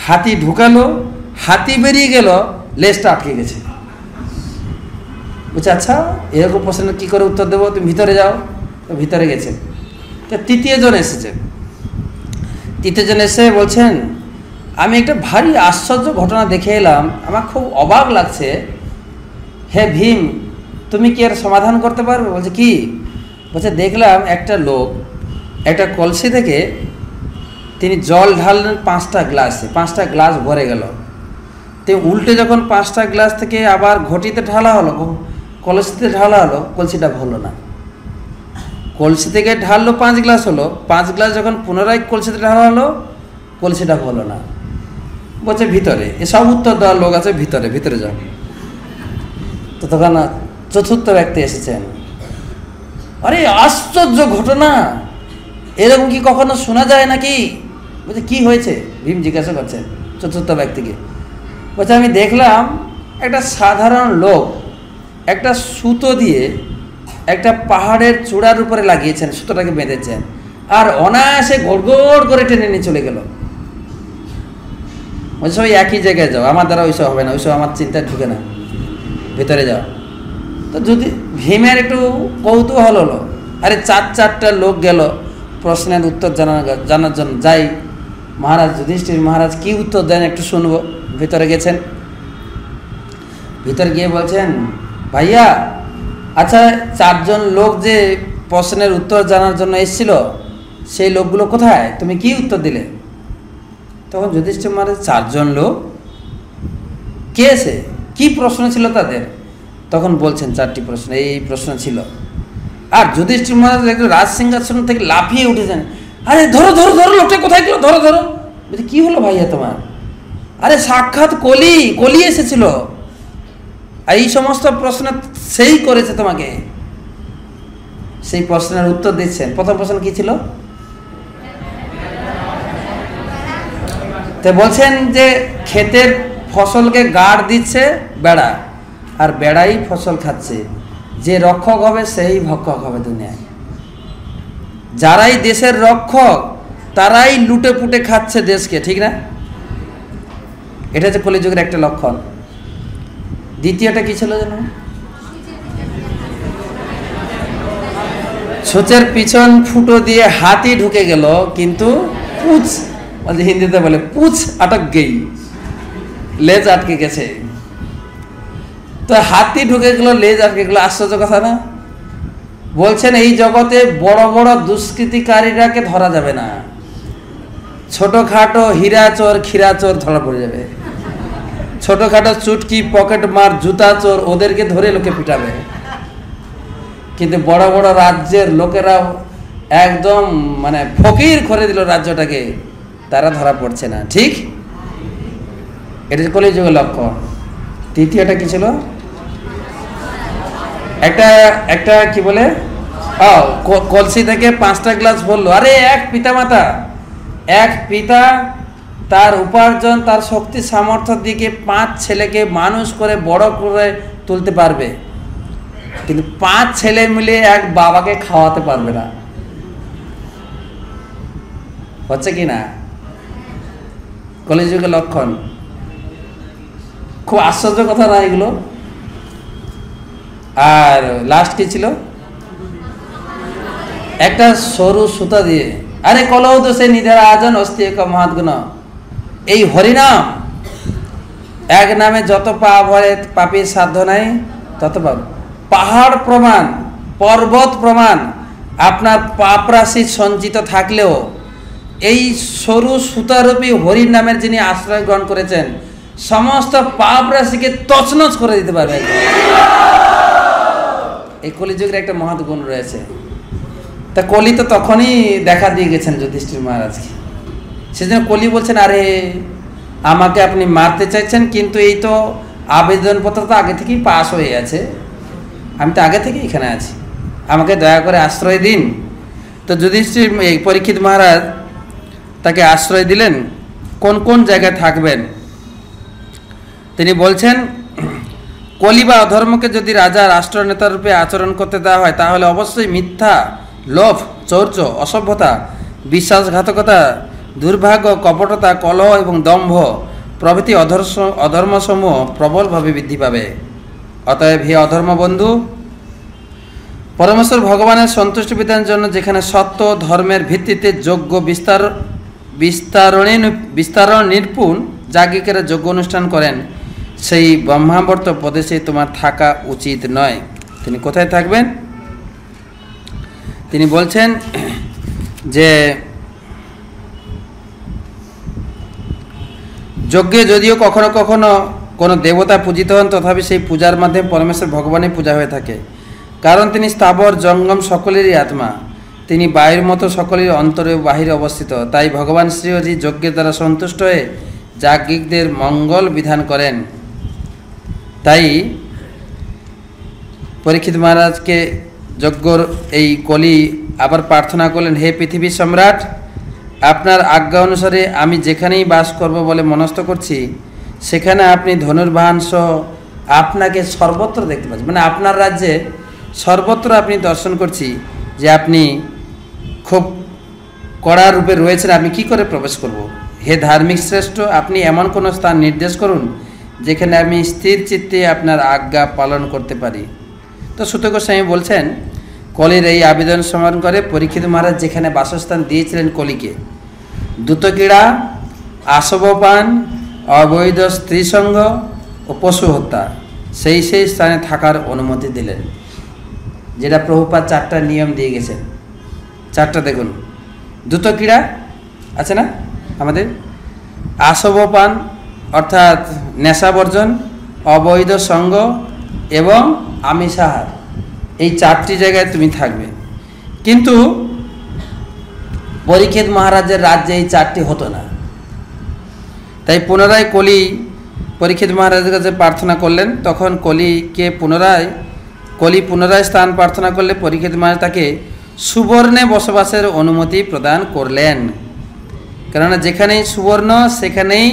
হাতি ঢুকালো, হাতি বেরিয়ে গেল, লেজটা আটকে গেছে। বলছে আচ্ছা এরকম প্রশ্নের কী করে উত্তর দেবো, তুমি ভিতরে যাও। তো ভিতরে গেছে। তো তৃতীয় জন এসেছে। তৃতীয় জন এসে বলছেন আমি একটা ভারী আশ্চর্য ঘটনা দেখে এলাম, আমার খুব অবাক লাগছে। হে ভীম, তুমি কি এর সমাধান করতে পারবে? বলছে কি? বলছে দেখলাম একটা লোক একটা কলসি থেকে তিনি জল ঢাললেন 5টা গ্লাসে, 5টা গ্লাস ভরে গেল। তো উল্টে যখন 5টা গ্লাস থেকে আবার ঘটিতে ঢালা হলো, কলসিতে ঢালা হলো, কলসিটা ভরলো না। কলসি থেকে ঢাললো 5 গ্লাস হলো, 5 গ্লাস যখন পুনরায় কলসিতে ঢালা হলো, কলসিটা হলো না। বলছে ভিতরে, এসব উত্তর দেওয়ার লোক আছে, ভিতরে ভিতরে যাও। তো তখন চতুর্থ ব্যক্তি এসেছেন। আরে আশ্চর্য ঘটনা, এরকম কি কখনো শোনা যায় নাকি? বলছে কি হয়েছে? ভীম জিজ্ঞাসা করছেন চতুর্থ ব্যক্তিকে। বলছে আমি দেখলাম একটা সাধারণ লোক একটা সুতো দিয়ে একটা পাহাড়ের চূড়ার উপরে লাগিয়েছেন, সুতোটাকে বেঁধেছেন, আর অনায়াসে গড়গড় করে টেনে নিয়ে চলে গেল। বলছে ওই একই জায়গায় যাও, আমার দ্বারা ওইসব হবে না, ওইসব আমার চিন্তায় ঢুকে না, ভেতরে যাও। তো যদি ভীমের একটু কৌতূহল হলো, আরে 4টা লোক গেল প্রশ্নের উত্তর জানার জন্য, যাই মহারাজ যুধিষ্ঠির মহারাজ কি উত্তর দেন একটু শুনবো। ভিতরে গেছেন। ভিতরে গিয়ে বলছেন ভাইয়া আচ্ছা 4 জন লোক যে প্রশ্নের উত্তর জানার জন্য এসেছিল, সেই লোকগুলো কোথায়? তুমি কি উত্তর দিলে? তখন যুধিষ্ঠির মহারাজ 4 জন লোক কে এসে কি প্রশ্ন ছিল তাদের? তখন বলছেন 4টি প্রশ্ন, এই প্রশ্ন ছিল। আর যুধিষ্ঠির মহারাজ একটু রাজ সিংহাসন থেকে লাফিয়ে উঠেছেন, আরে ধরো ধরো ধরো, লোকটা কোথায় গেল, ধরো ধরো। বলছে কি হলো ভাইয়া তোমার? আরে সাক্ষাৎ কলি এসেছিল, এই সমস্ত প্রশ্ন সেই করেছে তোমাকে। সেই প্রশ্নের উত্তর দিচ্ছেন। প্রথম প্রশ্ন কি ছিল? তো বলছেন যে ক্ষেতের ফসলকে গাড় দিচ্ছে বেড়া, আর বেড়াই ফসল খাচ্ছে, যে রক্ষক হবে সেই ভক্ষক হবে দুনিয়ায়। যারাই দেশের রক্ষক তারাই লুটে পুটে খাচ্ছে দেশকে, ঠিক না? এটা হচ্ছে কলিযুগের একটা লক্ষণ। দ্বিতীয়টা কি ছিল যেন? ছোচের পিছন ফুটো দিয়ে হাতি ঢুকে গেল, কিন্তু পুছ, হিন্দিতে বলে পুছ আটক গেই, লেজ আটকে গেছে। তো হাতি ঢুকে গেল, লেজ আটকে গেল, আশ্চর্য কথা না? বলছেন এই জগতে বড় বড় দুষ্কৃতিকারীরাকে ধরা যাবে না, ছোটখাটো হীরা চোর ক্ষীরা চোর ধরা পড়ে যাবে। ছোটখাটো চুটকি পকেট মার জুতা চোর ওদেরকে ধরে লোকে পিটাবে, কিন্তু বড় বড় রাজ্যের লোকেরা একদম মানে ফকির করে দিল রাজ্যটাকে, তারা ধরা পড়ছে না, ঠিক? এটা কলিযুগের লক্ষ্য। তৃতীয়টা কি ছিল? একটা কি বলে কলসি থেকে 5টা গ্লাস ভরলো। আরে এক পিতা তার উপার্জন, তার শক্তি সামর্থ্য দিকে 5 ছেলেকে মানুষ করে বড় করে তুলতে পারবে, কিন্তু 5 ছেলে মিলে এক বাবাকে খাওয়াতে পারবে না। হচ্ছে কি না? কলিযুগের লক্ষণ। খুব আশ্চর্য কথা না এগুলো? আর লাস্ট কি ছিল? একটা সরু সুতা দিয়ে, আরে কলৌ তো সে নিধার আজন অস্তি এক মহাৎগুণ, এই হরিনাম এক নামে যত পাপ হয় পাপীর সাধ্য নাই তত পাপ। পাহাড় প্রমাণ, পর্বত প্রমাণ, আপনার পাপ রাশি সঞ্চিত থাকলেও এই সরু সুতারূপী হরির নামের যিনি আশ্রয় গ্রহণ করেছেন, সমস্ত পাপ রাশিকে তছনছ করে দিতে পারবে। এই কলিযুগের একটা মহৎ গুণ রয়েছে। তা কলি তো তখনই দেখা দিয়ে গেছেন যুধিষ্ঠির মহারাজকে। সেজন্য কলি বলছেন, আরে আমাকে আপনি মারতে চাইছেন, কিন্তু এই তো আবেদনপত্র তো আগে থেকেই পাস হয়ে আছে, আমি তো আগে থেকেই এখানে আছি, আমাকে দয়া করে আশ্রয় দিন। তো যুধিষ্ঠির পরীক্ষিত মহারাজ তাকে আশ্রয় দিলেন। কোন কোন জায়গায় থাকবেন তিনি বলছেন, কলি বা অধর্মকে যদি রাজা রাষ্ট্রনেতা রূপে আচরণ করতে দেওয়া হয় তাহলে অবশ্যই মিথ্যা, লোভ, চৌর্য, অসভ্যতা, বিশ্বাসঘাতকতা, দুর্ভাগ্য, কপটতা, কলহ এবং দম্ভ প্রভৃতি অধর্মসমূহ প্রবলভাবে বৃদ্ধি পাবে। অতএব হে অধর্ম বন্ধু, পরমেশ্বর ভগবানের সন্তুষ্টি বিধানের জন্য যেখানে সত্য ধর্মের ভিত্তিতে যজ্ঞ বিস্তারণ নির্পুণ যাজ্ঞিকেরা যজ্ঞ অনুষ্ঠান করেন, সেই ব্রহ্মাবর্ত প্রদেশে তোমার থাকা উচিত নয়। তিনি কোথায় থাকবেন? তিনি বলছেন যে যজ্ঞে যদিও কখনো কখনো কোনো দেবতা পূজিত হন, তথাপি সেই পূজার মাধ্যমে পরমেশ্বর ভগবানের পূজা হয়ে থাকে। কারণ তিনি স্থাবর জঙ্গম সকলেরই আত্মা, তিনি বায়ুর মতো সকলের অন্তরে ও বাহিরে অবস্থিত। তাই ভগবান শ্রীহরি যজ্ঞের দ্বারা সন্তুষ্ট হয়ে যাজ্ঞিকদের মঙ্গল বিধান করেন। তাই পরীক্ষিত মহারাজকে যজ্ঞর এই কলি আবার প্রার্থনা করলেন, হে পৃথিবীর সম্রাট, আপনার আজ্ঞা অনুসারে আমি যেখানেই বাস করব বলে মনস্থ করছি, সেখানে আপনি ধনুর্বাহন সহ আপনাকে সর্বত্র দেখতে পাচ্ছি। মানে আপনার রাজ্যে সর্বত্র আপনি দর্শন করছি যে আপনি খুব কড়া রূপে রয়েছেন, আমি কি করে প্রবেশ করব? হে ধার্মিক শ্রেষ্ঠ, আপনি এমন কোনো স্থান নির্দেশ করুন যেখানে আমি স্থির চিত্তে আপনার আজ্ঞা পালন করতে পারি। তো সুত গোস্বামী বলছেন, কলির এই আবেদন স্মরণ করে পরীক্ষিত মহারাজ যেখানে বাসস্থান দিয়েছিলেন কলিকে, দ্রুতক্রীড়া, আসবপান, অবৈধ স্ত্রীসঙ্গ ও পশু হত্যা, সেই স্থানে থাকার অনুমতি দিলেন। যেটা প্রভুপাদ 4টা নিয়ম দিয়ে গেছেন। 4টা দেখুন, দ্রুতক্রীড়া আছে না আমাদের, আসবপান অর্থাৎ নেশা বর্জন, অবৈধ সঙ্গ এবং আমিষাহার, এই 4টি জায়গায় তুমি থাকবে। কিন্তু পরীক্ষিত মহারাজের রাজ্যে এই 4টি হতো না। তাই পুনরায় কলি পরীক্ষিত মহারাজের কাছে প্রার্থনা করলেন। তখন কলি পুনরায় স্থান প্রার্থনা করলে পরীক্ষিত মহারাজ তাকে সুবর্ণে বসবাসের অনুমতি প্রদান করলেন। কেননা যেখানেই সুবর্ণ সেখানেই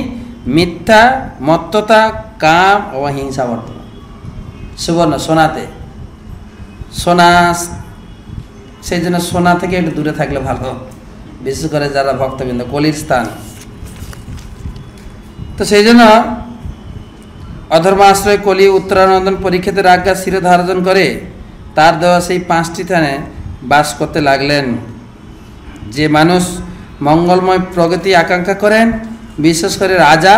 মিথ্যা, মত্ততা, কাম ও হিংসা বর্তমান। সুবর্ণ সোনাতে, সোনা, সেই জন্য সোনা থেকে একটু দূরে থাকলে ভালো, বিশেষ করে যারা ভক্তবৃন্দ, কলির স্থান। তো সেই জন্য অধর্মাশ্রয় কলি উত্তরানন্দন পরীক্ষিতের আজ্ঞা শিরোধার্জন করে তার দেওয়া সেই 5টি স্থানে বাস করতে লাগলেন। যে মানুষ মঙ্গলময় প্রগতি আকাঙ্ক্ষা করেন, বিশেষ করে রাজা,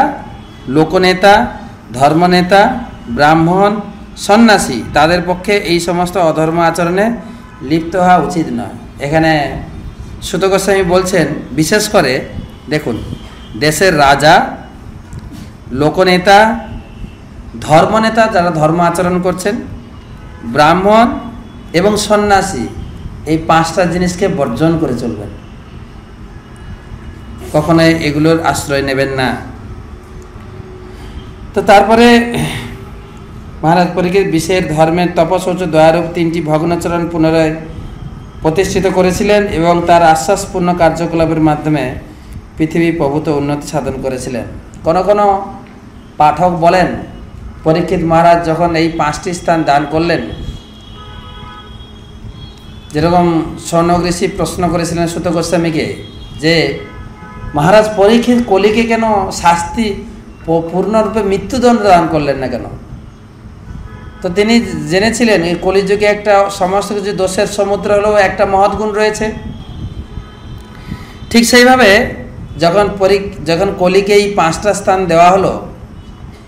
লোকনেতা, ধর্মনেতা, ব্রাহ্মণ, সন্ন্যাসী, তাদের পক্ষে এই সমস্ত অধর্ম আচরণে লিপ্ত হওয়া উচিত নয়। এখানে সুত গোস্বামী বলছেন, বিশেষ করে দেখুন, দেশের রাজা, লোকনেতা, ধর্মনেতা যারা ধর্ম আচরণ করছেন, ব্রাহ্মণ এবং সন্ন্যাসী, এই 5টা জিনিসকে বর্জন করে চলবেন। কখনোই এগুলোর আশ্রয় নেবেন না। তো তারপরে মহারাজ পরীক্ষিত বিশেষ ধর্মের তপশৌচ দয়ারূপ 3টি ভগ্নাচরণ পুনরায় প্রতিষ্ঠিত করেছিলেন এবং তার আশ্বাসপূর্ণ কার্যকলাপের মাধ্যমে পৃথিবী প্রভূত উন্নতি সাধন করেছিলেন। কোনো কোনো পাঠক বলেন, পরীক্ষিত মহারাজ যখন এই 5টি স্থান দান করলেন, যেরকম শৌনক ঋষি প্রশ্ন করেছিলেন সুত গোস্বামীকে যে মহারাজ পরীক্ষিত কলিকে কেন শাস্তি পূর্ণরূপে মৃত্যুদণ্ড দান করলেন না কেন? তো তিনি জেনেছিলেন এই কলিযুগে একটা সমস্ত কিছু দোষের সমুদ্র হলেও একটা মহৎ গুণ রয়েছে। ঠিক সেইভাবে যখন কলিকে এই 5টা স্থান দেওয়া হলো,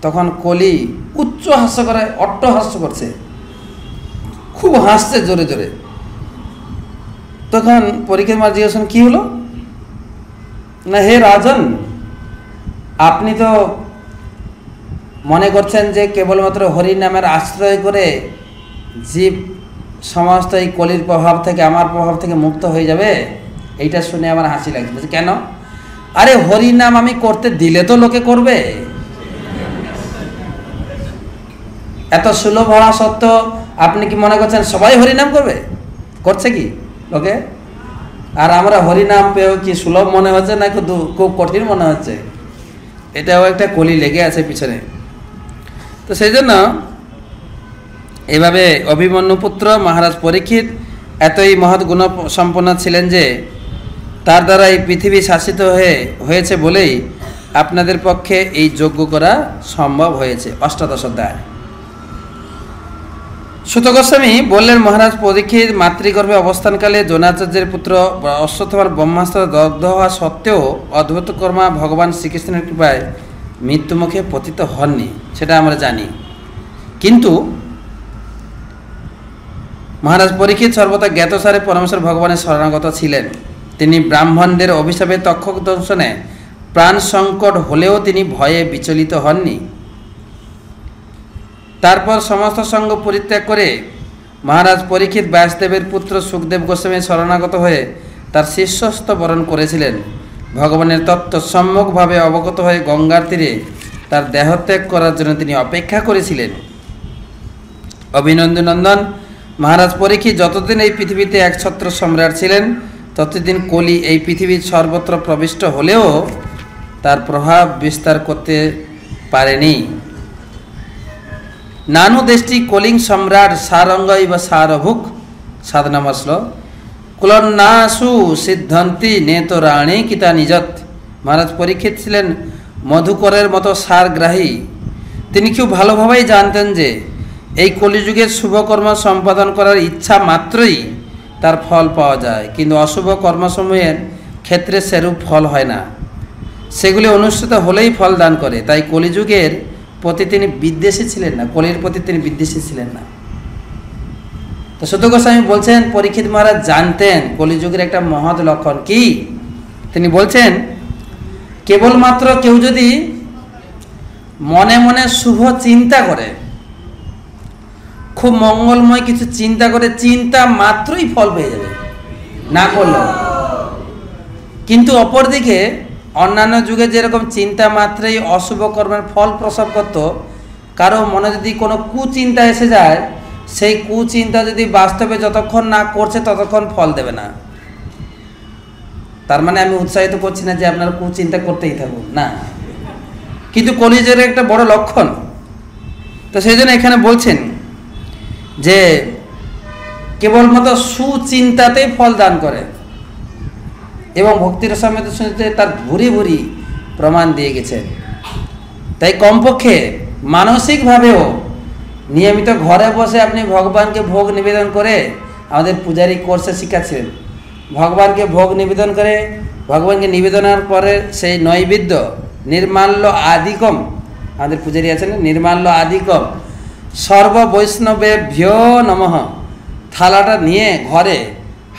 তখন কলি উচ্চ হাস্য করে, অট্টহাস্য করছে, খুব হাসছে জোরে জোরে। তখন পরীক্ষিত মহারাজ জিজ্ঞাসা, কি হলো? না, হে রাজন, আপনি তো মনে করছেন যে কেবলমাত্র হরি নামের আশ্রয় করে জীব সমস্ত এই কলির প্রভাব থেকে, আমার প্রভাব থেকে মুক্ত হয়ে যাবে। এইটা শুনে আমার হাসি লাগছে। কেন? আরে হরি নাম আমি করতে দিলে তো লোকে করবে। এত সুলভ হওয়া সত্ত্বেও আপনি কি মনে করছেন সবাই হরিনাম করবে? করছে কি লোকে? আর আমরা হরিনাম পেয়েও কি সুলভ মনে হচ্ছে না খুব কঠিন মনে হচ্ছে? এটাও একটা কলি লেগে আছে পিছনে। তো সেই জন্য এভাবে অভিমন্যু পুত্র মহারাজ পরীক্ষিত এতই মহৎ গুণ সম্পন্ন ছিলেন যে তার দ্বারা এই পৃথিবী শাসিত হয়েছে বলেই আপনাদের পক্ষে এই যজ্ঞ করা সম্ভব হয়েছে। 18 অধ্যায়। সুত গোস্বামী বললেন, মহারাজ পরীক্ষিত মাতৃগর্ভে অবস্থানকালে জোনাচার্যের পুত্র অশ্বত্থামার ব্রহ্মাস্ত্র দগ্ধ হওয়া সত্ত্বেও অদ্ভুত কর্মা ভগবান শ্রীকৃষ্ণের কৃপায় মৃত্যুমুখে পতিত হননি, সেটা আমরা জানি। কিন্তু মহারাজ পরীক্ষিত সর্বদা জ্ঞাতসারে পরমেশ্বর ভগবানের শরণাগত ছিলেন। তিনি ব্রাহ্মণদের অভিশাপে তক্ষক দংশনে প্রাণ সংকট হলেও তিনি ভয়ে বিচলিত হননি। তারপর সমস্ত সঙ্গ পরিত্যাগ করে মহারাজ পরীক্ষিত ব্যাসদেবের পুত্র সুখদেব গোস্বামীর শরণাগত হয়ে তার শিষ্যস্ত বরণ করেছিলেন। ভগবানের তত্ত্ব সম্যকভাবে অবগত হয়ে গঙ্গার তীরে তার দেহত্যাগ করার জন্য তিনি অপেক্ষা করেছিলেন। অভিনন্দনন্দন মহারাজ পরীক্ষিত যতদিন এই পৃথিবীতে একছত্র সম্রাট ছিলেন ততদিন কলি এই পৃথিবীর সর্বত্র প্রবিষ্ট হলেও তার প্রভাব বিস্তার করতে পারেনি। নানু দেশটি কলিং সম্রাট সারঙ্গই বা সারভুক 7 নম্বর শ্লোক। কুলন্নাসু সিদ্ধন্তি নেতরাণী কিতা নিজত। মহারাজ পরীক্ষিত ছিলেন মধুকরের মতো সারগ্রাহী। তিনি খুব ভালোভাবেই জানতেন যে এই কলিযুগের শুভকর্ম সম্পাদন করার ইচ্ছা মাত্রই তার ফল পাওয়া যায়, কিন্তু অশুভ কর্মসমূহের ক্ষেত্রে সেরূপ ফল হয় না, সেগুলি অনুষ্ঠিত হলেই ফল দান করে। তাই কলিযুগের প্রতি তিনি বিদ্বেষী ছিলেন না, কলির প্রতি তিনি বিদ্বেষী ছিলেন না। তো সুত গোস্বামী বলছেন পরীক্ষিত মহারাজ জানতেন কলিযুগের একটা মহৎ লক্ষণ কি। তিনি বলছেন, কেবলমাত্র কেউ যদি মনে মনে শুভ চিন্তা করে, খুব মঙ্গলময় কিছু চিন্তা করে, চিন্তা মাত্রই ফল পেয়ে যাবে, না করলেও। কিন্তু অপরদিকে অন্যান্য যুগে যেরকম চিন্তা মাত্রই অশুভ কর্মের ফল প্রসব করত, কারো মনে যদি কোনো কুচিন্তা এসে যায়, সেই কুচিন্তা যদি বাস্তবে যতক্ষণ না করছে ততক্ষণ ফল দেবে না। তার মানে আমি উৎসাহিত করছি না যে আপনারা কুচিন্তা করতেই থাকুন, না, কিন্তু কলিযুগের একটা বড় লক্ষণ। তো সেই জন্য এখানে বলছেন যে কেবলমাত্র সুচিন্তাতেই ফল দান করে, এবং ভক্তির সমেত শুনতে তার ভুরি ভুরি প্রমাণ দিয়ে গেছেন। তাই কমপক্ষে মানসিকভাবেও নিয়মিত ঘরে বসে আপনি ভগবানকে ভোগ নিবেদন করে, আমাদের পূজারী কোর্সে শিখাচ্ছেন, ভগবানকে ভোগ নিবেদন করে, ভগবানকে নিবেদনের পরে সেই নৈবেদ্য নির্মাল্য আদিকম, আমাদের পূজারী আছেন নির্মাল্য আদিকম সর্ববৈষ্ণবে ভ্যো নমঃ, থালাটা নিয়ে ঘরে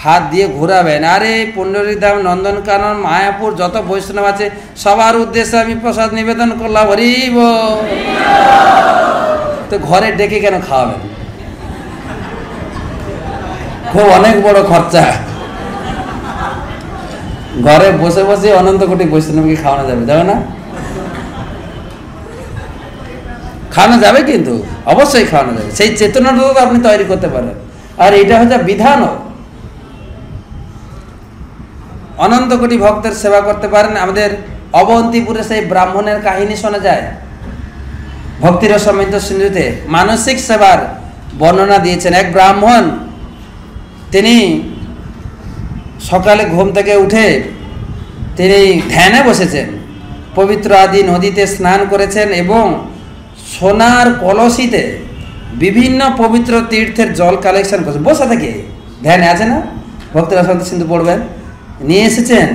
হাত দিয়ে ঘোরাবেন। আরে পুণ্ডরীধাম, নন্দনকানন, মায়াপুর যত বৈষ্ণব আছে সবার উদ্দেশ্যে আমি প্রসাদ নিবেদন করলাম, হরিব। তো ঘরে ডেকে কেন খাওয়াবেন? খুব অনেক বড় খরচা। ঘরে বসে বসে অনন্ত কোটি বৈষ্ণবকে খাওয়ানো যাবে, যাবে না? খাওয়ানো যাবে, কিন্তু অবশ্যই খাওয়ানো যাবে। সেই চেতনাটা তো আপনি তৈরি করতে পারেন। আর এটা হচ্ছে বিধানও, অনন্ত কোটি ভক্তের সেবা করতে পারেন। আমাদের অবন্তিপুরে সেই ব্রাহ্মণের কাহিনী শোনা যায়, ভক্তির সমৃদ্ধ সিন্ধুতে মানসিক সেবার বর্ণনা দিয়েছেন। এক ব্রাহ্মণ, তিনি সকালে ঘুম থেকে উঠে তিনি ধ্যানে বসেছেন, পবিত্র আদি নদীতে স্নান করেছেন এবং সোনার কলসিতে বিভিন্ন পবিত্র তীর্থের জল কালেকশন করেছেন। বসে থেকে ধ্যানে আছে না, ভক্তির সমৃদ্ধ সিন্ধু পড়বেন, নিয়ে এসেছেন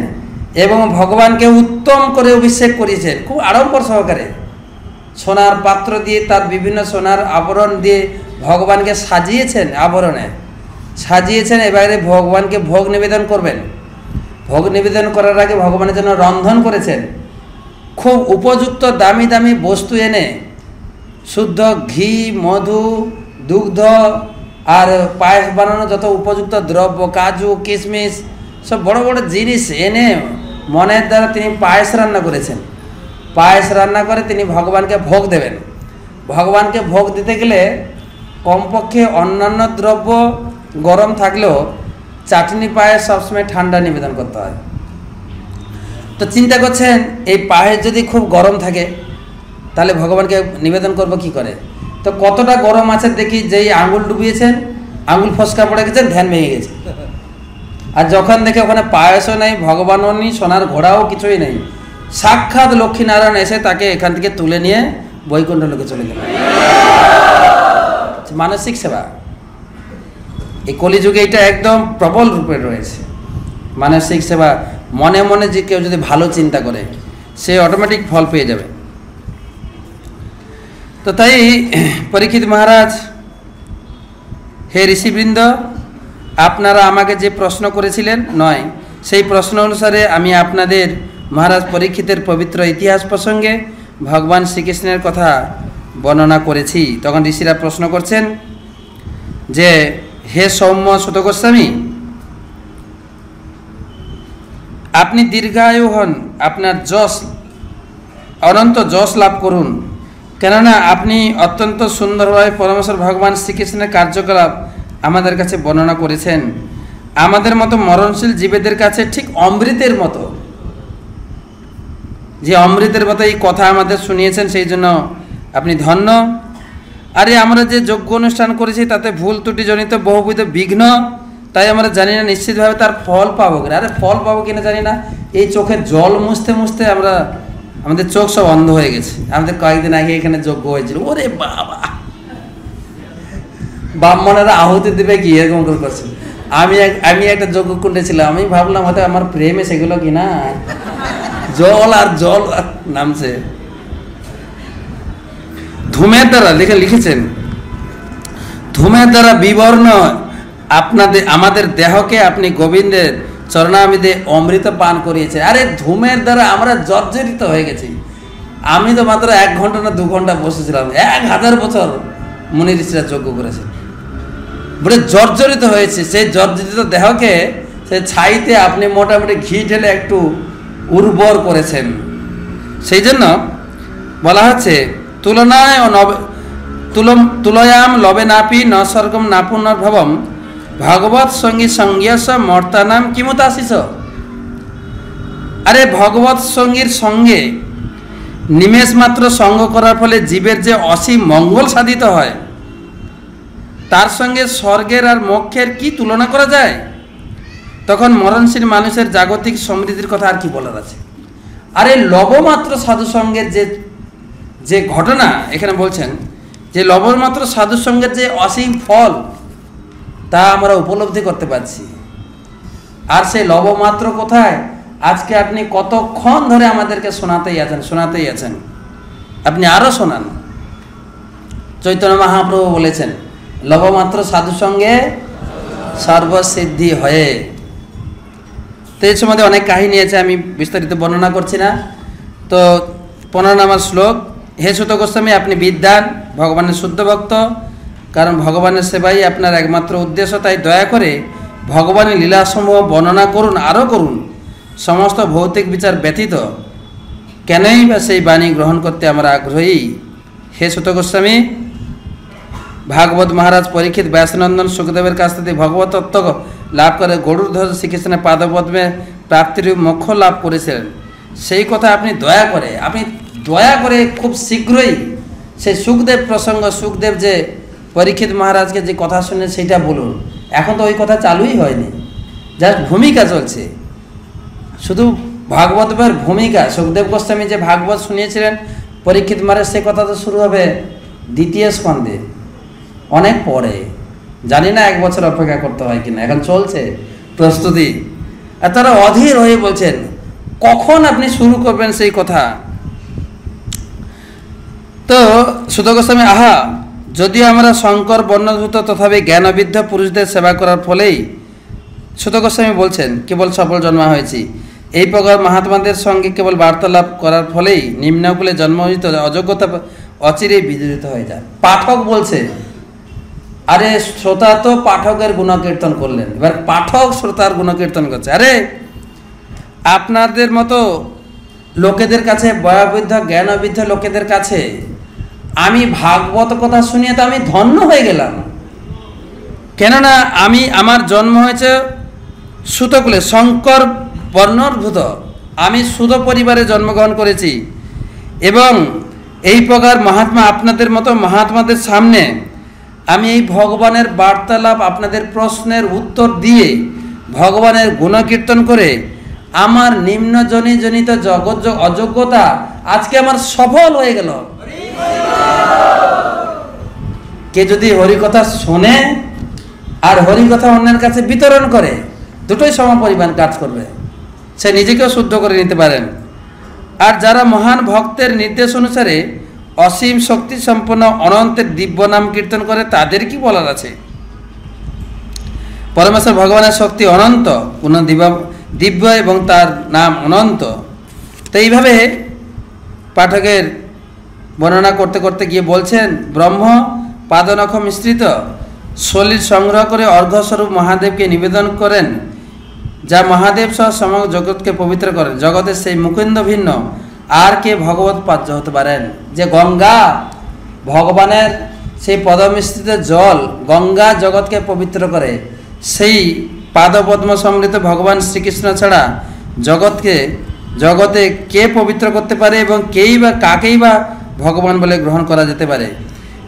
এবং ভগবানকে উত্তম করে অভিষেক করিয়েছেন, খুব আড়ম্বর সহকারে। সোনার পাত্র দিয়ে তার বিভিন্ন সোনার আবরণ দিয়ে ভগবানকে সাজিয়েছেন, আবরণে সাজিয়েছেন। এবারে ভগবানকে ভোগ নিবেদন করবেন। ভোগ নিবেদন করার আগে ভগবানের জন্য রন্ধন করেছেন। খুব উপযুক্ত দামি দামি বস্তু এনে, শুদ্ধ ঘি, মধু, দুগ্ধ আর পায়েস বানানো যত উপযুক্ত দ্রব্য, কাজু, কিশমিশ, সব বড় বড় জিনিস এনে মনের দ্বারা তিনি পায়েস রান্না করেছেন। পায়েস রান্না করে তিনি ভগবানকে ভোগ দেবেন। ভগবানকে ভোগ দিতে গেলে কমপক্ষে অন্যান্য দ্রব্য গরম থাকলেও চাটনি পায়েস সবসময় ঠান্ডা নিবেদন করতে হয়। তো চিন্তা করছেন, এই পায়েস যদি খুব গরম থাকে তাহলে ভগবানকে নিবেদন করব কি করে? তো কতটা গরম আছে দেখি, যেই আঙুল ডুবিয়েছেন আঙুল ফসকা পড়ে গেছেন, ধ্যান ভেঙে গেছে। আর যখন দেখে ওখানে পায়েসও নেই, ভগবানও নেই, সোনার ঘোড়াও কিছুই নেই, সাক্ষাৎ লক্ষ্মীনারায়ণ এসে তাকে এখান থেকে তুলে নিয়ে বৈকুণ্ঠ লোকে চলে গেল। মানসিক সেবা এই কলিযুগে এটা একদম প্রবল রূপে রয়েছে। মানসিক সেবা মনে মনে যে কেউ যদি ভালো চিন্তা করে সে অটোমেটিক ফল পেয়ে যাবে। তো তাই পরীক্ষিত মহারাজ, হে ঋষিবৃন্দ, আপনারা আমাকে যে প্রশ্ন করেছিলেন নয়, সেই প্রশ্ন অনুসারে আমি আপনাদের মহারাজ পরীক্ষিতের পবিত্র ইতিহাস প্রসঙ্গে ভগবান শ্রীকৃষ্ণের কথা বর্ণনা করেছি। তখন ঋষিরা প্রশ্ন করছেন যে, হে সৌম্য সুত গোস্বামী, আপনি দীর্ঘায়ু হন, আপনার যশ অনন্ত যশ লাভ করুন, কেননা আপনি অত্যন্ত সুন্দরভাবে পরমেশ্বর ভগবান শ্রীকৃষ্ণের কার্যকলাপ আমাদের কাছে বর্ণনা করেছেন। আমাদের মতো মরণশীল জীবেদের কাছে ঠিক অমৃতের মতো, যে অমৃতের মতো এই কথা আমাদের শুনিয়েছেন, সেই জন্য আপনি ধন্য। আরে আমরা যে যজ্ঞ অনুষ্ঠান করেছি তাতে ভুল ত্রুটি জনিত বহুবিধ বিঘ্ন, তাই আমরা জানি না নিশ্চিতভাবে তার ফল পাবো কিনা। আরে ফল পাবো কিনা জানি না, এই চোখের জল মুছতে মুছতে আমাদের চোখ সব অন্ধ হয়ে গেছে। আমাদের কয়েকদিন আগে এখানে যজ্ঞ হয়েছিল, ওরে বাবা, ব্রাহ্মণেরা আহুতি দিবে কি এরকম করছে। আমি একটা যজ্ঞ কুণ্ডে ছিলাম, আমি ভাবলাম হয়তো আমার প্রেমে সেগুলো কিনা, জল আর জল নামছে। ধূমের দ্বারা লিখেছেন, ধূমের দ্বারা বিবর্ণ আমাদের দেহকে আপনি গোবিন্দের চরণামৃতে অমৃত পান করিয়েছে। আরে ধূমের দ্বারা আমরা জর্জরিত হয়ে গেছি। আমি তো মাত্র 1 ঘন্টা না 2 ঘন্টা বসেছিলাম, 1000 বছর মুনি ঋষিরা যজ্ঞ করেছে, বলে জর্জরিত হয়েছে। সেই জর্জরিত দেহকে সেই ছাইতে আপনি মোটামুটি ঘি ঢেলে একটু উর্বর করেছেন। সেই জন্য বলা হচ্ছে, তুলনায় তুলয়াম লবে নাপি ন স্বর্গম না পুনর্ভবম ভগবৎ সঙ্গী সঙ্গীয়স মর্তানাম কিমুতাশিস। আরে ভগবৎ সঙ্গীর সঙ্গে নিমেষ মাত্র সঙ্গ করার ফলে জীবের যে অসীম মঙ্গল সাধিত হয়, তার সঙ্গে স্বর্গের আর মোক্ষের কি তুলনা করা যায়? তখন মরণশীল মানুষের জাগতিক সমৃদ্ধির কথা আর কি বলার আছে। আরে লবমাত্র সাধুসঙ্গের যে ঘটনা এখানে বলছেন, যে লবমাত্র সাধুসঙ্গের যে অসীম ফল তা আমরা উপলব্ধি করতে পারছি। আর সেই লবমাত্র কোথায়? আজকে আপনি কতক্ষণ ধরে আমাদেরকে শোনাতেই আছেন। আপনি আরও শোনান। চৈতন্য মহাপ্রভু বলেছেন, লবমাত্র সাধুসঙ্গে সর্বসিদ্ধি হয়ে। তো এর সম্বন্ধে অনেক কাহিনী আছে, আমি বিস্তারিত বর্ণনা করছি না। তো 15 নম্বর শ্লোক, হে সুত গোস্বামী, আপনি বিদ্বান, ভগবানের শুদ্ধ ভক্ত, কারণ ভগবানের সেবাই আপনার একমাত্র উদ্দেশ্য। তাই দয়া করে ভগবানের লীলাসমূহ বর্ণনা করুন, আরও করুন। সমস্ত ভৌতিক বিচার ব্যতীত কেনই বা সেই বাণী গ্রহণ করতে আমরা আগ্রহী। হে সুত গোস্বামী, ভাগবত মহারাজ পরীক্ষিত ব্যাসনন্দন সুখদেবের কাছ থেকে ভগবত তত্ত্ব লাভ করে গরুড়ধ্বজ শ্রীকৃষ্ণের পাদপদ্মে প্রাপ্তিরূপ মোক্ষ লাভ করেছিলেন। সেই কথা আপনি দয়া করে খুব শীঘ্রই সেই সুখদেব প্রসঙ্গ, সুখদেব যে পরীক্ষিত মহারাজকে যে কথা শুনে সেইটা বলুন। এখন তো ওই কথা চালুই হয়নি, জাস্ট ভূমিকা চলছে, শুধু ভাগবতের ভূমিকা। সুখদেব গোস্বামী যে ভাগবত শুনিয়েছিলেন পরীক্ষিত মহারাজ, সে কথা তো শুরু হবে 2য় স্কন্ধে, অনেক পরে। জানি না 1 বছর অপেক্ষা করতে হয় কিনা, এখন চলছে প্রস্তুতি। আর তারা অধীর হয়ে বলছেন কখন আপনি শুরু করবেন সেই কথা। তো সুত গোস্বামী, যদিও আমরা শঙ্কর বর্ণভূত তথাপি জ্ঞানবিদ্ধ পুরুষদের সেবা করার ফলেই, সুত গোস্বামী বলছেন, কেবল সফল জন্মা হয়েছি। এই প্রকার মহাত্মাদের সঙ্গে কেবল বার্তালাপ করার ফলেই নিম্নকুলে জন্মহিত অযোগ্যতা অচিরেই বিদূরিত হয়ে যায়। পাঠক বলছে, আরে শ্রোতা তো পাঠকের গুণকীর্তন করলেন, এবার পাঠক শ্রোতার গুণকীর্তন করছে। আরে আপনাদের মতো লোকেদের কাছে, বয়োবৃদ্ধ জ্ঞানবৃদ্ধ লোকেদের কাছে আমি ভাগবত কথা শুনিয়ে তো আমি ধন্য হয়ে গেলাম। কেননা আমার জন্ম হয়েছে সুতকুলে, শঙ্কর বর্ণভূত, আমি সুত পরিবারে জন্মগ্রহণ করেছি এবং এই প্রকার মহাত্মা আপনাদের মতো মহাত্মাদের সামনে আমি এই ভগবানের বার্তালাপ, আপনাদের প্রশ্নের উত্তর দিয়ে ভগবানের গুণকীর্তন করে আমার নিম্নজনিত জগৎ অযোগ্যতা আজকে আমার সফল হয়ে গেল। কে যদি হরিকথা শোনে আর হরিকথা অন্যের কাছে বিতরণ করে, দুটোই সমপরিমাণ কাজ করবে, সে নিজেকেও শুদ্ধ করে নিতে পারেন। আর যারা মহান ভক্তের নির্দেশ অনুসারে অসীম শক্তি সম্পন্ন অনন্তের দিব্য নাম কীর্তন করে, তাদের কি বলার আছে? পরমেশ্বর ভগবানের শক্তি অনন্ত, পূর্ণ দিব্য এবং তার নাম অনন্ত। তো এইভাবে পাঠকের বর্ণনা করতে করতে গিয়ে বলছেন, ব্রহ্ম পাদনখ মিশ্রিত শরীর সংগ্রহ করে অর্ঘ্যস্বরূপ মহাদেবকে নিবেদন করেন, যা মহাদেব সহ সমগ্র জগৎকে পবিত্র করেন। জগতের সেই মুকুন্দ ভিন্ন আর কে ভগবত পাহ্য হতে পারেন? যে গঙ্গা, ভগবানের সেই পদমিশ্রিত জল, গঙ্গা জগৎকে পবিত্র করে, সেই পাদপদ্ম সমৃত ভগবান শ্রীকৃষ্ণ ছাড়া জগতে কে পবিত্র করতে পারে এবং কাকেই বা ভগবান বলে গ্রহণ করা যেতে পারে?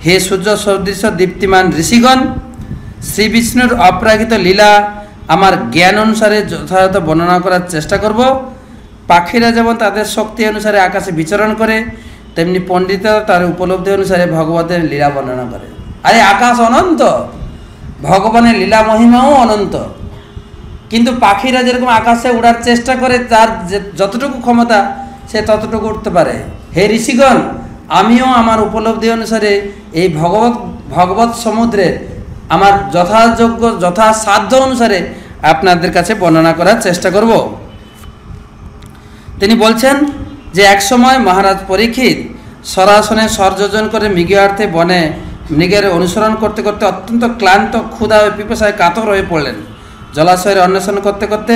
হে সূর্য সদৃশ দীপ্তিমান ঋষিগণ, শ্রী বিষ্ণুর অপ্রাকৃত লীলা আমার জ্ঞান অনুসারে যথাযথ বর্ণনা করার চেষ্টা করব। পাখিরা যেমন তাদের শক্তি অনুসারে আকাশে বিচরণ করে, তেমনি পণ্ডিতরা তার উপলব্ধি অনুসারে ভগবতের লীলা বর্ণনা করে। আরে আকাশ অনন্ত, ভগবানের লীলা মহিমাও অনন্ত, কিন্তু পাখিরা যেরকম আকাশে উড়ার চেষ্টা করে, তার যতটুকু ক্ষমতা সে ততটুকু উঠতে পারে। হে ঋষিগণ, আমিও আমার উপলব্ধি অনুসারে এই ভগবত সমুদ্রের আমার যথাযোগ্য যথাসাধ্য অনুসারে আপনাদের কাছে বর্ণনা করার চেষ্টা করব। তিনি বলছেন যে একসময় মহারাজ পরীক্ষিত সরাসনে স্বরযোজন করে মৃগয়ার্থে বনে মৃগের অনুসরণ করতে করতে অত্যন্ত ক্লান্ত, ক্ষুধা ও পিপাসায় কাতর হয়ে পড়লেন। জলাশয়ের অন্বেষণ করতে করতে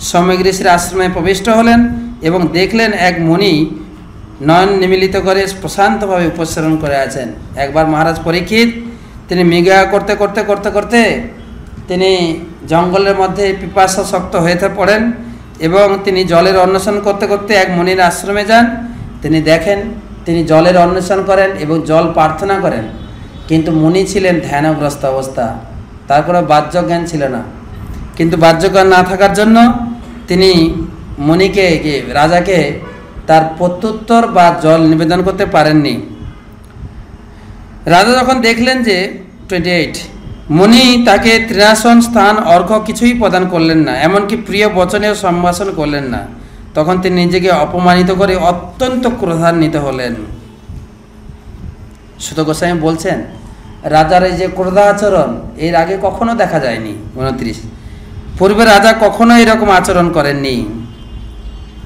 সম্যক ঋষির আশ্রমে প্রবিষ্ট হলেন এবং দেখলেন এক মুনি নয়ন নিমিলিত করে প্রশান্তভাবে উপসরণ করে আছেন। একবার মহারাজ পরীক্ষিত তিনি মৃগয়া করতে করতে করতে করতে তিনি জঙ্গলের মধ্যে পিপাসাসক্ত হয়ে পড়েন এবং তিনি জলের অন্বেষণ করতে করতে এক মুনির আশ্রমে যান। তিনি দেখেন তিনি জলের অন্বেষণ করেন এবং জল প্রার্থনা করেন, কিন্তু মুনি ছিলেন ধ্যানগ্রস্ত অবস্থা, তার কোনো বাহ্যজ্ঞান ছিল না। কিন্তু বাহ্যজ্ঞান না থাকার জন্য তিনি রাজাকে তার প্রত্যুত্তর বা জল নিবেদন করতে পারেননি। রাজা যখন দেখলেন যে 28 মুনি তাকে তৃণাসন স্থান অর্ঘ্য কিছুই প্রদান করলেন না, এমনকি প্রিয় বচনেও সম্ভাষণ করলেন না, তখন তিনি নিজেকে অপমানিত করে অত্যন্ত ক্রোধান্বিত হলেন। সুত গোস্বামী বলছেন, রাজার এই যে ক্রোধাচরণ এর আগে কখনো দেখা যায়নি। 29 পূর্বে রাজা কখনো এরকম আচরণ করেননি।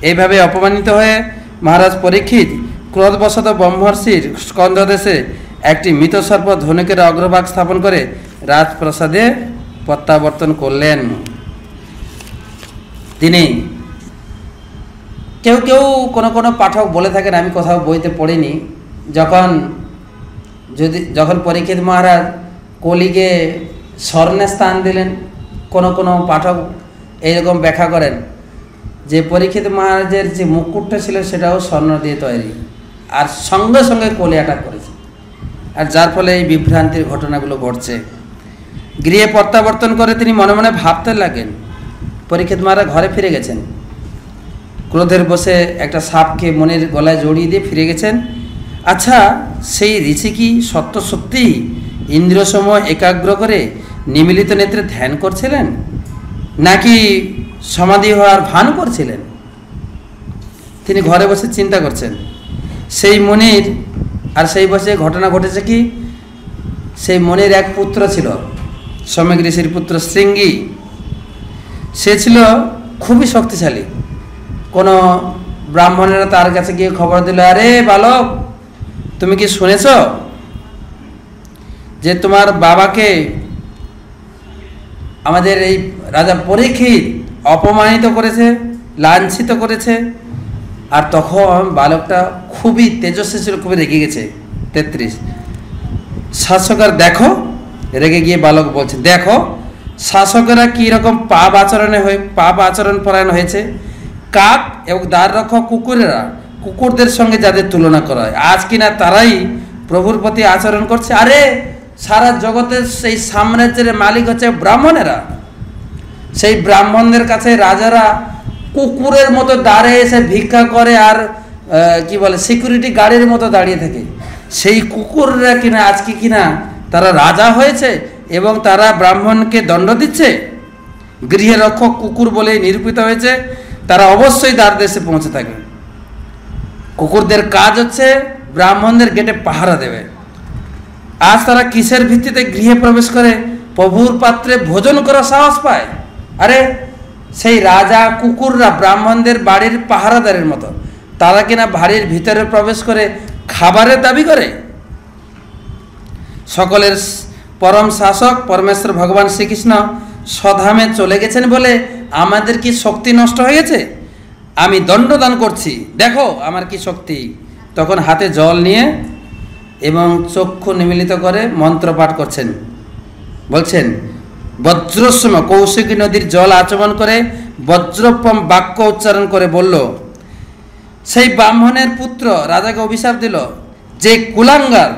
এইভাবে অপমানিত হয়ে মহারাজ পরীক্ষিত ক্রোধবশত ব্রহ্মর্ষির স্কন্ধদেশে একটি মৃতসর্প ধনুকের অগ্রভাগ স্থাপন করে রাজপ্রাসাদে প্রত্যাবর্তন করলেন। তিনি কেউ কোনো পাঠক বলে থাকেন, আমি কোথাও বইতে পড়িনি, যখন পরীক্ষিত মহারাজ কলিকে স্বর্ণে স্থান দিলেন, কোনো পাঠক এইরকম ব্যাখ্যা করেন যে পরীক্ষিত মহারাজের যে মুকুটটা ছিল সেটাও স্বর্ণ দিয়ে তৈরি, আর সঙ্গে সঙ্গে কলি অ্যাটাক করেছে, আর যার ফলে এই বিভ্রান্তির ঘটনাগুলো ঘটছে। গৃহে প্রত্যাবর্তন করে তিনি মনে মনে ভাবতে লাগেন, পরীক্ষিত মহারাজ ঘরে ফিরে গেছেন, ক্রোধের বসে একটা সাপকে মনের গলায় জড়িয়ে দিয়ে ফিরে গেছেন। আচ্ছা, সেই ঋষি কি সত্যি ইন্দ্রিয়সমূহ একাগ্র করে নিমিলিত নেত্রে ধ্যান করছিলেন, নাকি সমাধি হওয়ার ভান করছিলেন? তিনি ঘরে বসে চিন্তা করছেন। সেই মুনির আর সেই বসে ঘটনা ঘটেছে কি, সেই মুনির এক পুত্র ছিল, সম্যক ঋষির পুত্র শৃঙ্গী। সে ছিল খুবই শক্তিশালী। কোনো ব্রাহ্মণেরা তার কাছে গিয়ে খবর দিল, আরে বালক, তুমি কি শুনেছ যে তোমার বাবাকে আমাদের এই রাজা পরীক্ষিত অপমানিত করেছে, লাঞ্ছিত করেছে? আর তখন বালকটা খুবই তেজস্বী ছিল, খুবই রেগে গেছে। 33 শাসকের দেখো, রেগে গিয়ে বালক বলছে, দেখো শাসকেরা কীরকম পাপ আচরণ পরায়ণ হয়েছে। কাক এবং দ্বার রক্ষক কুকুরেরা কুকুরদের সঙ্গে যাদের তুলনা করা হয়, আজ কিনা তারাই প্রভুর প্রতি আচরণ করছে। আরে সারা জগতের সেই সাম্রাজ্যের মালিক হচ্ছে ব্রাহ্মণেরা। সেই ব্রাহ্মণদের কাছে রাজারা কুকুরের মতো দাঁড়ে এসে ভিক্ষা করে, আর কি বলে সিকিউরিটি গার্ডের মতো দাঁড়িয়ে থাকে। সেই কুকুররা কিনা আজকে কিনা তারা রাজা হয়েছে এবং তারা ব্রাহ্মণকে দণ্ড দিচ্ছে। গৃহে রক্ষক কুকুর বলে নিরূপিত হয়েছে, তারা অবশ্যই দ্বার দেশে পৌঁছে থাকে। কুকুরদের কাজ হচ্ছে ব্রাহ্মণদের গেটে পাহারা দেবে। আজ তারা কিসের ভিত্তিতে গৃহে প্রবেশ করে প্রভুর পাত্রে ভোজন করার সাহস পায়? আরে সেই রাজা কুকুররা ব্রাহ্মণদের বাড়ির পাহারাদারের মতো, তারা কিনা বাড়ির ভিতরে প্রবেশ করে খাবারের দাবি করে। সকলের পরম শাসক পরমেশ্বর ভগবান শ্রীকৃষ্ণ স্বধামে চলে গেছেন বলে আমাদের কি শক্তি নষ্ট হয়ে গেছে? আমি দণ্ডদান করছি, দেখো আমার কি শক্তি। তখন হাতে জল নিয়ে এবং চক্ষু নিমিলিত করে মন্ত্র পাঠ করছেন। বলছেন, বজ্রসম কৌশিকী নদীর জল আচমন করে বজ্রপম বাক্য উচ্চারণ করে বলল, সেই ব্রাহ্মণের পুত্র রাজাকে অভিশাপ দিল, যে কুলাঙ্গার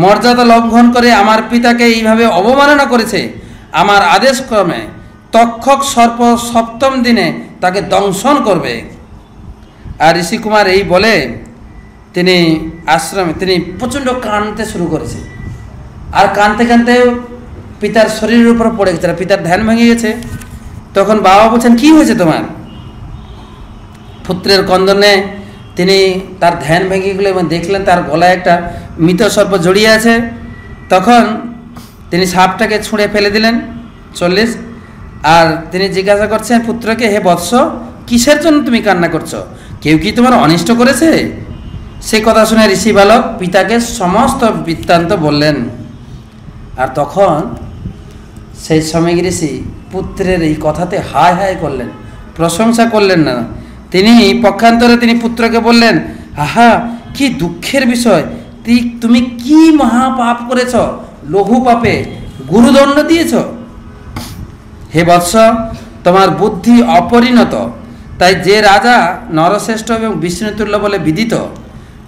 মর্যাদা লঙ্ঘন করে আমার পিতাকে এইভাবে অবমাননা করেছে, আমার আদেশ ক্রমে তক্ষক সর্প সপ্তম দিনে তাকে দংশন করবে। আর ঋষিকুমার এই বলে তিনি আশ্রমে তিনি প্রচণ্ড কাঁদতে শুরু করেছে। আর কাঁদতে কাঁদতে পিতার শরীরের উপর পড়ে গেছে, পিতার ধ্যান ভেঙে গেছে। তখন বাবা বলছেন, কি হয়েছে তোমার? পুত্রের কন্দনে তিনি তার ধ্যান ভেঙে গেল এবং দেখলেন তার গলায় একটা মৃত সর্প জড়িয়ে আছে। তখন তিনি সাপটাকে ছুঁড়ে ফেলে দিলেন 40। আর তিনি জিজ্ঞাসা করছেন পুত্রকে, হে বৎস, কিসের জন্য তুমি কান্না করছো? কেউ কি তোমার অনিষ্ট করেছে? সে কথা শুনে ঋষি বালক পিতাকে সমস্ত বৃত্তান্ত বললেন। আর তখন সেই সময় ঋষি পুত্রের এই কথাতে হায় হায় করলেন, প্রশংসা করলেন না। তিনি পক্ষান্তরে তিনি পুত্রকে বললেন, আহা কি দুঃখের বিষয়, তুমি কি মহাপাপ করেছ, লঘু পাপে গুরুদণ্ড দিয়েছ। হে বৎস, তোমার বুদ্ধি অপরিণত, তাই যে রাজা নরশ্রেষ্ঠ এবং বিষ্ণুতুল্য বলে বিদিত,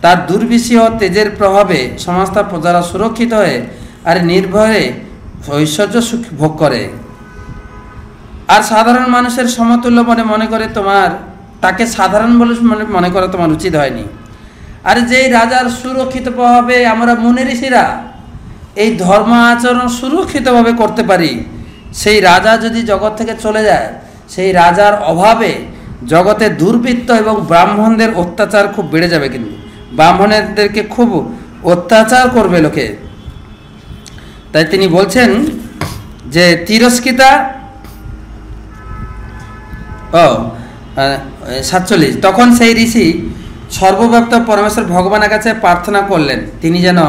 তার দুর্বিষহ তেজের প্রভাবে সমস্ত প্রজারা সুরক্ষিত হয়ে আর নির্ভয়ে ঐশ্বর্য সুখ ভোগ করে। আর সাধারণ মানুষের সমতুল্য বলে মনে করে তাকে সাধারণ বলে মনে করা তোমার উচিত হয়নি। আর যেই রাজার সুরক্ষিত প্রভাবে আমরা মুনি ঋষিরা এই ধর্ম আচরণ সুরক্ষিতভাবে করতে পারি, সেই রাজা যদি জগৎ থেকে চলে যায়, সেই রাজার অভাবে জগতে দুর্বৃত্ত এবং ব্রাহ্মণদের অত্যাচার খুব বেড়ে যাবে। কিন্তু ব্রাহ্মণদেরকে খুব অত্যাচার করবে লোকে। তাই তিনি বলছেন যে তিরস্কৃতা 47। তখন সেই ঋষি সর্বব্যাপ্ত পরমেশ্বর ভগবানের কাছে প্রার্থনা করলেন তিনি যেন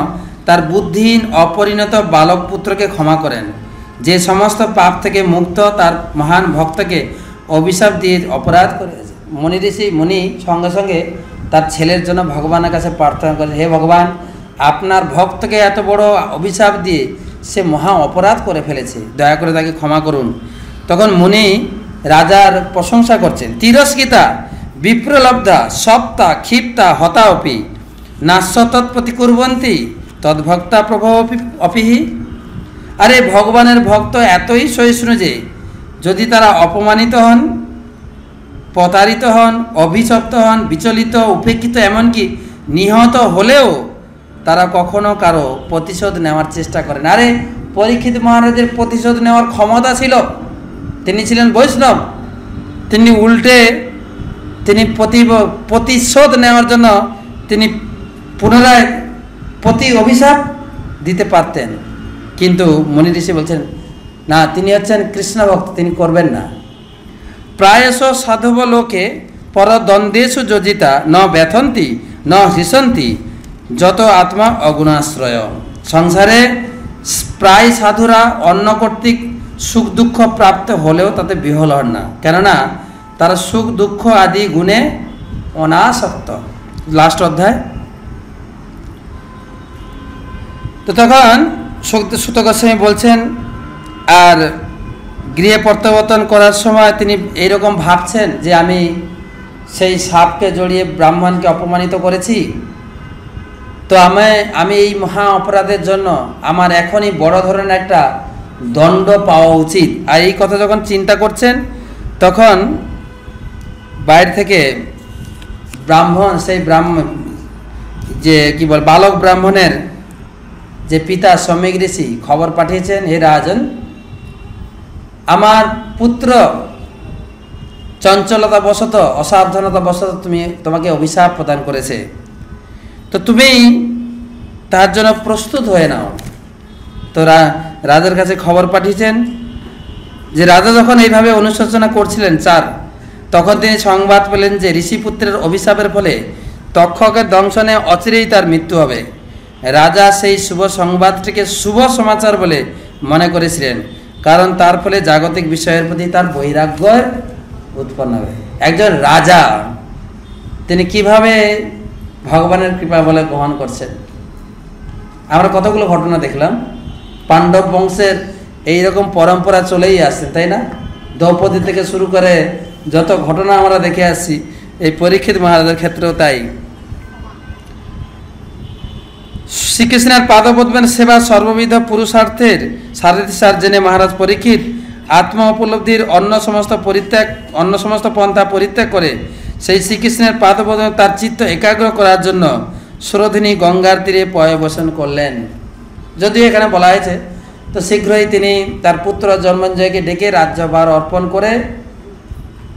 তার বুদ্ধিহীন অপরিণত বালক পুত্রকে ক্ষমা করেন, যে সমস্ত পাপ থেকে মুক্ত তার মহান ভক্তকে অভিশাপ দিয়ে অপরাধ করেছে। মুনি সঙ্গে সঙ্গে তার ছেলের জন্য ভগবানের কাছে প্রার্থনা করে, হে ভগবান, আপনার ভক্তকে এত বড় অভিশাপ দিয়ে সে মহা অপরাধ করে ফেলেছে, দয়া করে তাকে ক্ষমা করুন। তখন মুনি রাজার প্রশংসা করছেন, তিরস্কৃতা বিপ্রলব্ধা সপ্তা ক্ষিপ্তা হতা অপি নাশ্য তৎপতি কুর্বন্তী তদ্ভক্তা প্রভব অপিহি। আরে ভগবানের ভক্ত এতই সহিষ্ণু যে যদি তারা অপমানিত হন, প্রতারিত হন, অভিশপ্ত হন, বিচলিত, উপেক্ষিত, এমনকি নিহত হলেও তারা কখনো কারো প্রতিশোধ নেওয়ার চেষ্টা করেন। আরে পরীক্ষিত মহারাজের প্রতিশোধ নেওয়ার ক্ষমতা ছিল, তিনি ছিলেন বৈষ্ণব, তিনি উল্টে তিনি প্রতিশোধ নেওয়ার জন্য তিনি পুনরায় অভিশাপ দিতে পারতেন। কিন্তু মুনি ঋষি বলছেন না, তিনি হচ্ছেন কৃষ্ণ ভক্ত, তিনি করবেন না। প্রায়শ সাধব লোকে পরদ্বন্দ্বেষু যোজিতা ন ব্যথন্তি ন হৃষন্তি যত আত্মা অগুণাশ্রয়। সংসারে প্রায় সাধুরা অন্য কর্তৃক সুখ দুঃখ প্রাপ্ত হলেও তাতে বিহল হন না, কেননা তারা সুখ দুঃখ আদি গুণে অনাসক্ত। লাস্ট অধ্যায়। তো তখন সুত গোস্বামী বলছেন, আর গৃহে প্রত্যাবর্তন করার সময় তিনি এইরকম ভাবছেন যে আমি সেই সাপকে জড়িয়ে ব্রাহ্মণকে অপমানিত করেছি, তো আমি এই মহা অপরাধের জন্য আমার এখনই বড় ধরনের একটা দণ্ড পাওয়া উচিত। আর এই কথা যখন চিন্তা করছেন তখন বাইরে থেকে সেই ব্রাহ্মণ যে কি বল বালক ব্রাহ্মণের যে পিতা সম্যক ঋষি খবর পাঠিয়েছেন, হে রাজন, আমার পুত্র চঞ্চলতা বশত অসাবধানতা বশত তোমাকে অভিশাপ প্রদান করেছে, তো তুমি তার জন্য প্রস্তুত হয়ে নাও। তো রাজার কাছে খবর পাঠিয়েছেন যে রাজা যখন এইভাবে অনুশোচনা করছিলেন তখন তিনি সংবাদ পেলেন যে ঋষিপুত্রের অভিশাপের ফলে তক্ষকের দংশনে অচিরেই তার মৃত্যু হবে। রাজা সেই শুভ সংবাদটিকে শুভ সমাচার বলে মনে করেছিলেন, কারণ তার ফলে জাগতিক বিষয়ের প্রতি তার বৈরাগ্য উৎপন্ন হবে। একজন রাজা তিনি কিভাবে ভগবানের কৃপা বলে গ্রহণ করছেন। আমরা কতগুলো ঘটনা দেখলাম, পাণ্ডব বংশের এইরকম পরম্পরা চলেই আসছে, তাই না? দ্রৌপদী থেকে শুরু করে যত ঘটনা আমরা দেখে আসছি, এই পরীক্ষিত মহারাজের ক্ষেত্রেও তাই। শ্রীকৃষ্ণের পাদপদ্মের সেবা সর্ববিধ পুরুষার্থের সারথিসার জেনে মহারাজ পরীক্ষিত আত্মা উপলব্ধির অন্য সমস্ত পন্থা পরিত্যাগ করে সেই শ্রীকৃষ্ণের পাদপদ্মে তার চিত্ত একাগ্র করার জন্য সুরধিনী গঙ্গার তীরে পয়োবসন করলেন। যদিও এখানে বলা হয়েছে, তো শীঘ্রই তিনি তার পুত্র জন্মঞ্জয়কে ডেকে রাজ্যভার অর্পণ করে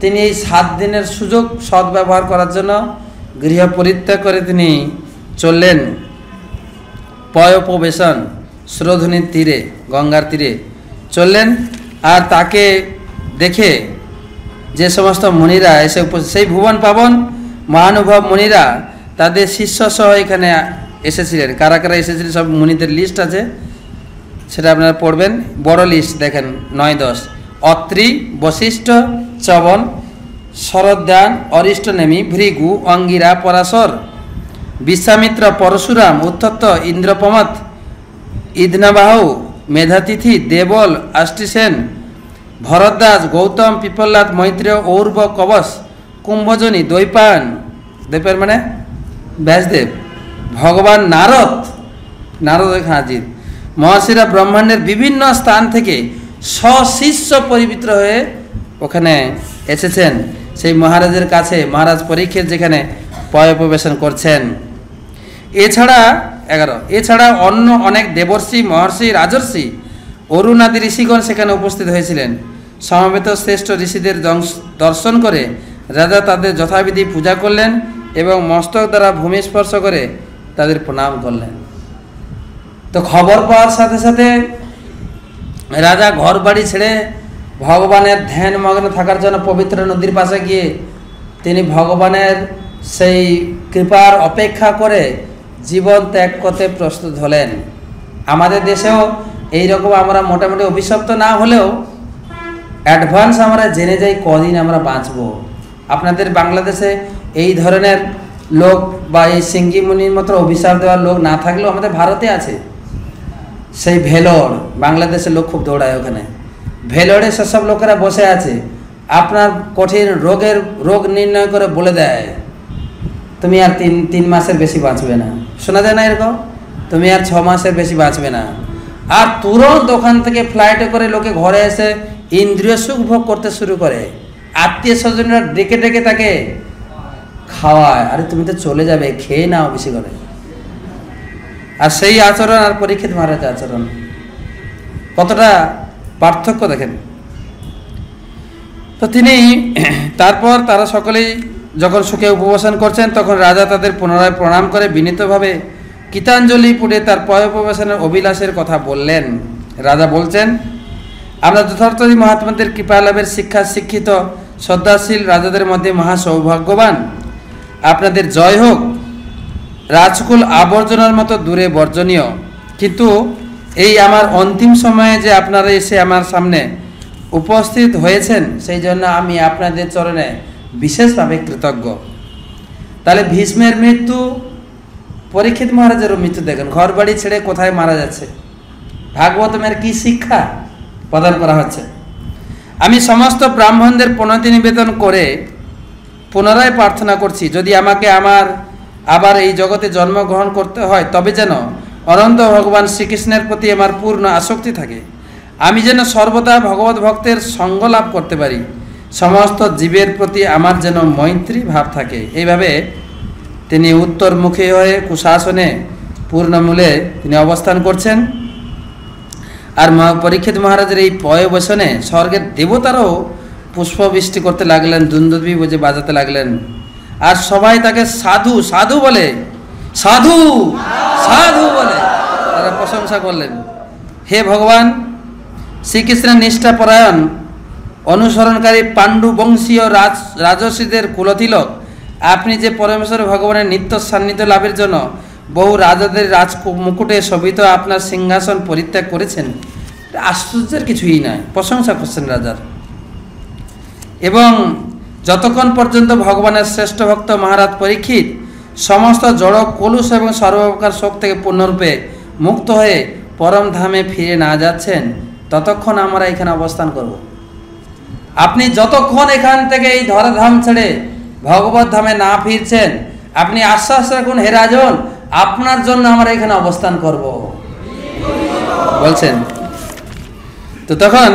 তিনি এই 7 দিনের সুযোগ সদ্ব্যবহার করার জন্য গৃহ পরিত্যাগ করে তিনি চললেন পয়োপবেশন সুরধুনীর তীরে, গঙ্গার তীরে চললেন। আর তাকে দেখে যে সমস্ত মুনিরা এসে সেই ভুবন পাবন মহানুভব মুনিরা তাদের শিষ্য সহ এখানে এসেছিলেন। কারা কারা এসেছিলেন সব মুনিদের লিস্ট আছে, সেটা আপনারা পড়বেন। বড় লিস্ট দেখেন 9-10: অত্রি, বশিষ্ঠ, চবন, শরদ্যান, অরিষ্টনেমি, ভৃগু, অঙ্গিরা, পরাশর, বিশ্বামিত্র, পরশুরাম, উত্তত্ত, ইন্দ্রপমত, ইদনাবাহু, মেধাতিথি, দেবল, আষ্টিসেন, ভরদ্বাজ, গৌতম, পিপল্লাদ, মৈত্রেয়, ঔর্ব, কবচ, কুম্ভজনী, দ্বৈপায়ন মানে ব্যাসদেব, ভগবান নারদ হাজির। মহর্ষিরা ব্রহ্মাণ্ডের বিভিন্ন স্থান থেকে সশিষ্য পরিবৃত্ত হয়ে ওখানে এসেছেন সেই মহারাজের কাছে। মহারাজ পরীক্ষিত যেখানে পয়োপবেশন করছেন। এছাড়া অন্য অনেক দেবর্ষি, মহর্ষি, রাজর্ষি, অরুণাদি ঋষিগণ সেখানে উপস্থিত হয়েছিলেন। সমবেত শ্রেষ্ঠ ঋষিদের দর্শন করে রাজা তাদের যথাবিধি পূজা করলেন এবং মস্তক দ্বারা ভূমি স্পর্শ করে তাদের প্রণাম করলেন। তো খবর পাওয়ার সাথে সাথে রাজা ঘর বাড়ি ছেড়ে ভগবানের ধ্যান মগ্ন থাকার জন্য পবিত্র নদীর পাশে গিয়ে তিনি ভগবানের সেই কৃপার অপেক্ষা করে জীবন ত্যাগ করতে প্রস্তুত হলেন। আমাদের দেশেও এইরকম আমরা মোটামুটি অভিশপ্ত না হলেও অ্যাডভান্স আমরা জেনে যাই কদিন আমরা বাঁচব। আপনাদের বাংলাদেশে এই ধরনের লোক বা এই সিঙ্গি মুনির মতো অভিশাপ দেওয়ার লোক না থাকলেও আমাদের ভারতে আছে। সেই ভেলোর, বাংলাদেশের লোক খুব দৌড়ায় ওখানে, ভেলোরে সেসব লোকেরা বসে আছে, আপনার কঠিন রোগ নির্ণয় করে বলে দেয় তুমি আর তিন মাসের বেশি বাঁচবে না। শোনা যায় না এরকম? তুমি আর 6 মাসের বেশি বাঁচবে না। আর তুরন্ত ওখান থেকে ফ্লাইটে করে লোকে ঘরে এসে ইন্দ্রিয় সুখ ভোগ করতে শুরু করে, আত্মীয় স্বজনরা ডেকে ডেকে তাকে খাওয়ায়, আরে তুমি তো চলে যাবে, খেয়ে নাও বেশি করে। আর সেই আচরণ আর পরীক্ষিত মহারাজের আচরণ কতটা পার্থক্য দেখেন। তো তিনি তারপর তারা সকলেই যখন সুখে উপবেশন করছেন তখন রাজা তাদের পুনরায় প্রণাম করে বিনীতভাবে গীতাঞ্জলি পুড়ে তার পয়োপবেশনের অভিলাষের কথা বললেন। রাজা বলছেন, আমরা যথার্থই মহাত্মাদের কৃপা লাভের শিক্ষিত শ্রদ্ধাশীল রাজাদের মধ্যে মহা সৌভাগ্যবান। আপনাদের জয় হোক। রাজকুল আবর্জনার মতো দূরে বর্জনীয়, কিন্তু এই আমার অন্তিম সময়ে যে আপনারা এসে আমার সামনে উপস্থিত হয়েছেন সেই জন্য আমি আপনাদের চরণে বিশেষভাবে কৃতজ্ঞ। তাহলে ভীষ্মের মৃত্যু, পরীক্ষিত মহারাজেরও মৃত্যু দেখেন, ঘর বাড়ি ছেড়ে কোথায় মারা যাচ্ছে। ভাগবতমের কি শিক্ষা প্রদান করা হচ্ছে। আমি সমস্ত ব্রাহ্মণদের প্রণতি নিবেদন করে পুনরায় প্রার্থনা করছি, যদি আমাকে আবার এই জগতে জন্মগ্রহণ করতে হয়, তবে যেন অনন্ত ভগবান শ্রীকৃষ্ণের প্রতি আমার পূর্ণ আসক্তি থাকে, আমি যেন সর্বদা ভগবত ভক্তের সঙ্গ লাভ করতে পারি, সমস্ত জীবের প্রতি আমার যেন মৈত্রী ভাব থাকে। এইভাবে তিনি উত্তরমুখী হয়ে কুশাসনে পূর্ণমূলে তিনি অবস্থান করছেন। আর পরীক্ষিত মহারাজের এই পয়বসনে স্বর্গের দেবতারাও পুষ্পবৃষ্টি করতে লাগলেন, দুন্দুভি বুঝে বাজাতে লাগলেন। আর সবাই তাকে সাধু সাধু বলে, সাধু সাধু বলে তারা প্রশংসা করলেন। হে ভগবান, শ্রীকৃষ্ণের নিষ্ঠাপরায়ণ অনুসরণকারী পাণ্ডু বংশীয় রাজর্ষিদের কুলতিলক, আপনি যে পরমেশ্বর ভগবানের নিত্য সান্নিধ্য লাভের জন্য বহু রাজাদের মুকুটে শোভিত আপনার সিংহাসন পরিত্যাগ করেছেন, আশ্চর্যের কিছুই নয়, প্রশংসা করছেন রাজার। এবং যতক্ষণ পর্যন্ত ভগবানের শ্রেষ্ঠ ভক্ত মহারাজ পরীক্ষিত সমস্ত জড় কলুষ এবং সর্বপ্রকার শোক থেকে পূর্ণরূপে মুক্ত হয়ে পরম ধামে ফিরে না যাচ্ছেন, ততক্ষণ আমরা এখানে অবস্থান করব। আপনি যতক্ষণ এখান থেকে এই ধরাধাম ছেড়ে ভগবত ধামে না ফিরছেন, আপনি আশ্বাস রাখুন হে রাজন, আপনার জন্য আমরা এখানে অবস্থান করব বলছেন। তো তখন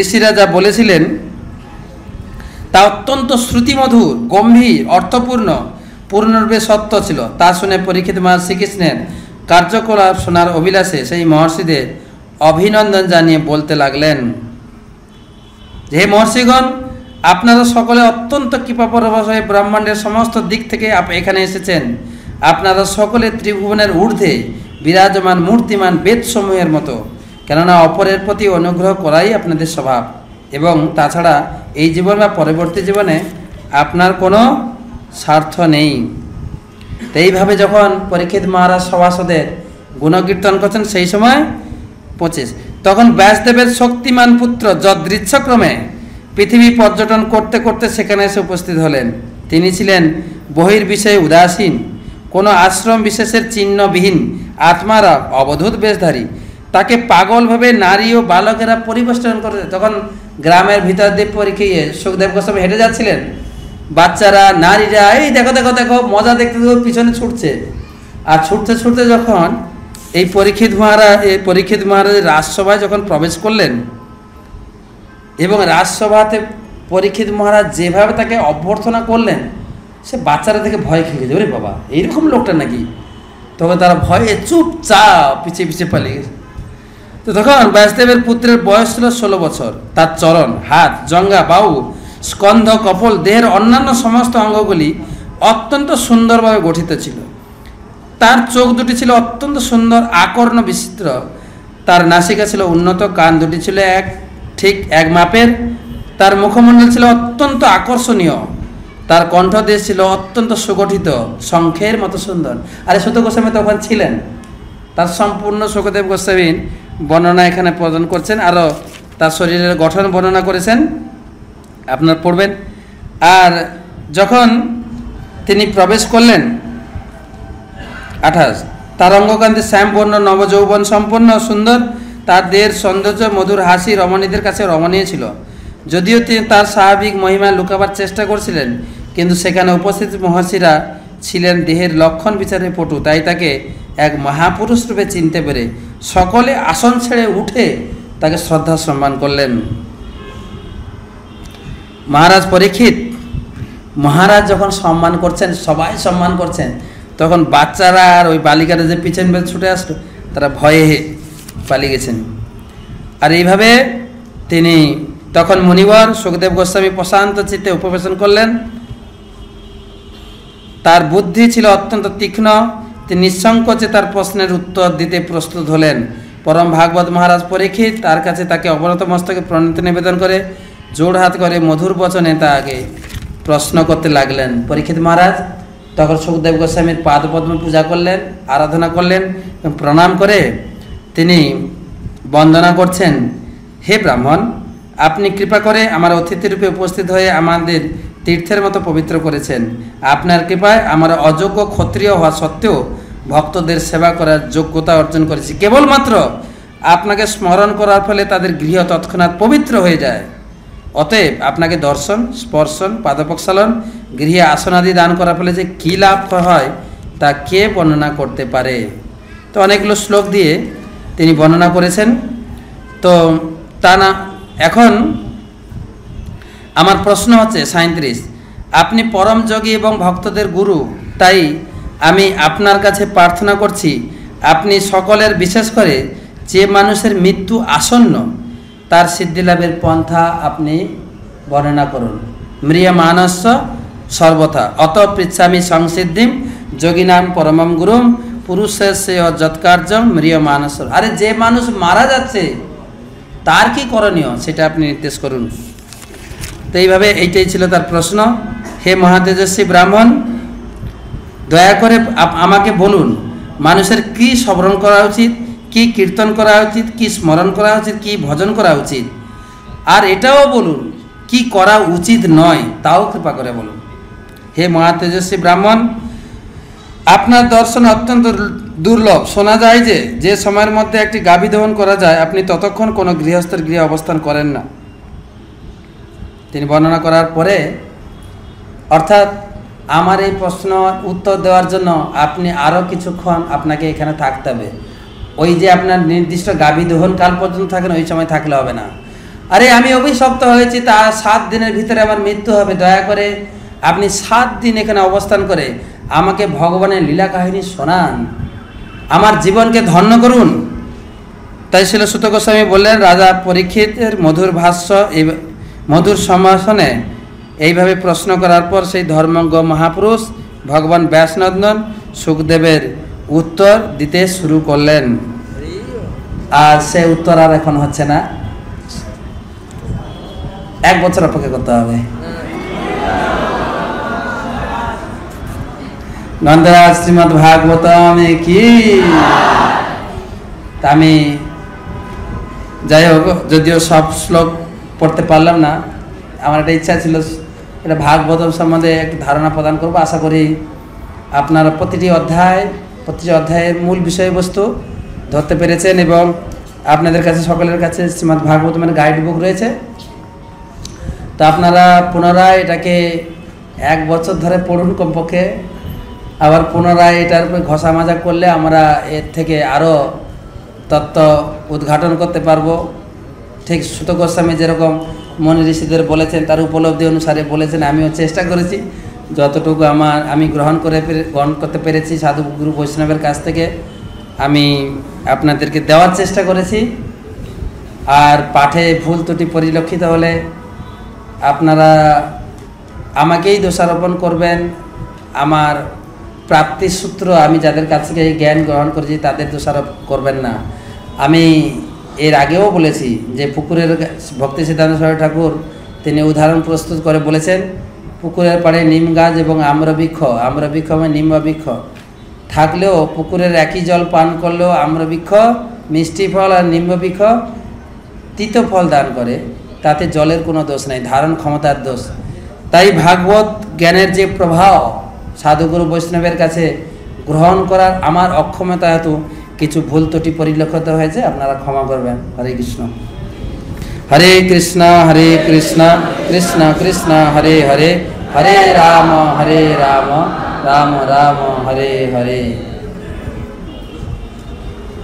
ঋষিরা যা বলেছিলেন তা অত্যন্ত শ্রুতিমধুর, গম্ভীর, অর্থপূর্ণ, পূর্ণরূপে সত্য ছিল। তা শুনে পরীক্ষিত মহারাজ শ্রীকৃষ্ণের কার্যকলাপ শোনার অভিলাষে সেই মহর্ষিদের অভিনন্দন জানিয়ে বলতে লাগলেন, হে মহর্ষিগণ, আপনারা সকলে অত্যন্ত কৃপাপরবশ হয়ে ব্রহ্মাণ্ডের সমস্ত দিক থেকে এখানে এসেছেন। আপনারা সকলে ত্রিভুবনের ঊর্ধ্বে বিরাজমান মূর্তিমান বেদসমূহের মতো, কেননা অপরের প্রতি অনুগ্রহ করাই আপনাদের স্বভাব, এবং তাছাড়া এই জীবন বা পরবর্তী জীবনে আপনার কোনো স্বার্থ নেই। তো এইভাবে যখন পরীক্ষিত মহারাজ সভাসদের গুণকীর্তন করছেন, সেই সময় 25 তখন ব্যাসদেবের শক্তিমান পুত্র যদৃচ্ছক্রমে পৃথিবী পর্যটন করতে করতে সেখানে এসে উপস্থিত হলেন। তিনি ছিলেন বহির্বিষয়ে উদাসীন, কোনো আশ্রম বিশেষের চিহ্নবিহীন আত্মারা অবধূত বেশধারী। তাকে পাগলভাবে নারী ও বালকেরা পরিবেষ্টন করে। তখন গ্রামের ভিতর দিয়ে পরীক্ষিয়ে সুখদেব গোস্বামী হেঁটে যাচ্ছিলেন, বাচ্চারা নারীরা এই দেখো দেখো দেখো মজা দেখতে দেখো পিছনে ছুটছে। আর ছুটতে ছুটতে যখন এই পরীক্ষিত মহারাজের রাজসভায় যখন প্রবেশ করলেন, এবং রাজসভাতে পরীক্ষিত মহারাজ যেভাবে তাকে অভ্যর্থনা করলেন, সে বাচ্চারা থেকে ভয় খেয়ে গেছে, ওরে বাবা এইরকম লোকটা নাকি। তখন তারা ভয়ে চুপচাপ পিছিয়ে পিছিয়ে পালিয়ে গেছে। তো তখন ব্যাসদেবের পুত্রের বয়স ছিল 16 বছর। তার চরণ, হাত, জঙ্ঘা, বাহু, স্কন্ধ, কপল, দেহের অন্যান্য সমস্ত অঙ্গগুলি অত্যন্ত সুন্দরভাবে গঠিত ছিল। তার চোখ দুটি ছিল অত্যন্ত সুন্দর আকর্ণ বিচিত্র। তার নাসিকা ছিল উন্নত, কান দুটি ছিল ঠিক এক মাপের। তার মুখমণ্ডল ছিল অত্যন্ত আকর্ষণীয়। তার কণ্ঠদেশ ছিল অত্যন্ত সুগঠিত, শঙ্খের মতো সুন্দর। আরে সুত গোস্বামী তখন ছিলেন, তার সম্পূর্ণ সুখদেব গোস্বামীর বর্ণনা এখানে প্রদান করছেন, আরও তার শরীরের গঠন বর্ণনা করেছেন, আপনারা পড়বেন। আর যখন তিনি প্রবেশ করলেন 28 তার অঙ্গকান্তি শ্যামবর্ণ, নবযৌবন সম্পন্ন, সুন্দর। তার দেহের সৌন্দর্য, মধুর হাসি রমণীদের কাছে রমণীয় ছিল। যদিও তিনি তার স্বাভাবিক মহিমা লুকাবার চেষ্টা করছিলেন, কিন্তু সেখানে উপস্থিত মহর্ষিরা ছিলেন দেহের লক্ষণ বিচারে পটু, তাই তাকে এক মহাপুরুষ রূপে চিনতে পেরে সকলে আসন ছেড়ে উঠে তাকে শ্রদ্ধা সম্মান করলেন। মহারাজ পরীক্ষিত মহারাজ যখন সম্মান করছেন, সবাই সম্মান করছেন, তখন বাচ্চারা আর ওই বালিকারা যে পিছন বেশ ছুটে আসলো, তারা ভয়ে পালিয়ে গেছেন। আর এইভাবে তিনি তখন মুনিবর সুখদেব গোস্বামী প্রশান্ত চিত্তে উপবেশন করলেন। তার বুদ্ধি ছিল অত্যন্ত তীক্ষ্ণ, তিনি নিঃসংকোচে তার প্রশ্নের উত্তর দিতে প্রস্তুত হলেন। পরম ভাগবত মহারাজ পরীক্ষিত তার কাছে তাকে অবনত মস্তকে প্রণতি নিবেদন করে জোড় হাত করে মধুর বচনে তাকে প্রশ্ন করতে লাগলেন। পরীক্ষিত মহারাজ তখন সুখদেব গোস্বামীর পাদপদ্ম পূজা করলেন, আরাধনা করলেন, প্রণাম করে তিনি বন্দনা করছেন, হে ব্রাহ্মণ, আপনি কৃপা করে আমার অতিথিরূপে উপস্থিত হয়ে আমাদের তীর্থের মতো পবিত্র করেছেন। আপনার কৃপায় আমরা অযোগ্য ক্ষত্রিয় হওয়া সত্ত্বেও ভক্তদের সেবা করার যোগ্যতা অর্জন করেছি। কেবলমাত্র আপনাকে স্মরণ করার ফলে তাদের গৃহ তৎক্ষণাৎ পবিত্র হয়ে যায়। অতএব আপনাকে দর্শন, স্পর্শন, পাদপ্রক্ষালন, গৃহে আসনাদি দান করা ফলে যে কী লাভ হয় তা কে বর্ণনা করতে পারে। তো অনেকগুলো শ্লোক দিয়ে তিনি বর্ণনা করেছেন। তো তা না, এখন আমার প্রশ্ন হচ্ছে 37, আপনি পরম যোগী এবং ভক্তদের গুরু, তাই আমি আপনার কাছে প্রার্থনা করছি আপনি সকলের, বিশেষ করে যে মানুষের মৃত্যু আসন্ন, তার সিদ্ধিলাভের পন্থা আপনি বর্ণনা করুন। ম্রিয়মাণস্য সর্বথা অত পৃচ্ছামি সংসিদ্ধিম যোগিনাম পরমম গুরুম পুরুষস্য যৎকার্যম ম্রিয়মাণস্য। আরে যে মানুষ মারা যাচ্ছে তার কি করণীয় সেটা আপনি নির্দেশ করুন। তো এইভাবে এইটাই ছিল তার প্রশ্ন। হে মহাতেজস্বী ব্রাহ্মণ, দয়া করে আমাকে বলুন মানুষের কি স্মরণ করা উচিত, কি কীর্তন করা উচিত, কি স্মরণ করা উচিত, কি ভজন করা উচিত, আর এটাও বলুন কি করা উচিত নয়, তাও কৃপা করে বলুন। হে মহাতেজস্বী ব্রাহ্মণ, আপনার দর্শন অত্যন্ত দুর্লভ। শোনা যায় যে সময়ের মধ্যে একটি গাভী দহন করা যায় আপনি ততক্ষণ কোনো গৃহস্থের গৃহে অবস্থান করেন না। তিনি বর্ণনা করার পরে, অর্থাৎ আমার এই প্রশ্ন উত্তর দেওয়ার জন্য আপনি আরও কিছুক্ষণ আপনাকে এখানে থাকতে হবে। ওই যে আপনার নির্দিষ্ট গাভী দহন কাল পর্যন্ত থাকেন, ওই সময় থাকলে হবে না। আরে আমি অভিশপ্ত হয়েছি, তা 7 দিনের ভিতরে আমার মৃত্যু হবে, দয়া করে আপনি 7 দিন এখানে অবস্থান করে আমাকে ভগবানের লীলা কাহিনী শোনান, আমার জীবনকে ধন্য করুন। তাই ছিল সুত গোস্বামী বললেন, রাজা পরীক্ষিতের মধুর ভাষ্য, এই মধুর সম্ভাষণে এইভাবে প্রশ্ন করার পর সেই ধর্মজ্ঞ মহাপুরুষ ভগবান ব্যাসনন্দন সুখদেবের উত্তর দিতে শুরু করলেন। আর সে উত্তর আর এখন হচ্ছে না, 1 বছর অপেক্ষা করতে হবে। নন্দরাজ শ্রীমদ্ ভাগবতম কি। তা আমি যাই হোক, যদিও সব শ্লোক পড়তে পারলাম না, আমার একটা ইচ্ছা ছিল এটা ভাগবতম সম্বন্ধে একটু ধারণা প্রদান করব। আশা করি আপনারা প্রতিটি অধ্যায়ের মূল বিষয়বস্তু ধরতে পেরেছেন এবং আপনাদের কাছে, সকলের কাছে শ্রীমদ্ ভাগবতমের গাইড বুক রয়েছে। তো আপনারা পুনরায় এটাকে 1 বছর ধরে পড়ুন কমপক্ষে, আবার পুনরায় এটার উপরে ঘষা মাজা করলে আমরা এর থেকে আরও তত্ত্ব উদ্ঘাটন করতে পারবো। ঠিক সুত গোস্বামী যেরকম মনি ঋষিদের বলেছেন, তার উপলব্ধি অনুসারে বলেছেন, আমিও চেষ্টা করেছি যতটুকু আমি গ্রহণ করতে পেরেছি সাধু গুরু বৈষ্ণবের কাছ থেকে আমি আপনাদেরকে দেওয়ার চেষ্টা করেছি। আর পাঠে ভুল ত্রুটি পরিলক্ষিত হলে আপনারা আমাকেই দোষারোপণ করবেন। আমার প্রাপ্তির সূত্র, আমি যাদের কাছ থেকে এই জ্ঞান গ্রহণ করেছি তাদের দোষারোপ করবেন না। আমি এর আগেও বলেছি যে পুকুরের ভক্তি সিদ্ধান্ত সরস্বতী ঠাকুর তিনি উদাহরণ প্রস্তুত করে বলেছেন, পুকুরের পাড়ে নিম গাছ এবং আম্রবৃক্ষ মানে নিম্ববৃক্ষ থাকলেও পুকুরের একই জল পান করলেও আম্রবৃক্ষ মিষ্টি ফল আর নিম্ববৃক্ষ তিতো ফল দান করে, তাতে জলের কোনো দোষ নেই, ধারণ ক্ষমতার দোষ। তাই ভাগবত জ্ঞানের যে প্রভাব সাধুগুরু বৈষ্ণবের কাছে গ্রহণ করার আমার অক্ষমতা হেতু কিছু ভুল ত্রুটি পরিলক্ষিত হয়েছে, আপনারা ক্ষমা করবেন। হরে কৃষ্ণ। হরে কৃষ্ণ হরে কৃষ্ণ কৃষ্ণ কৃষ্ণ হরে হরে, হরে রাম রাম রাম হরে হরে।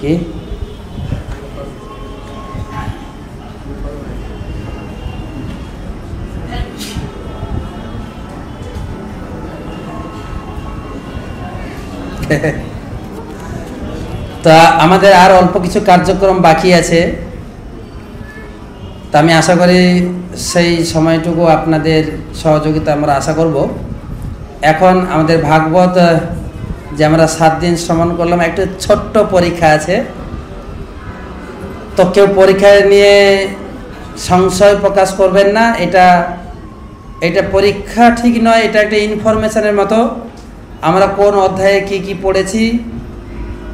কি তা আমাদের আর অল্প কিছু কার্যক্রম বাকি আছে, তা আমি আশা করি সেই সময়টুকু আপনাদের সহযোগিতা আমরা আশা করব। এখন আমাদের ভাগবত যে আমরা 7 দিন শ্রবণ করলাম, একটা ছোট্ট পরীক্ষা আছে। তো কেউ পরীক্ষা নিয়ে সংশয় প্রকাশ করবেন না, এটা পরীক্ষা ঠিক নয়, এটা একটা ইনফরমেশনের মতো। আমরা কোন অধ্যায়ে কি কি পড়েছি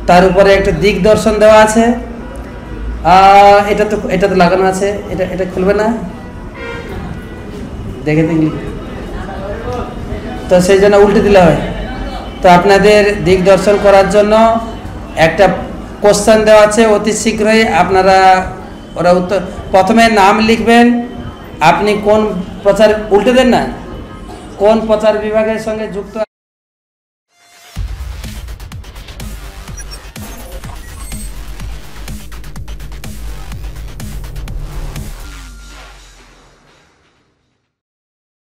তার উপরে একটা দিক দর্শন দেওয়া আছে। এটা তো লাগানো আছে, এটা খুলবে না, দেখে দেখলি তো সেই জন্য উল্টে দিলে হয়। তো আপনাদের দিক দর্শন করার জন্য একটা কোশ্চেন দেওয়া আছে, অতি শীঘ্রই আপনারা ওরা উত্তর, প্রথমে নাম লিখবেন, আপনি কোন প্রচার উল্টে দেন না, কোন প্রচার বিভাগের সঙ্গে যুক্ত?